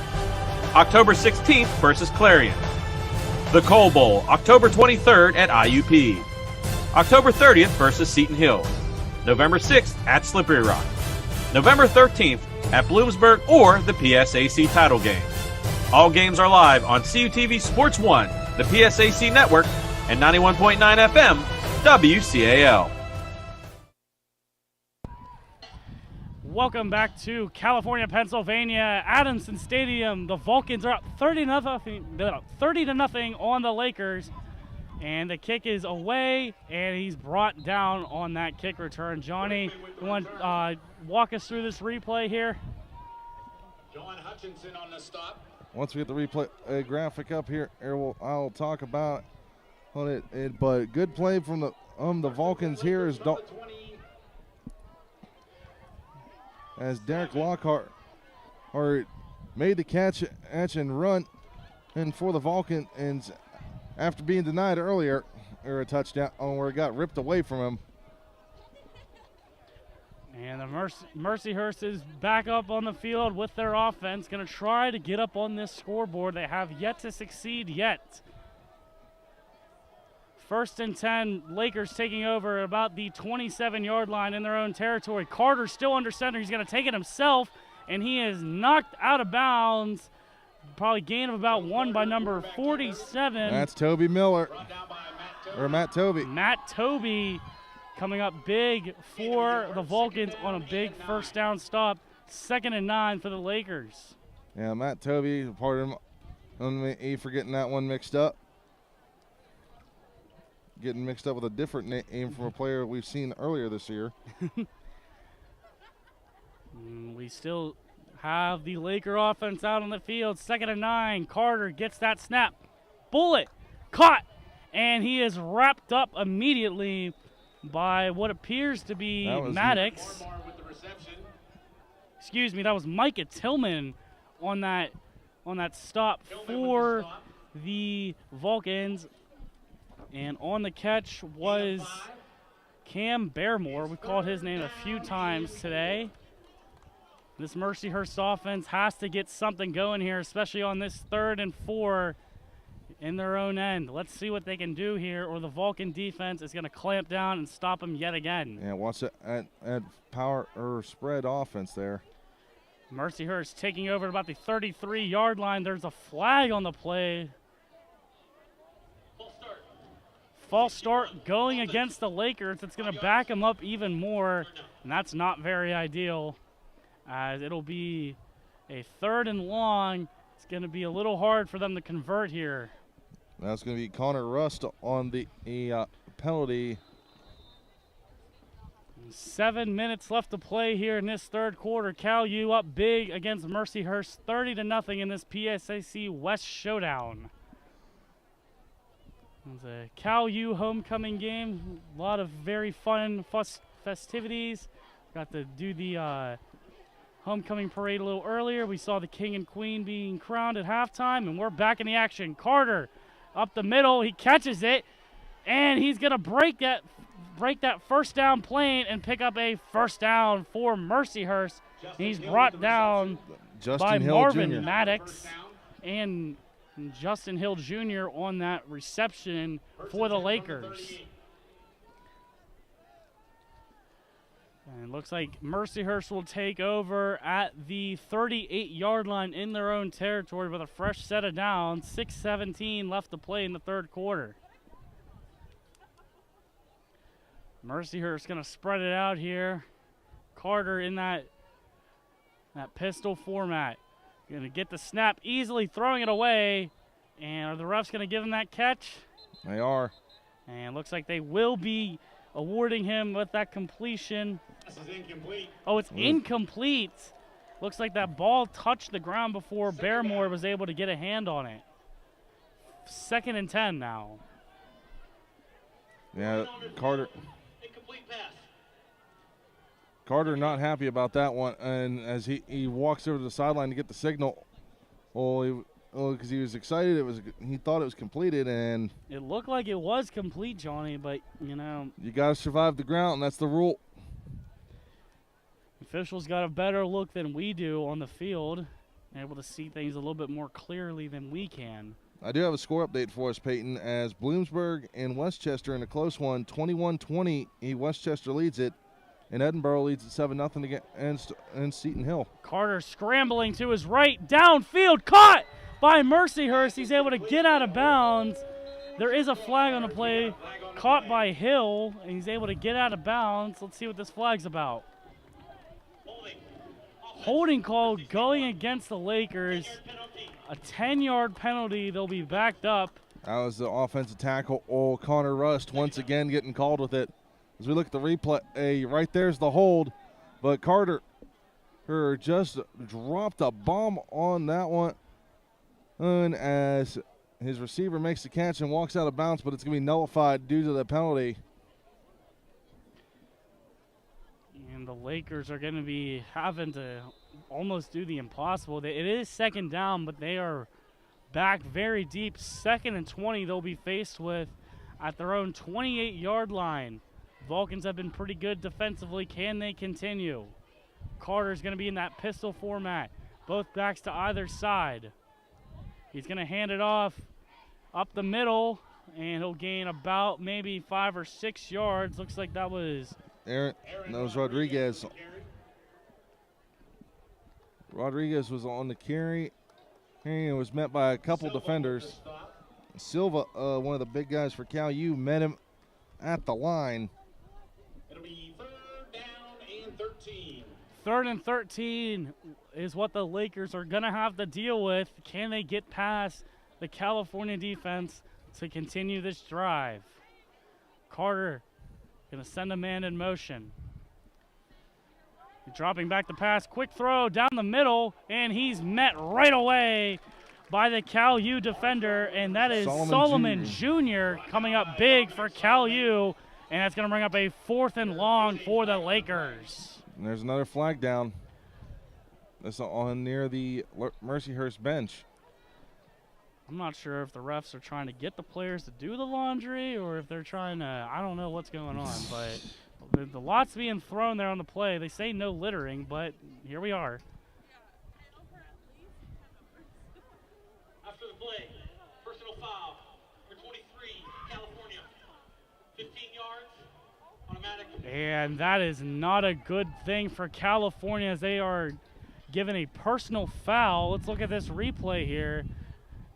October 16th versus Clarion. The Coal Bowl October 23rd at IUP. October 30th versus Seton Hill. November 6th at Slippery Rock. November 13th at Bloomsburg or the PSAC title game. All games are live on CUTV Sports 1, the PSAC Network, and 91.9 FM, WCAL. Welcome back to California, Pennsylvania, Adamson Stadium. The Vulcans are up 30-0 on the Lakers. And the kick is away, and he's brought down on that kick return. Johnny, you want to walk us through this replay here? John Hutchinson on the stop. Once we get the replay graphic up here, I'll talk about it. But good play from the Vulcans here as Derek Lockhart made the catch and run, and for the Vulcan, and after being denied earlier, or a touchdown where it got ripped away from him. And the Mercyhurst is back up on the field with their offense, going to try to get up on this scoreboard. They have yet to succeed yet. 1st and 10, Lakers taking over about the 27-yard line in their own territory. Carter still under center. He's going to take it himself, and he is knocked out of bounds. Probably gain of about 1 by number 47. That's Toby Miller, or Matt Toby. Matt Toby coming up big for the Vulcans on a big first down stop. 2nd and 9 for the Lakers. Yeah, Matt Toby, pardon me for getting that one mixed up. Getting mixed up with a different name from a player we've seen earlier this year. We still have the Laker offense out on the field. 2nd and 9. Carter gets that snap. Bullet caught, and he is wrapped up immediately by what appears to be Maddox. Excuse me, that was Micah Tillman on that stop for the Vulcans. And on the catch was Cam Baremore. We called his name a few times today. This Mercyhurst offense has to get something going here, especially on this 3rd and 4 in their own end. Let's see what they can do here, or the Vulcan defense is going to clamp down and stop them yet again. Yeah, watch it at power or spread offense there. Mercyhurst taking over at about the 33-yard line. There's a flag on the play. False start going against the Lakers. It's going to back them up even more, and that's not very ideal, as it'll be a 3rd and long. It's going to be a little hard for them to convert here. That's going to be Connor Rust on the penalty. 7 minutes left to play here in this 3rd quarter. Cal U up big against Mercyhurst, 30-0 in this PSAC West showdown. It's a Cal U homecoming game. A lot of very fun festivities. Got to do the homecoming parade a little earlier. We saw the king and queen being crowned at halftime, and we're back in the action. Carter up the middle, he catches it, and he's gonna break that 1st down plane and pick up a 1st down for Mercyhurst. And he's brought down by Marvin Maddox and Justin Hill Jr. on that reception for the Lakers. And it looks like Mercyhurst will take over at the 38-yard line in their own territory with a fresh set of downs. 6:17 left to play in the 3rd quarter. Mercyhurst going to spread it out here. Carter in that pistol format. Going to get the snap easily, throwing it away. And are the refs going to give him that catch? They are. And looks like they will be awarding him with that completion. This is incomplete. Oh, it's incomplete. Looks like that ball touched the ground before Baremore was able to get a hand on it. 2nd and 10 now. Yeah, Carter. Incomplete pass. Carter not happy about that one, and as he walks over to the sideline to get the signal, because he was excited, he thought it was completed, and it looked like it was complete, Johnny, but you got to survive the ground, and that's the rule. Officials got a better look than we do on the field, able to see things a little bit more clearly than we can. I do have a score update for us, Peyton, as Bloomsburg and Westchester in a close one, 21-20. Westchester leads it, and Edinburgh leads at 7-0 against Seton Hill. Carter scrambling to his right, downfield, caught by Mercyhurst. He's able to get out of bounds. There is a flag on the play, caught by Hill, and he's able to get out of bounds. Let's see what this flag's about. Holding call going against the Lakers. A 10-yard penalty. They'll be backed up. That was the offensive tackle, Connor Rust, once again getting called with it. As we look at the replay, right there's the hold, but Carter just dropped a bomb on that one. And as his receiver makes the catch and walks out of bounds, but it's going to be nullified due to the penalty. And the Lakers are going to be having to almost do the impossible. It is 2nd down, but they are back very deep. 2nd and 20 they'll be faced with at their own 28-yard line. Vulcans have been pretty good defensively. Can they continue? Carter's going to be in that pistol format. Both backs to either side. He's going to hand it off up the middle, and he'll gain about maybe 5 or 6 yards. Looks like that was Rodriguez. Rodriguez was on the carry, and it was met by a couple defenders. Silva, one of the big guys for Cal U, met him at the line. It'll be 3rd down and 13. 3rd and 13 is what the Lakers are going to have to deal with. Can they get past the California defense to continue this drive? Carter going to send a man in motion. Dropping back the pass, quick throw down the middle, and he's met right away by the Cal U defender, and that is Solomon Jr. coming up big for Cal U, and that's going to bring up a 4th and long for the Lakers. And there's another flag down. That's on near the Mercyhurst bench. I'm not sure if the refs are trying to get the players to do the laundry or if they're trying to, I don't know what's going on, but the lot's being thrown there on the play. They say no littering, but here we are. After the play, personal foul for 23, California. 15 yards, automatic. And that is not a good thing for California as they are given a personal foul. Let's look at this replay here.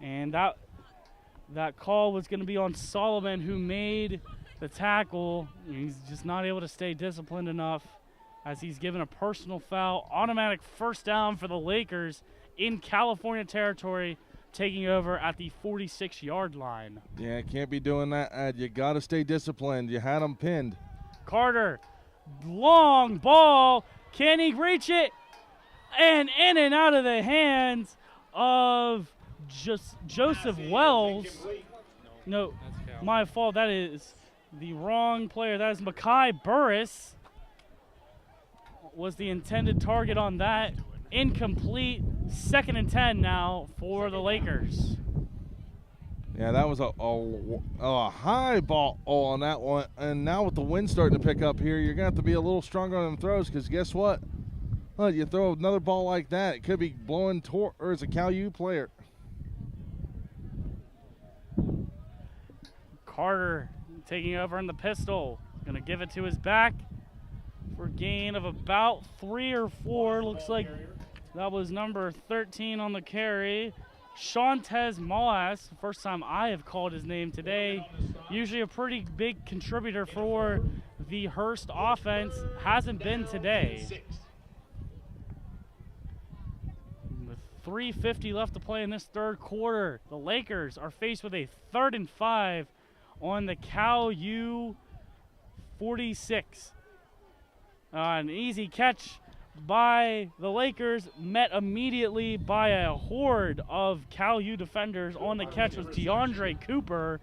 And that call was going to be on Solomon, who made the tackle. He's just not able to stay disciplined enough as he's given a personal foul. Automatic first down for the Lakers in California territory, taking over at the 46-yard line. Yeah, can't be doing that, Ed. You got to stay disciplined. You had them pinned. Carter, long ball. Can he reach it? And in and out of the hands of Joseph Wells. No, my fault. That is the wrong player. That is Makai Burris. Was the intended target on that. Incomplete. 2nd and 10 now for the Lakers. Yeah, that was a high ball on that one. And now with the wind starting to pick up here, you're going to have to be a little stronger on them throws because guess what? Well, you throw another ball like that, it could be blowing towards a Cal U player. Carter taking over in the pistol. Going to give it to his back for gain of about 3 or 4. Looks like that was number 13 on the carry. Shantez Moas, first time I have called his name today. Usually a pretty big contributor for the Hurst offense. Hasn't been today. With 3:50 left to play in this 3rd quarter, the Lakers are faced with a 3rd and 5 on the Cal U 46. An easy catch by the Lakers, met immediately by a horde of Cal U defenders. On the catch was DeAndre Cooper,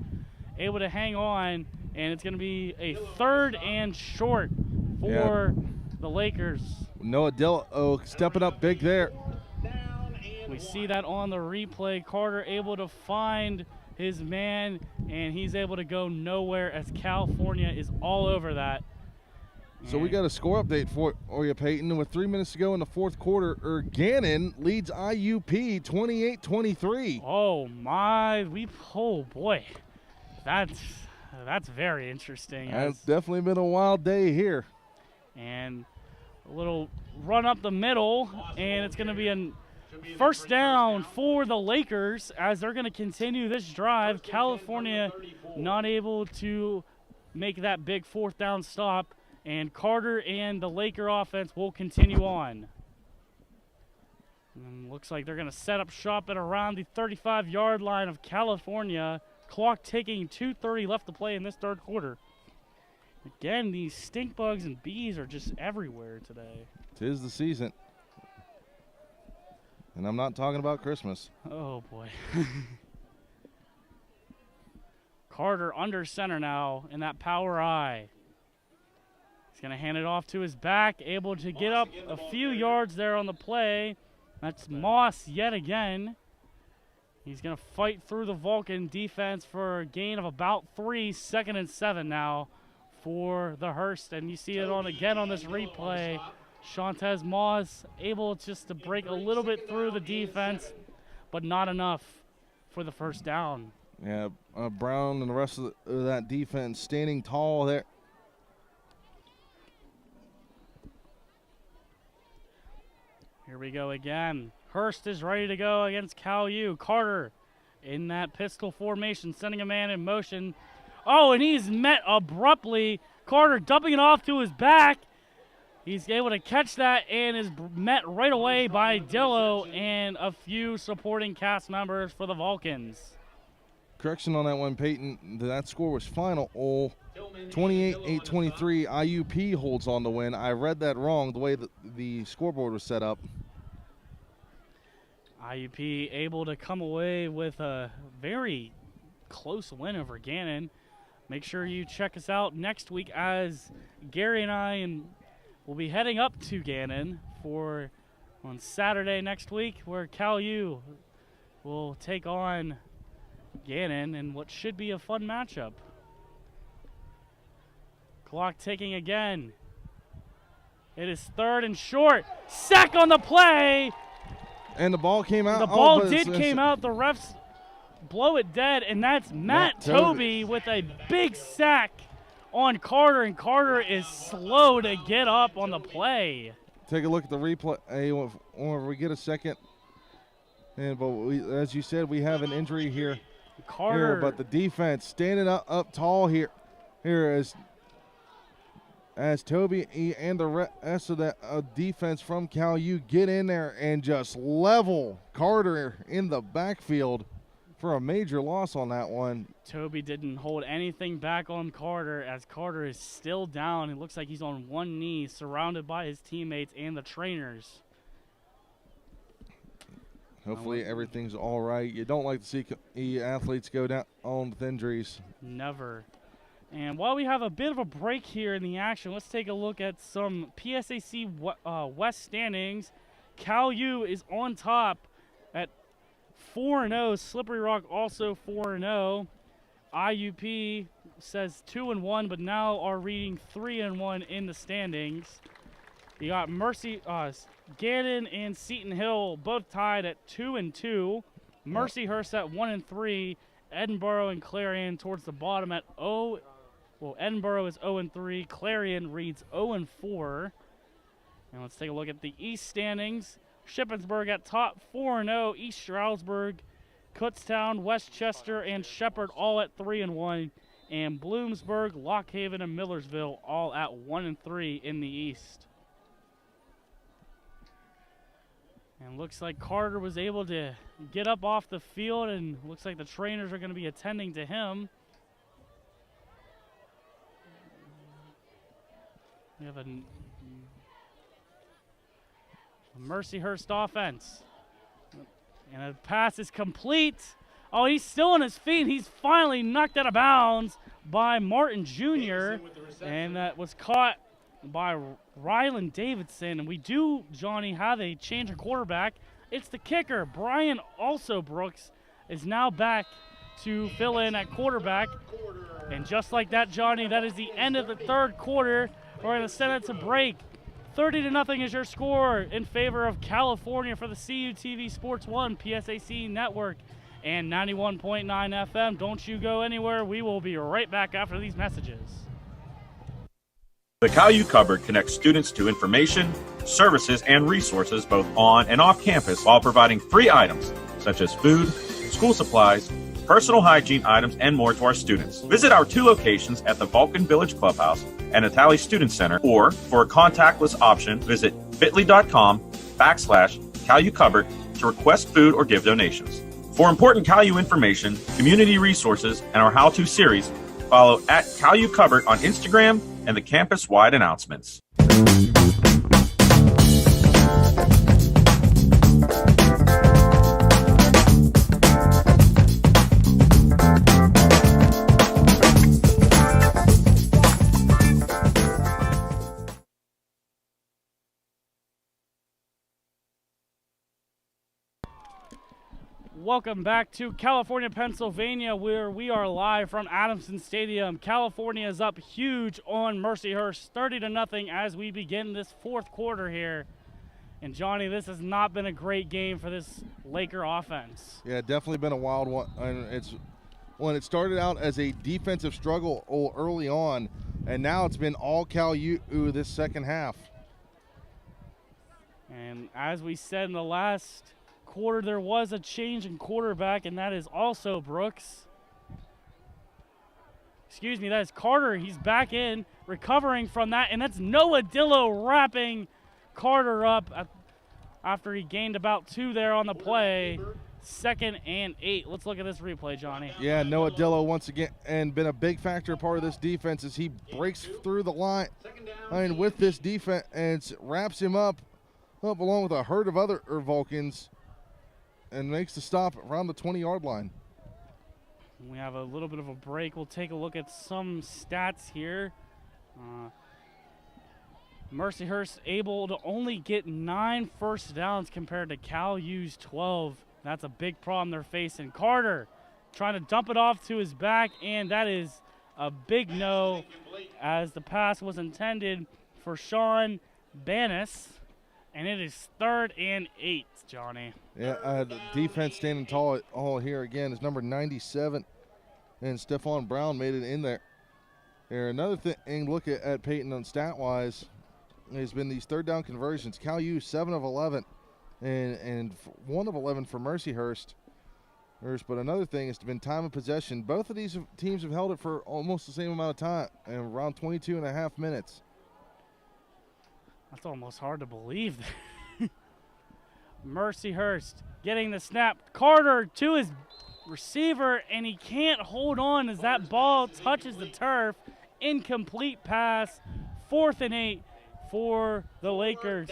able to hang on, and it's going to be a 3rd and short for the Lakers. Noah Dillo stepping up big there. We see that on the replay. Carter able to find his man, and he's able to go nowhere as California is all over that. So we got a score update for you, Peyton. With 3 minutes to go in the 4th quarter, Gannon leads IUP 28-23. Oh my, oh boy, that's very interesting. It's definitely been a wild day here. And a little run up the middle, and it's going to be a 1st down for the Lakers as they're going to continue this drive. California not able to make that big 4th down stop. And Carter and the Laker offense will continue on. And looks like they're going to set up shop at around the 35-yard line of California. Clock ticking, 2:30 left to play in this 3rd quarter. Again, these stink bugs and bees are just everywhere today. 'Tis the season. And I'm not talking about Christmas. Oh, boy. Carter under center now in that power I. He's going to hand it off to his back, able to get up a few yards there on the play. That's Moss yet again. He's going to fight through the Vulcan defense for a gain of about 3, 2nd and 7 now for the Hurst. And you see it again on this replay. Shantez Moss able just to break a little bit through the defense, but not enough for the 1st down. Yeah, Brown and the rest of that defense standing tall there. Here we go again. Hurst is ready to go against Cal U. Carter in that pistol formation, sending a man in motion. Oh, and he's met abruptly. Carter dumping it off to his back. He's able to catch that and is met right away by Dillo and a few supporting cast members for the Vulcans. Correction on that one, Peyton. That score was final. 28-23. IUP holds on to win. I read that wrong. The way that the scoreboard was set up. IUP able to come away with a very close win over Gannon. Make sure you check us out next week as Gary and I will be heading up to Gannon on Saturday next week, where Cal U will take on Gannon in what should be a fun matchup. Clock ticking again. It is 3rd and short. Sack on the play. And the ball came out. The ball came out. The refs blow it dead, and that's Matt Toby with a big sack on Carter, and Carter is slow to get up on the play. Take a look at the replay when we get a second. But as you said, we have an injury here. Carter. But the defense standing up tall here as Toby and the rest of the defense from Cal U get in there and just level Carter in the backfield for a major loss on that one. Toby didn't hold anything back on Carter, as Carter is still down. It looks like he's on one knee, surrounded by his teammates and the trainers. Hopefully everything's all right. You don't like to see athletes go down with injuries. Never. And while we have a bit of a break here in the action, let's take a look at some PSAC West standings. Cal U is on top at 4-0. Slippery Rock also 4-0. IUP says 2-1, but now are reading 3-1 in the standings. You got Gannon and Seton Hill both tied at 2-2. Mercyhurst at 1-3. Edinboro and Clarion towards the bottom at 0. Well, Edinboro is 0-3. Clarion reads 0-4. And let's take a look at the East standings. Shippensburg at top 4-0. East Stroudsburg, Kutztown, Westchester, and Shepherd all at 3-1. And Bloomsburg, Lockhaven, and Millersville all at 1-3 in the East. And looks like Carter was able to get up off the field, and looks like the trainers are going to be attending to him. We have a Mercyhurst offense. And a pass is complete. Oh, he's still on his feet. He's finally knocked out of bounds by Martin Jr. And that was caught by Rylan Davidson. And we do, Johnny, have a change of quarterback. It's the kicker. Brian Brooks is now back to fill in at quarterback. And just like that, Johnny, that is the end of the third quarter. We're going to send it to break. 30-0 is your score in favor of California for the CUTV Sports 1 PSAC Network and 91.9 FM. Don't you go anywhere. We will be right back after these messages. The Cal U Cupboard connects students to information, services, and resources both on and off campus while providing free items such as food, school supplies, personal hygiene items, and more to our students. Visit our 2 locations at the Vulcan Village Clubhouse and Atali Student Center, or for a contactless option, visit bit.ly/Cal U Cupboard to request food or give donations. For important Cal U information, community resources, and our how-to series, follow at Cal U Cupboard on Instagram and the campus-wide announcements. Welcome back to California, Pennsylvania, where we are live from Adamson Stadium. California is up huge on Mercyhurst, 30-0 as we begin this fourth quarter here. And Johnny, this has not been a great game for this Laker offense. Yeah, definitely been a wild one. And it started out as a defensive struggle early on, and now it's been all Cal U this second half. And as we said in the last quarter, there was a change in quarterback, and that is also Brooks. Excuse me, that is Carter. He's back in, recovering from that, and that's Noah Dillo wrapping Carter up after he gained about 2 there on the play. 2nd and 8. Let's look at this replay, Johnny. Yeah, Noah Dillo once again, and been a big factor part of this defense as he breaks through the line with this defense and wraps him up along with a herd of other Vulcans and makes the stop around the 20-yard line. We have a little bit of a break. We'll take a look at some stats here. Mercyhurst able to only get 9 first downs compared to Cal U's 12. That's a big problem they're facing. Carter trying to dump it off to his back, and that is a big no, as the pass was intended for Sean Banis, and it is 3rd and 8, Johnny. Yeah, the defense standing tall all here again is number 97, and Stephon Brown made it in there. Here, another thing, look at Peyton on stat-wise, has been these 3rd down conversions. Cal U 7 of 11, and 1 of 11 for Mercyhurst. But another thing has been time of possession. Both of these teams have held it for almost the same amount of time, and around 22 and a half minutes. That's almost hard to believe. Mercyhurst getting the snap. Carter to his receiver, and he can't hold on as that ball touches the turf. Incomplete pass. 4th and 8 for the Lakers.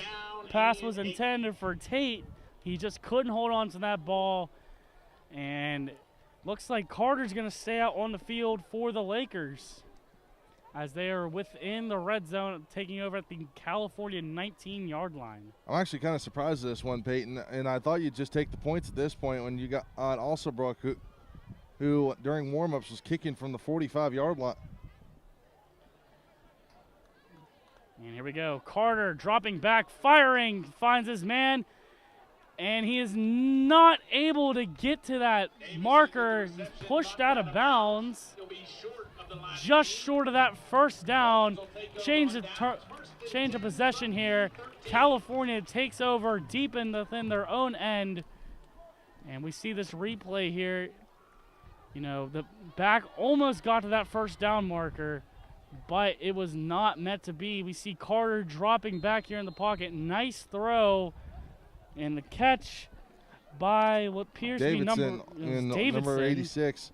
Pass was intended for Tate. He just couldn't hold on to that ball. And looks like Carter's going to stay out on the field for the Lakers as they are within the red zone, taking over at the California 19-yard line. I'm actually kind of surprised at this one, Peyton, and I thought you'd just take the points at this point when you got on Alsobrook, who during warm-ups was kicking from the 45-yard line. And here we go. Carter dropping back, firing, finds his man, and he is not able to get to that marker. He's pushed out of bounds, just short of that first down. Change of possession here. California takes over deep within their own end, and we see this replay here. You know, the back almost got to that first down marker, but it was not meant to be. We see Carter dropping back here in the pocket. Nice throw, and the catch by what appears to be number 86.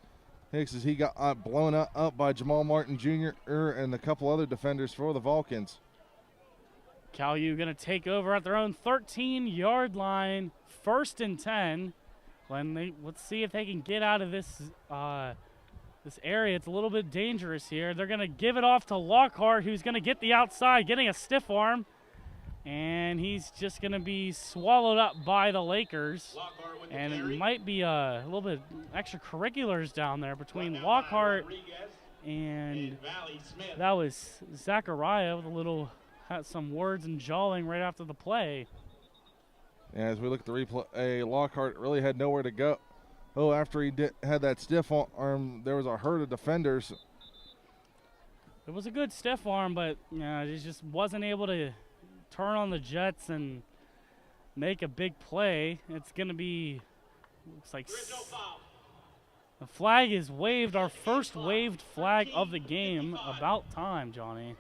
Hicks, as he got blown up by Jamal Martin Jr. and a couple other defenders for the Vulcans. Cal U going to take over at their own 13-yard line, 1st and 10. Let's see if they can get out of this this area. It's a little bit dangerous here. They're going to give it off to Lockhart, who's going to get the outside, getting a stiff arm. And he's just going to be swallowed up by the Lakers. And it might be a little bit extracurriculars down there between Lockhart and that was Zachariah with had some words and jawing right after the play. Yeah, as we look at the replay, Lockhart really had nowhere to go. Oh, after he had that stiff arm, there was a herd of defenders. It was a good stiff arm, but he just wasn't able to turn on the Jets and make a big play. It's going to be, looks like the flag is waved, our first waved flag of the game. About time, Johnny.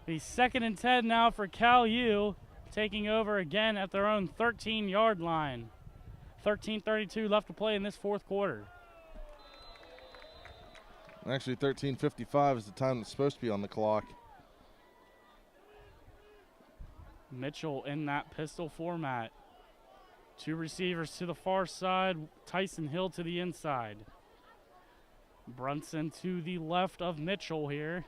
The 2nd and 10 now for Cal U, taking over again at their own 13-yard line. 13:32 left to play in this 4th quarter. Actually, 13:55 is the time that's supposed to be on the clock. Mitchell in that pistol format. 2 receivers to the far side, Tyson Hill to the inside. Brunson to the left of Mitchell here.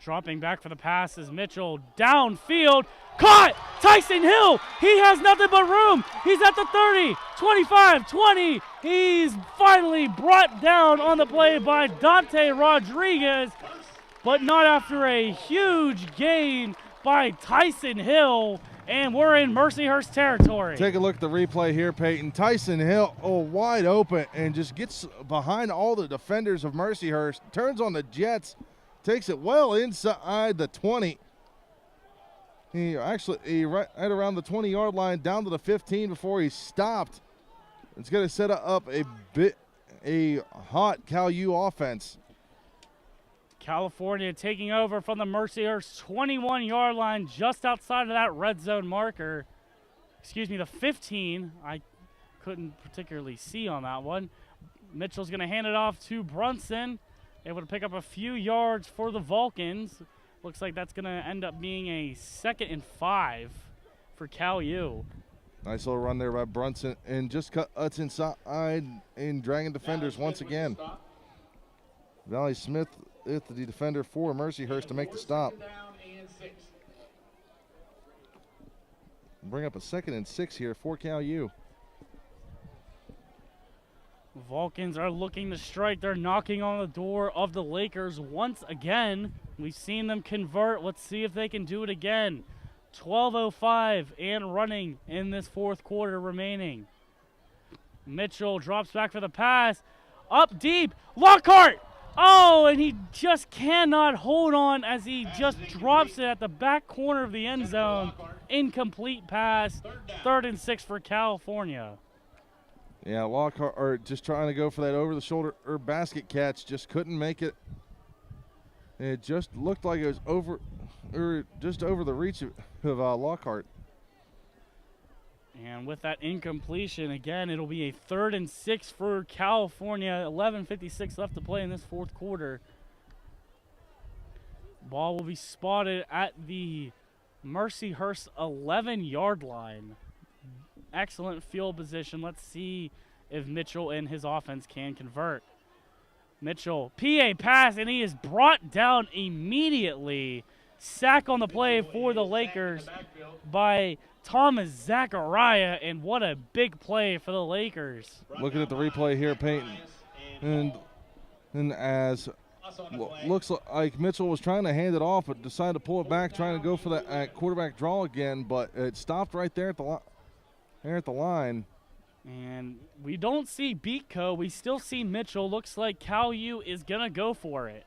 Dropping back for the pass is Mitchell. Downfield. Caught! Tyson Hill! He has nothing but room. He's at the 30, 25, 20. He's finally brought down on the play by Dante Rodriguez, but not after a huge gain by Tyson Hill. And we're in Mercyhurst territory. Take a look at the replay here, Peyton. Tyson Hill, wide open, and just gets behind all the defenders of Mercyhurst. Turns on the Jets. Takes it well inside the 20. He right around the 20-yard line, down to the 15 before he stopped. It's going to set up a hot Cal U offense. California taking over from the Mercyhurst 21-yard line, just outside of that red zone marker. excuse me, the 15. I couldn't particularly see on that one. Mitchell's going to hand it off to Brunson, able to pick up a few yards for the Vulcans. Looks like that's going to end up being a 2nd and 5 for Cal U. Nice little run there by Brunson, and just cuts inside and dragging defenders once again. Valley Smith is the defender for Mercyhurst to make the stop. Bring up a 2nd and 6 here for Cal U. Vulcans are looking to strike. They're knocking on the door of the Lakers once again. We've seen them convert. Let's see if they can do it again. 12:05 and running in this 4th quarter remaining. Mitchell drops back for the pass. Up deep. Lockhart! Oh, and he just cannot hold on as he just drops it at the back corner of the end zone. Incomplete pass. 3rd and 6 for California. Yeah, Lockhart just trying to go for that over-the-shoulder basket catch. Just couldn't make it. It just looked like it was just over the reach of Lockhart. And with that incompletion, again, it'll be a 3rd and 6 for California. 11:56 left to play in this 4th quarter. Ball will be spotted at the Mercyhurst 11-yard line. Excellent field position. Let's see if Mitchell and his offense can convert. Mitchell, PA pass, and he is brought down immediately. Sack on the play for the Lakers by Thomas Zachariah, and what a big play for the Lakers. Looking at the replay here, Peyton, and as looks like Mitchell was trying to hand it off, but decided to pull it back, trying to go for that quarterback draw again, but it stopped right there at the line. And we don't see Beatco. We still see Mitchell. Looks like Cal U is going to go for it.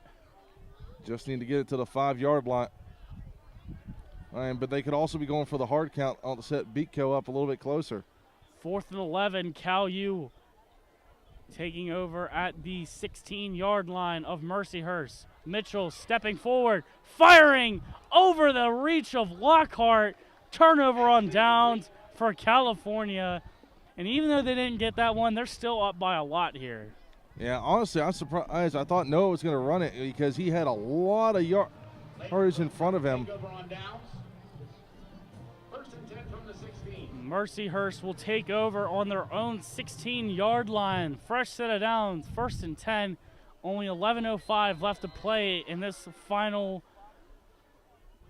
Just need to get it to the 5-yard line. But they could also be going for the hard count on the set Beatco up a little bit closer. 4th and 11, Cal U taking over at the 16-yard line of Mercyhurst. Mitchell stepping forward, firing over the reach of Lockhart. Turnover on downs for California. And even though they didn't get that one, they're still up by a lot here. Yeah, honestly, I'm surprised. I thought Noah was going to run it because he had a lot of yards in front of him. Mercyhurst will take over on their own 16-yard line. Fresh set of downs, 1st and 10. Only 11:05 left to play in this final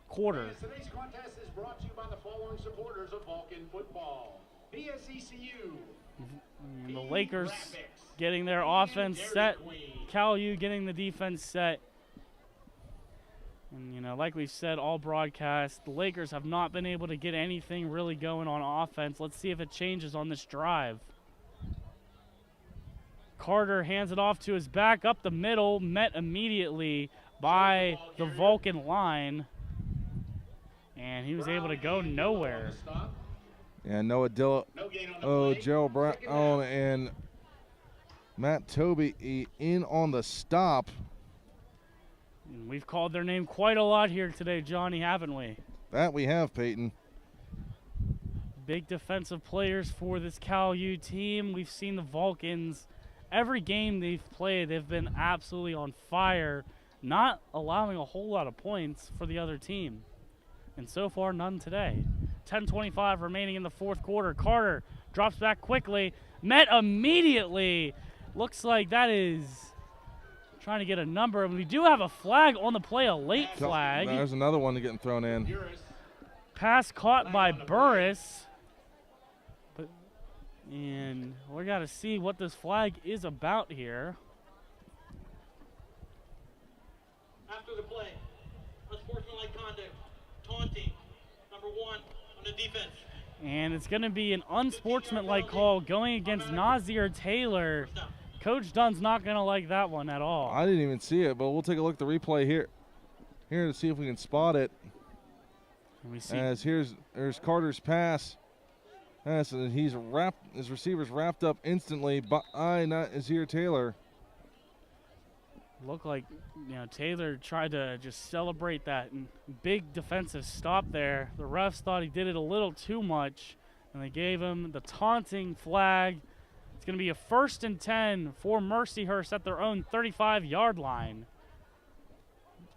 quarter. Today's contest is brought to you by the following supporters of Vulcan football. BSECU. The Lakers getting their offense set. Cal U getting the defense set. And, you know, like we've said all broadcast, the Lakers have not been able to get anything really going on offense. Let's see if it changes on this drive. Carter hands it off to his back up the middle, met immediatee by the Vulcan line. And he was able to go nowhere. Yeah, Noah Gerald Brown and Matt Toby in on the stop. And we've called their name quite a lot here today, Johnny, haven't we? That we have, Peyton. Big defensive players for this Cal U team. We've seen the Vulcans. Every game they've played, they've been absolutely on fire, not allowing a whole lot of points for the other team. And so far, none today. 10:25 remaining in the 4th quarter. Carter drops back quickly, met immediately. Looks like that is trying to get a number. We do have a flag on the play, a late flag. There's another one getting thrown in. Pass caught by Burris. And we got to see what this flag is about here. After the play, unsportsmanlike conduct, taunting, number 1 on the defense. And it's going to be an unsportsmanlike call going against Nazir Taylor. Coach Dunn's not going to like that one at all. I didn't even see it, but we'll take a look at the replay here to see if we can spot it. And we see as here's Carter's pass. And he's wrapped. His receiver's wrapped up instantly by Nazir Taylor. Looked like, you know, Taylor tried to just celebrate that big defensive stop there. The refs thought he did it a little too much. and they gave him the taunting flag. It's going to be a 1st and 10 for Mercyhurst at their own 35-yard line.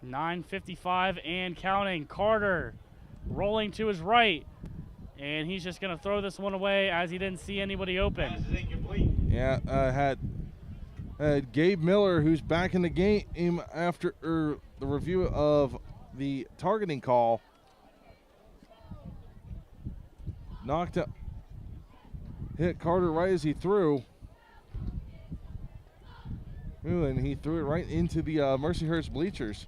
9:55 and counting. Carter rolling to his right, and he's just going to throw this one away as he didn't see anybody open. Yeah, had Gabe Miller, who's back in the game after the review of the targeting call, knocked up, hit Carter right as he threw. Ooh, and he threw it right into the Mercyhurst bleachers.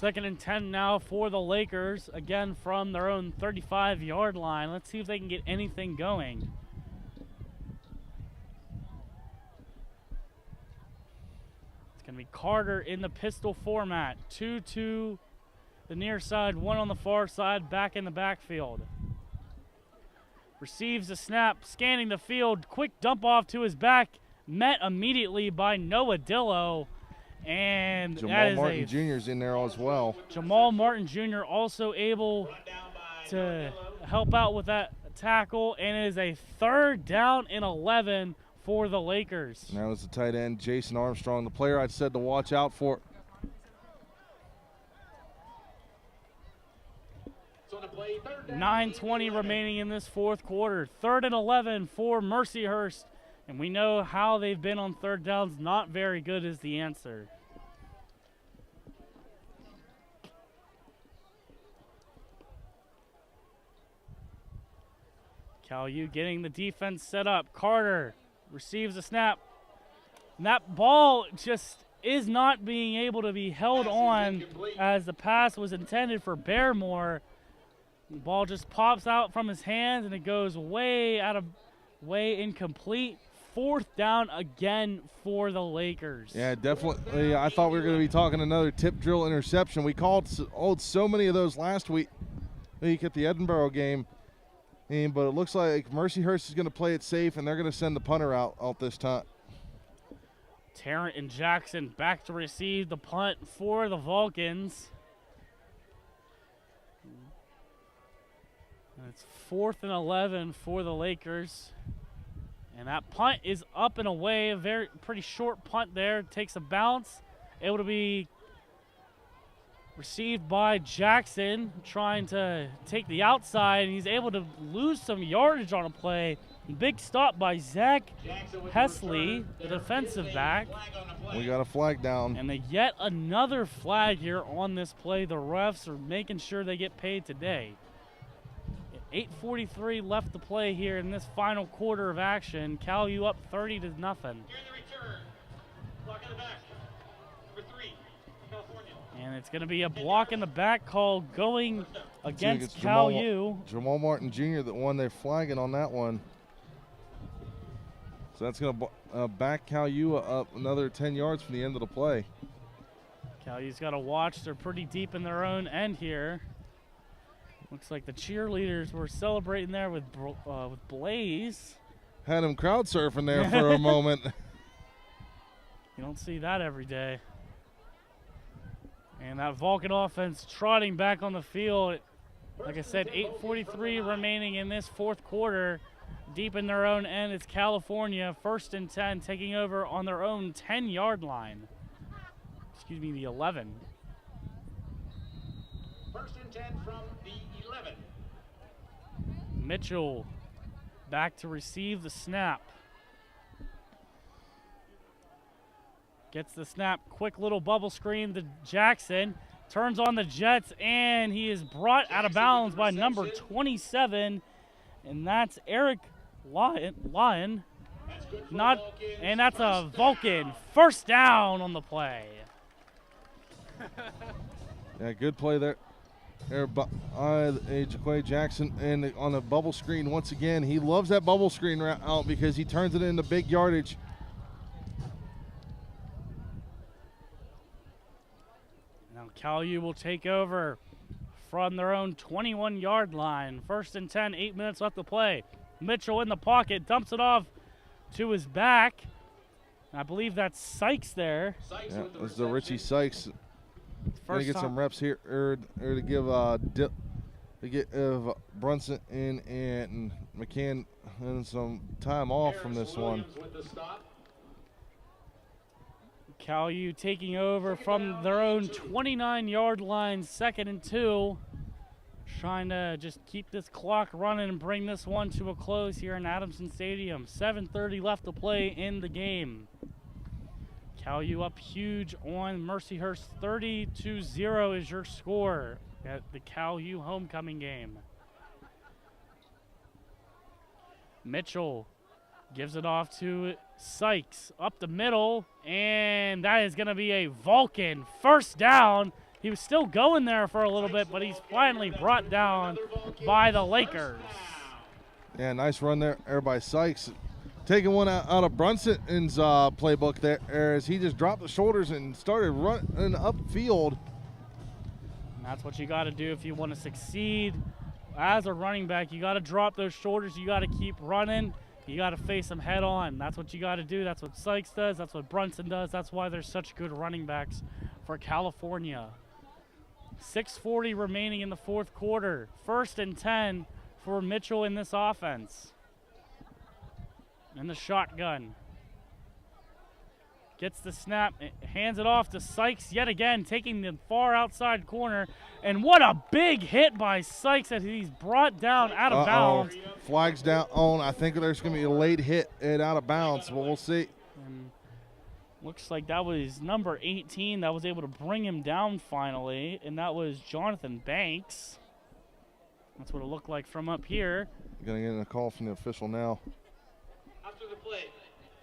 2nd and 10 now for the Lakers, again from their own 35-yard line. Let's see if they can get anything going. It's going to be Carter in the pistol format. 2 to the near side, 1 on the far side, back in the backfield. Receives the snap, scanning the field, quick dump off to his back, met immediately by Noah Dillo. And Jamal Martin Jr. is in there as well. Jamal Martin Jr. also able to help out with that tackle, and it is a 3rd down and 11 for the Lakers. Now is the tight end, Jason Armstrong, the player I said to watch out for. $9:20 remaining in this 4th quarter. 3rd and 11 for Mercyhurst. And we know how they've been on 3rd downs. Not very good is the answer. Cal U getting the defense set up. Carter receives the snap. And that ball just is not being able to be held on as the pass was intended for Barrymore. The ball just pops out from his hands and it goes way incomplete. 4th down again for the Lakers. Yeah, definitely. I thought we were going to be talking another tip drill interception. We called so many of those last week at the Edinburgh game. But it looks like Mercyhurst is going to play it safe, and they're going to send the punter out this time. Tarrant and Jackson back to receive the punt for the Vulcans. And it's 4th and 11 for the Lakers. And that punt is up and away. A pretty short punt there. Takes a bounce. Able to be received by Jackson, trying to take the outside. And he's able to lose some yardage on a play. Big stop by Zach Hesley, the defensive back. We got a flag down. And yet another flag here on this play. The refs are making sure they get paid today. 8:43 left to play here in this final quarter of action. Cal U up 30-0. Here in the return. Block in the back. Number 3, California. And it's going to be a block in the back call going against Cal U. Jamal Martin Jr., the one they're flagging on that one. So that's going to back Cal U up another 10 yards from the end of the play. Cal U's got to watch. They're pretty deep in their own end here. Looks like the cheerleaders were celebrating there with Blaze. Had him crowd surfing there for a moment. You don't see that every day. And that Vulcan offense trotting back on the field. Like I said, 8:43 remaining in this 4th quarter. Deep in their own end, it's California, 1st and 10, taking over on their own 10-yard line. Excuse me, the 11. 1st and 10 from the 11. Mitchell back to receive the snap. Gets the snap, quick little bubble screen to Jackson. Turns on the Jets, and he is brought out of bounds by number 27, and that's Eric Lyon. And that's a Vulcan. 1st down on the play. Yeah, good play there. Jaquay Jackson, and on the bubble screen once again. He loves that bubble screen out because he turns it into big yardage. Now Cal U will take over from their own 21-yard line. 1st and 10, 8 minutes left to play. Mitchell in the pocket, dumps it off to his back. I believe that's Sykes there. Yeah, this is the Richie Sykes. Gonna get some reps here to give to get Brunson in and McCann and some time off from this one. Cal U taking over from their own 29-yard line, 2nd and 2. Trying to just keep this clock running and bring this one to a close here in Adamson Stadium. 7:30 left to play in the game. Cal U up huge on Mercyhurst. 30-0 is your score at the Cal U homecoming game. Mitchell gives it off to Sykes up the middle, and that is going to be a Vulcan first down. He was still going there for a little bit, but he's finally brought down by the Lakers. Yeah, nice run there by Sykes. Taking one out of Brunson's playbook there as he just dropped the shoulders and started running upfield. And that's what you got to do if you want to succeed as a running back. You got to drop those shoulders. You got to keep running. You got to face them head on. That's what you got to do. That's what Sykes does. That's what Brunson does. That's why there's such good running backs for California. 6:40 remaining in the fourth quarter. 1st and 10 for Mitchell in this offense. And the shotgun. Gets the snap, hands it off to Sykes yet again, taking the far outside corner. And what a big hit by Sykes as he's brought down out of bounds. Flags down on. I think there's going to be a late hit and out of bounds, but we'll see. And looks like that was number 18 that was able to bring him down finally, and that was Jonathan Banks. That's what it looked like from up here. Going to get a call from the official now. After the play,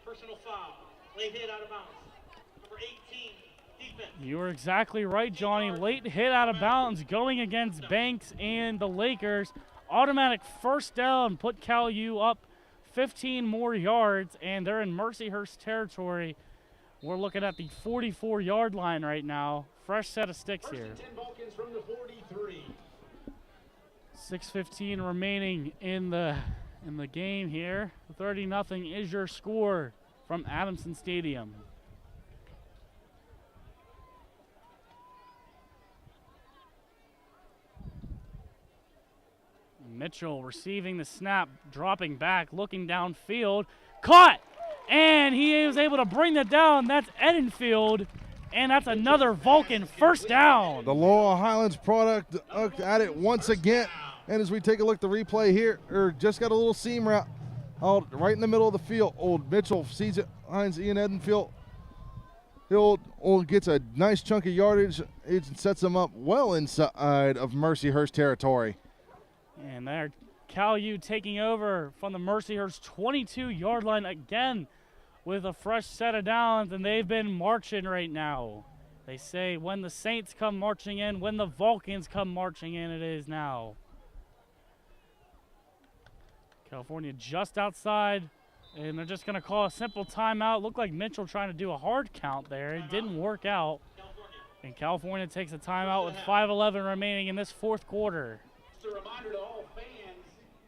personal foul, late hit out of bounds. Number 18, defense. You're exactly right, Johnny. Late hit out of bounds going against Banks and the Lakers. Automatic first down, put Cal U up 15 more yards, and they're in Mercyhurst territory. We're looking at the 44-yard line right now. Fresh set of sticks here. 10 Vulcans from the 43. 6:15 remaining in the game here. 30-0 is your score from Adamson Stadium. Mitchell receiving the snap, dropping back, looking downfield. Caught! And he was able to bring that down. That's Edenfield, and that's another Vulcan first down. The Laurel Highlands product at it once again. And as we take a look at the replay here, just got a little seam route out right in the middle of the field. Old Mitchell sees it, finds Ian Edenfield. Old gets a nice chunk of yardage. It sets him up well inside of Mercyhurst territory. And there, Cal U taking over from the Mercyhurst 22-yard line again with a fresh set of downs, and they've been marching right now. They say when the Saints come marching in, when the Vulcans come marching in, it is now. California just outside, and they're just going to call a simple timeout. Looked like Mitchell trying to do a hard count there. It didn't work out. And California takes a timeout with 5:11 remaining in this fourth quarter. Just a reminder to all fans,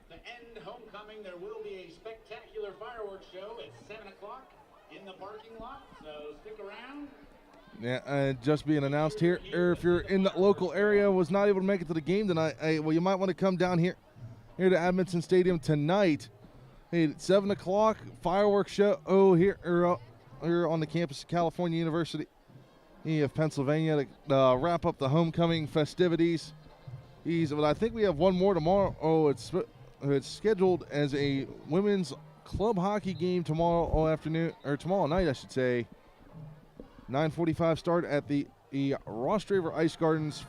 to end homecoming, there will be a spectacular fireworks show at 7 o'clock in the parking lot, so stick around. Yeah, just being announced here. If you're in the local area, was not able to make it to the game tonight, well, you might want to come down here to Adamson Stadium tonight. At 7 o'clock, fireworks show here on the campus of California University of Pennsylvania to wrap up the homecoming festivities. But I think we have one more tomorrow. Oh, it's scheduled as a women's club hockey game tomorrow afternoon, or tomorrow night, I should say. 9:45 start at the Ross Draver Ice Gardens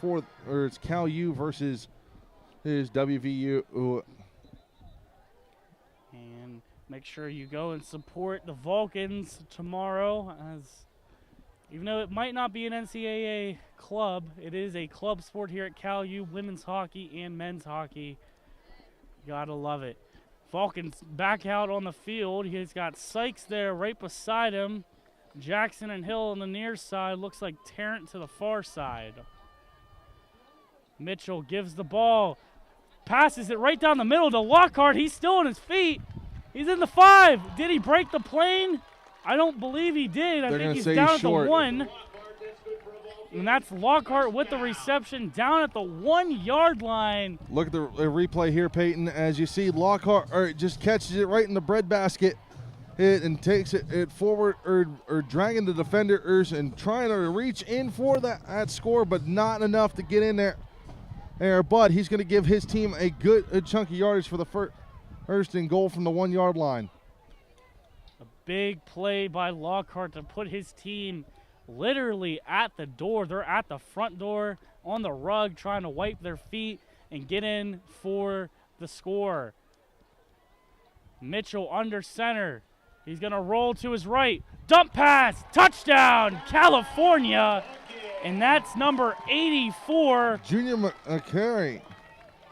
it's Cal U versus WVU. And make sure you go and support the Vulcans tomorrow, as even though it might not be an NCAA club, it is a club sport here at Cal U, women's hockey and men's hockey. Gotta love it. Vulcans back out on the field. He's got Sykes there right beside him. Jackson and Hill on the near side. Looks like Tarrant to the far side. Mitchell gives the ball. Passes it right down the middle to Lockhart. He's still on his feet. He's in the 5. Did he break the plane? I don't believe he did. I think he's down at the 1. And that's Lockhart with the reception down at the 1-yard line. Look at the replay here, Peyton, as you see Lockhart just catches it right in the breadbasket and takes it forward or dragging the defenders and trying to reach in for that score, but not enough to get in there. But he's going to give his team a good chunk of yardage for the first and goal from the 1-yard line. A big play by Lockhart to put his team literally at the door. They're at the front door on the rug trying to wipe their feet and get in for the score. Mitchell under center. He's going to roll to his right. Dump pass. Touchdown, California. And that's number 84. Junior McCary.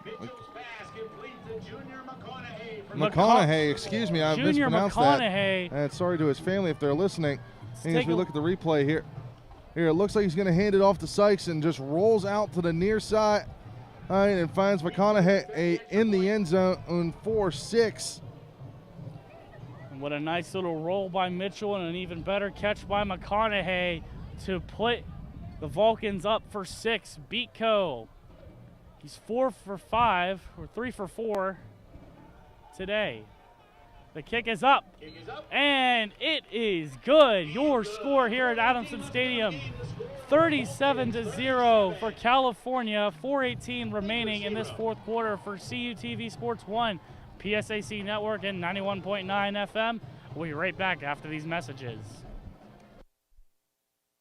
Mitchell's pass complete to Junior McConaughey. McConaughey, excuse me, I Junior mispronounced McConaughey. that. And sorry to his family if they're listening. And as take we a- look at the replay here, it looks like he's going to hand it off to Sykes and just rolls out to the near side and finds McConaughey in the end zone on 4-6. What a nice little roll by Mitchell and an even better catch by McConaughey to put the Vulcans up for 6. Beat Co. He's 4 for 5 or 3 for 4 today. The kick is up, and it is good. Your score here at Adamson Stadium, 37-0 for California. 4:18 remaining in this fourth quarter for CUTV Sports 1, PSAC Network, and 91.9 FM. We'll be right back after these messages.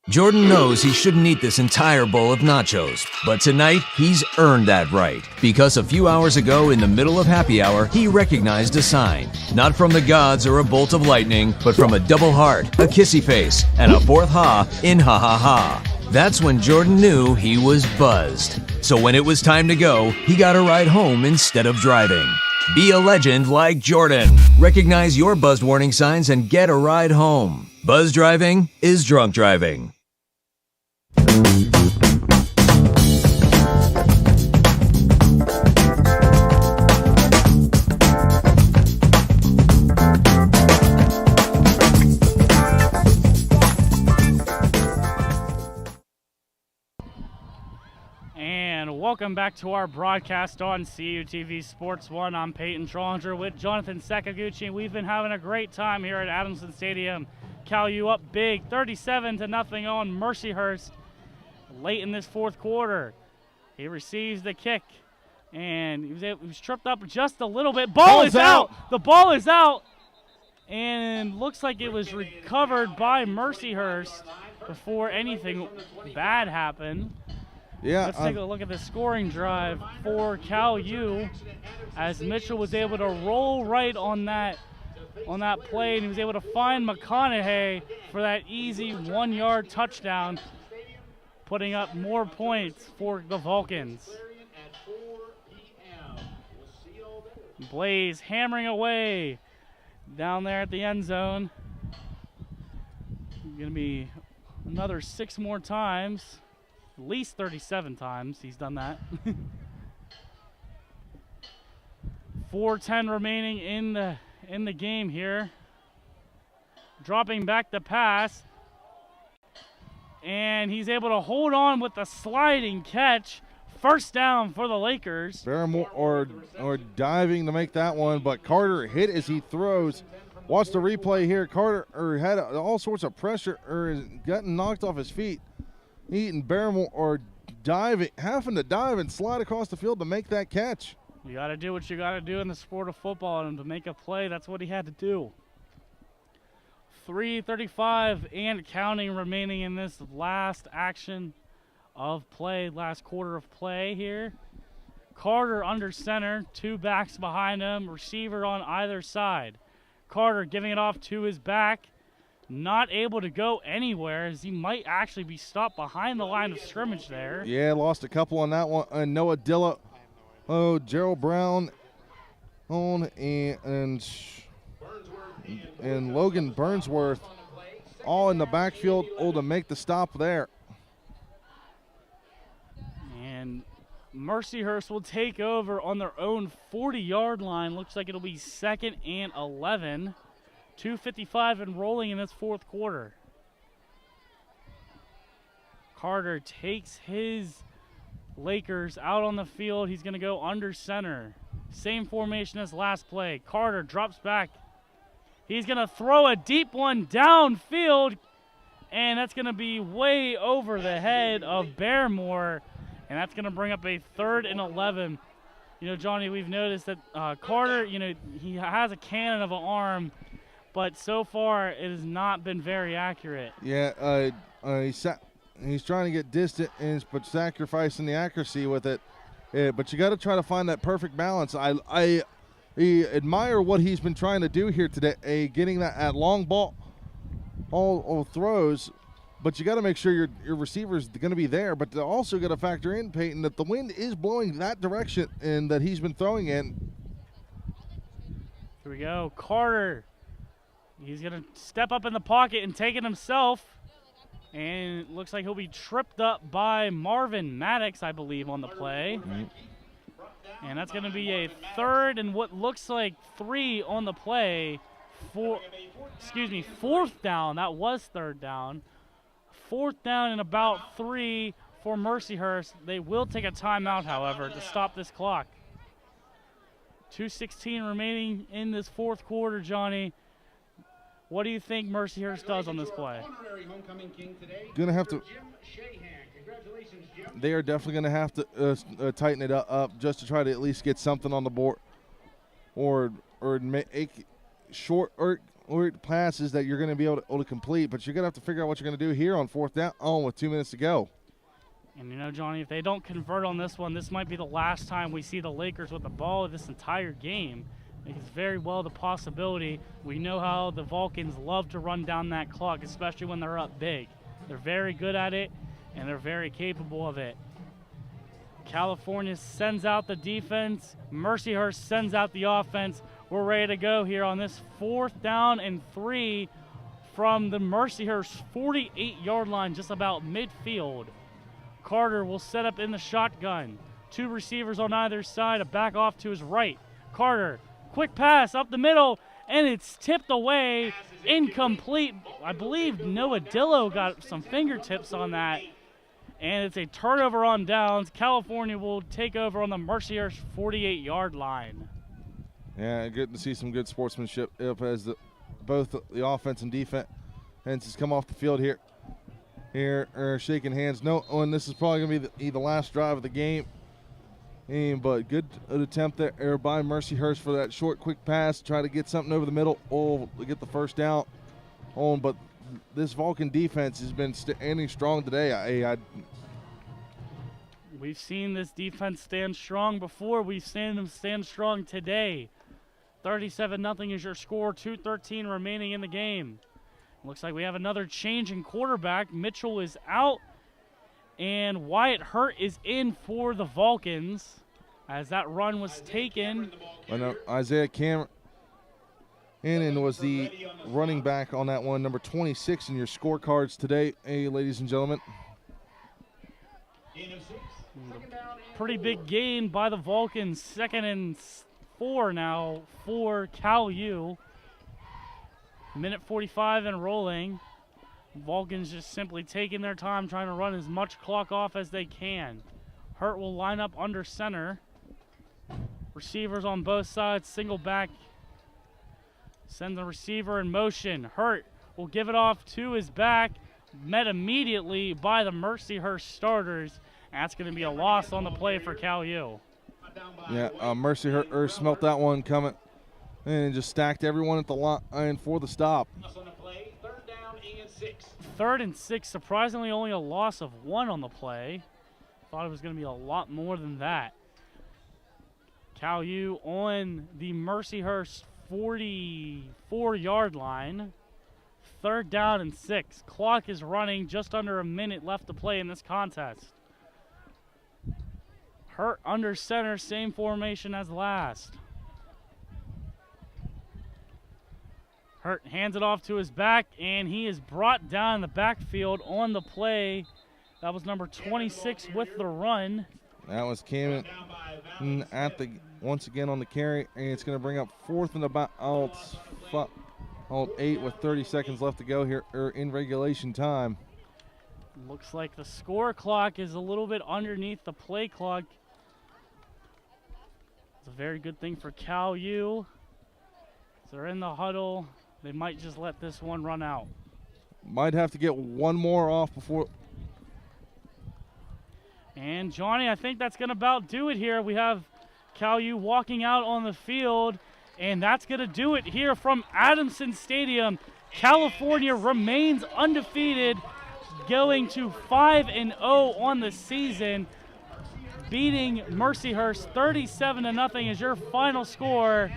Jordan knows he shouldn't eat this entire bowl of nachos, but tonight he's earned that right. Because a few hours ago, in the middle of happy hour, he recognized a sign. Not from the gods or a bolt of lightning, but from a double heart, a kissy face, and a fourth ha in ha ha ha. That's when Jordan knew he was buzzed. So when it was time to go, he got a ride home instead of driving. Be a legend like Jordan. Recognize your buzzed warning signs and get a ride home. Buzz driving is drunk driving. And welcome back to our broadcast on CUTV Sports 1. I'm Peyton Trollinger with Jonathan Sakaguchi. We've been having a great time here at Adamson Stadium. Cal U up big, 37-0 on Mercyhurst late in this fourth quarter. He receives the kick, and he was tripped up just a little bit. Ball is out. The ball is out, and looks like it was recovered by Mercyhurst before anything bad happened. Yeah, let's take a look at the scoring drive for Cal U, as Mitchell was able to roll right on that play, and he was able to find McConaughey for that easy 1-yard touchdown, putting up more points for the Vulcans. Blaze hammering away down there at the end zone. Going to be another 6 more times. At least 37 times he's done that. 4:10 remaining in the game here. Dropping back the pass, and he's able to hold on with the sliding catch. First down for the Lakers. Barrymore or diving to make that one, but Carter hit as he throws. Watch the replay here. Carter had all sorts of pressure gotten knocked off his feet. Eaton Barrymore or diving, having to dive and slide across the field to make that catch. You got to do what you got to do in the sport of football, and to make a play, that's what he had to do. 3:35 and counting remaining in this last action of play, last quarter of play here. Carter under center, 2 backs behind him, receiver on either side. Carter giving it off to his back. Not able to go anywhere, as he might actually be stopped behind the line of scrimmage there. Yeah, lost a couple on that one. Noah Dilla, Gerald Brown, and Logan Burnsworth, all in the backfield, to make the stop there. And Mercyhurst will take over on their own 40-yard line. Looks like it'll be 2nd and 11. 2:55 and rolling in this fourth quarter. Carter takes his Lakers out on the field. He's going to go under center. Same formation as last play. Carter drops back. He's going to throw a deep one downfield, and that's going to be way over the head of Barrymore, and that's going to bring up a 3rd and 11. You know, Johnny, we've noticed that Carter, you know, he has a cannon of an arm, but so far it has not been very accurate. Yeah, he's trying to get distance, but sacrificing the accuracy with it. But you got to try to find that perfect balance. I admire what he's been trying to do here today, getting that at long ball all throws. But you got to make sure your receiver's going to be there. But you also got to factor in, Peyton, that the wind is blowing that direction and that he's been throwing in. Here we go, Carter. He's going to step up in the pocket and take it himself. And it looks like he'll be tripped up by Marvin Maddox, I believe, on the play. And that's going to be a 3rd and what looks like 3 on the play. 4th down. That was 3rd down. 4th down and about 3 for Mercyhurst. They will take a timeout, however, to stop this clock. 2:16 remaining in this 4th quarter, Johnny. What do you think Mercyhurst does on this play? Gonna have to. They are definitely gonna have to tighten it up just to try to at least get something on the board, or make short or passes that you're gonna be able to complete. But you're gonna have to figure out what you're gonna do here on 4th down with 2 minutes to go. And you know, Johnny, if they don't convert on this one, this might be the last time we see the Lakers with the ball this entire game. It's very well the possibility. We know how the Vulcans love to run down that clock, especially when they're up big. They're very good at it, and they're very capable of it. California sends out the defense. Mercyhurst sends out the offense. We're ready to go here on this 4th down and 3 from the Mercyhurst 48-yard line, just about midfield. Carter will set up in the shotgun. 2 receivers on either side, a back off to his right. Carter, quick pass up the middle, and it's tipped away, incomplete. I believe Noah Dillo got some fingertips on that, and it's a turnover on downs. California will take over on the Mercyhurst 48-yard line. Yeah, good to see some good sportsmanship as both the offense and defense has come off the field here. Shaking hands. No, and this is probably going to be the last drive of the game. But good attempt there by Mercyhurst for that short, quick pass. Try to get something over the middle. To get the 1st down. But this Vulcan defense has been standing strong today. We've seen this defense stand strong before. We've seen them stand strong today. 37-0 is your score. 2:13 remaining in the game. Looks like we have another change in quarterback. Mitchell is out, and Wyatt Hurt is in for the Vulcans as that run was taken. Isaiah Cameron was the running back on that one, number 26 in your scorecards today, ladies and gentlemen. Pretty big gain by the Vulcans. 2nd and 4 now for Cal U. Minute 45 and rolling. Vulcans just simply taking their time trying to run as much clock off as they can. Hurt will line up under center. Receivers on both sides, single back. Sends the receiver in motion. Hurt will give it off to his back. Met immediately by the Mercyhurst starters. That's going to be a loss on the play for Cal U. Yeah, Mercyhurst smelt that one coming and just stacked everyone at the line for the stop. 3rd and 6, surprisingly only a loss of 1 on the play. Thought it was going to be a lot more than that. Cal U on the Mercyhurst 44-yard line. 3rd down and 6. Clock is running, just under a minute left to play in this contest. Hurt under center, same formation as last. Hurt hands it off to his back, and he is brought down in the backfield on the play. That was number 26 with the run. That was Cameron once again on the carry, and it's going to bring up 4th and about 8 with 30 seconds left to go here in regulation time. Looks like the score clock is a little bit underneath the play clock. It's a very good thing for Cal U. They're in the huddle. They might just let this one run out. Might have to get one more off before. And Johnny, I think that's going to about do it here. We have Cal U walking out on the field, and that's going to do it here from Adamson Stadium. California remains undefeated, going to 5-0 on the season, beating Mercyhurst 37-0 is your final score.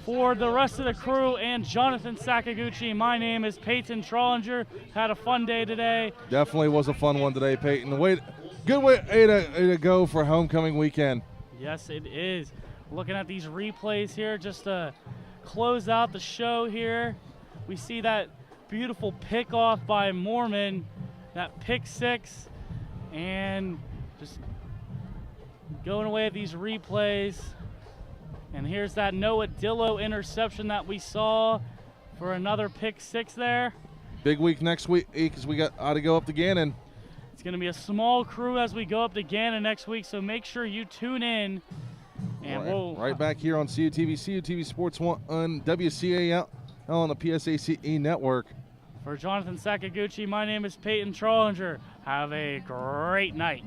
For the rest of the crew and Jonathan Sakaguchi, my name is Peyton Trollinger. Had a fun day today. Definitely was a fun one today, Peyton. Good way to go for homecoming weekend. Yes, it is. Looking at these replays here, just to close out the show here, we see that beautiful pickoff by Mormon, that pick six, and just going away at these replays. And here's that Noah Dillo interception that we saw for another pick six there. Big week next week because we got to go up to Gannon. It's going to be a small crew as we go up to Gannon next week, so make sure you tune in. And we'll right back here on CUTV, CUTV Sports 1 on WCAL on the PSACE network. For Jonathan Sakaguchi, my name is Peyton Trollinger. Have a great night.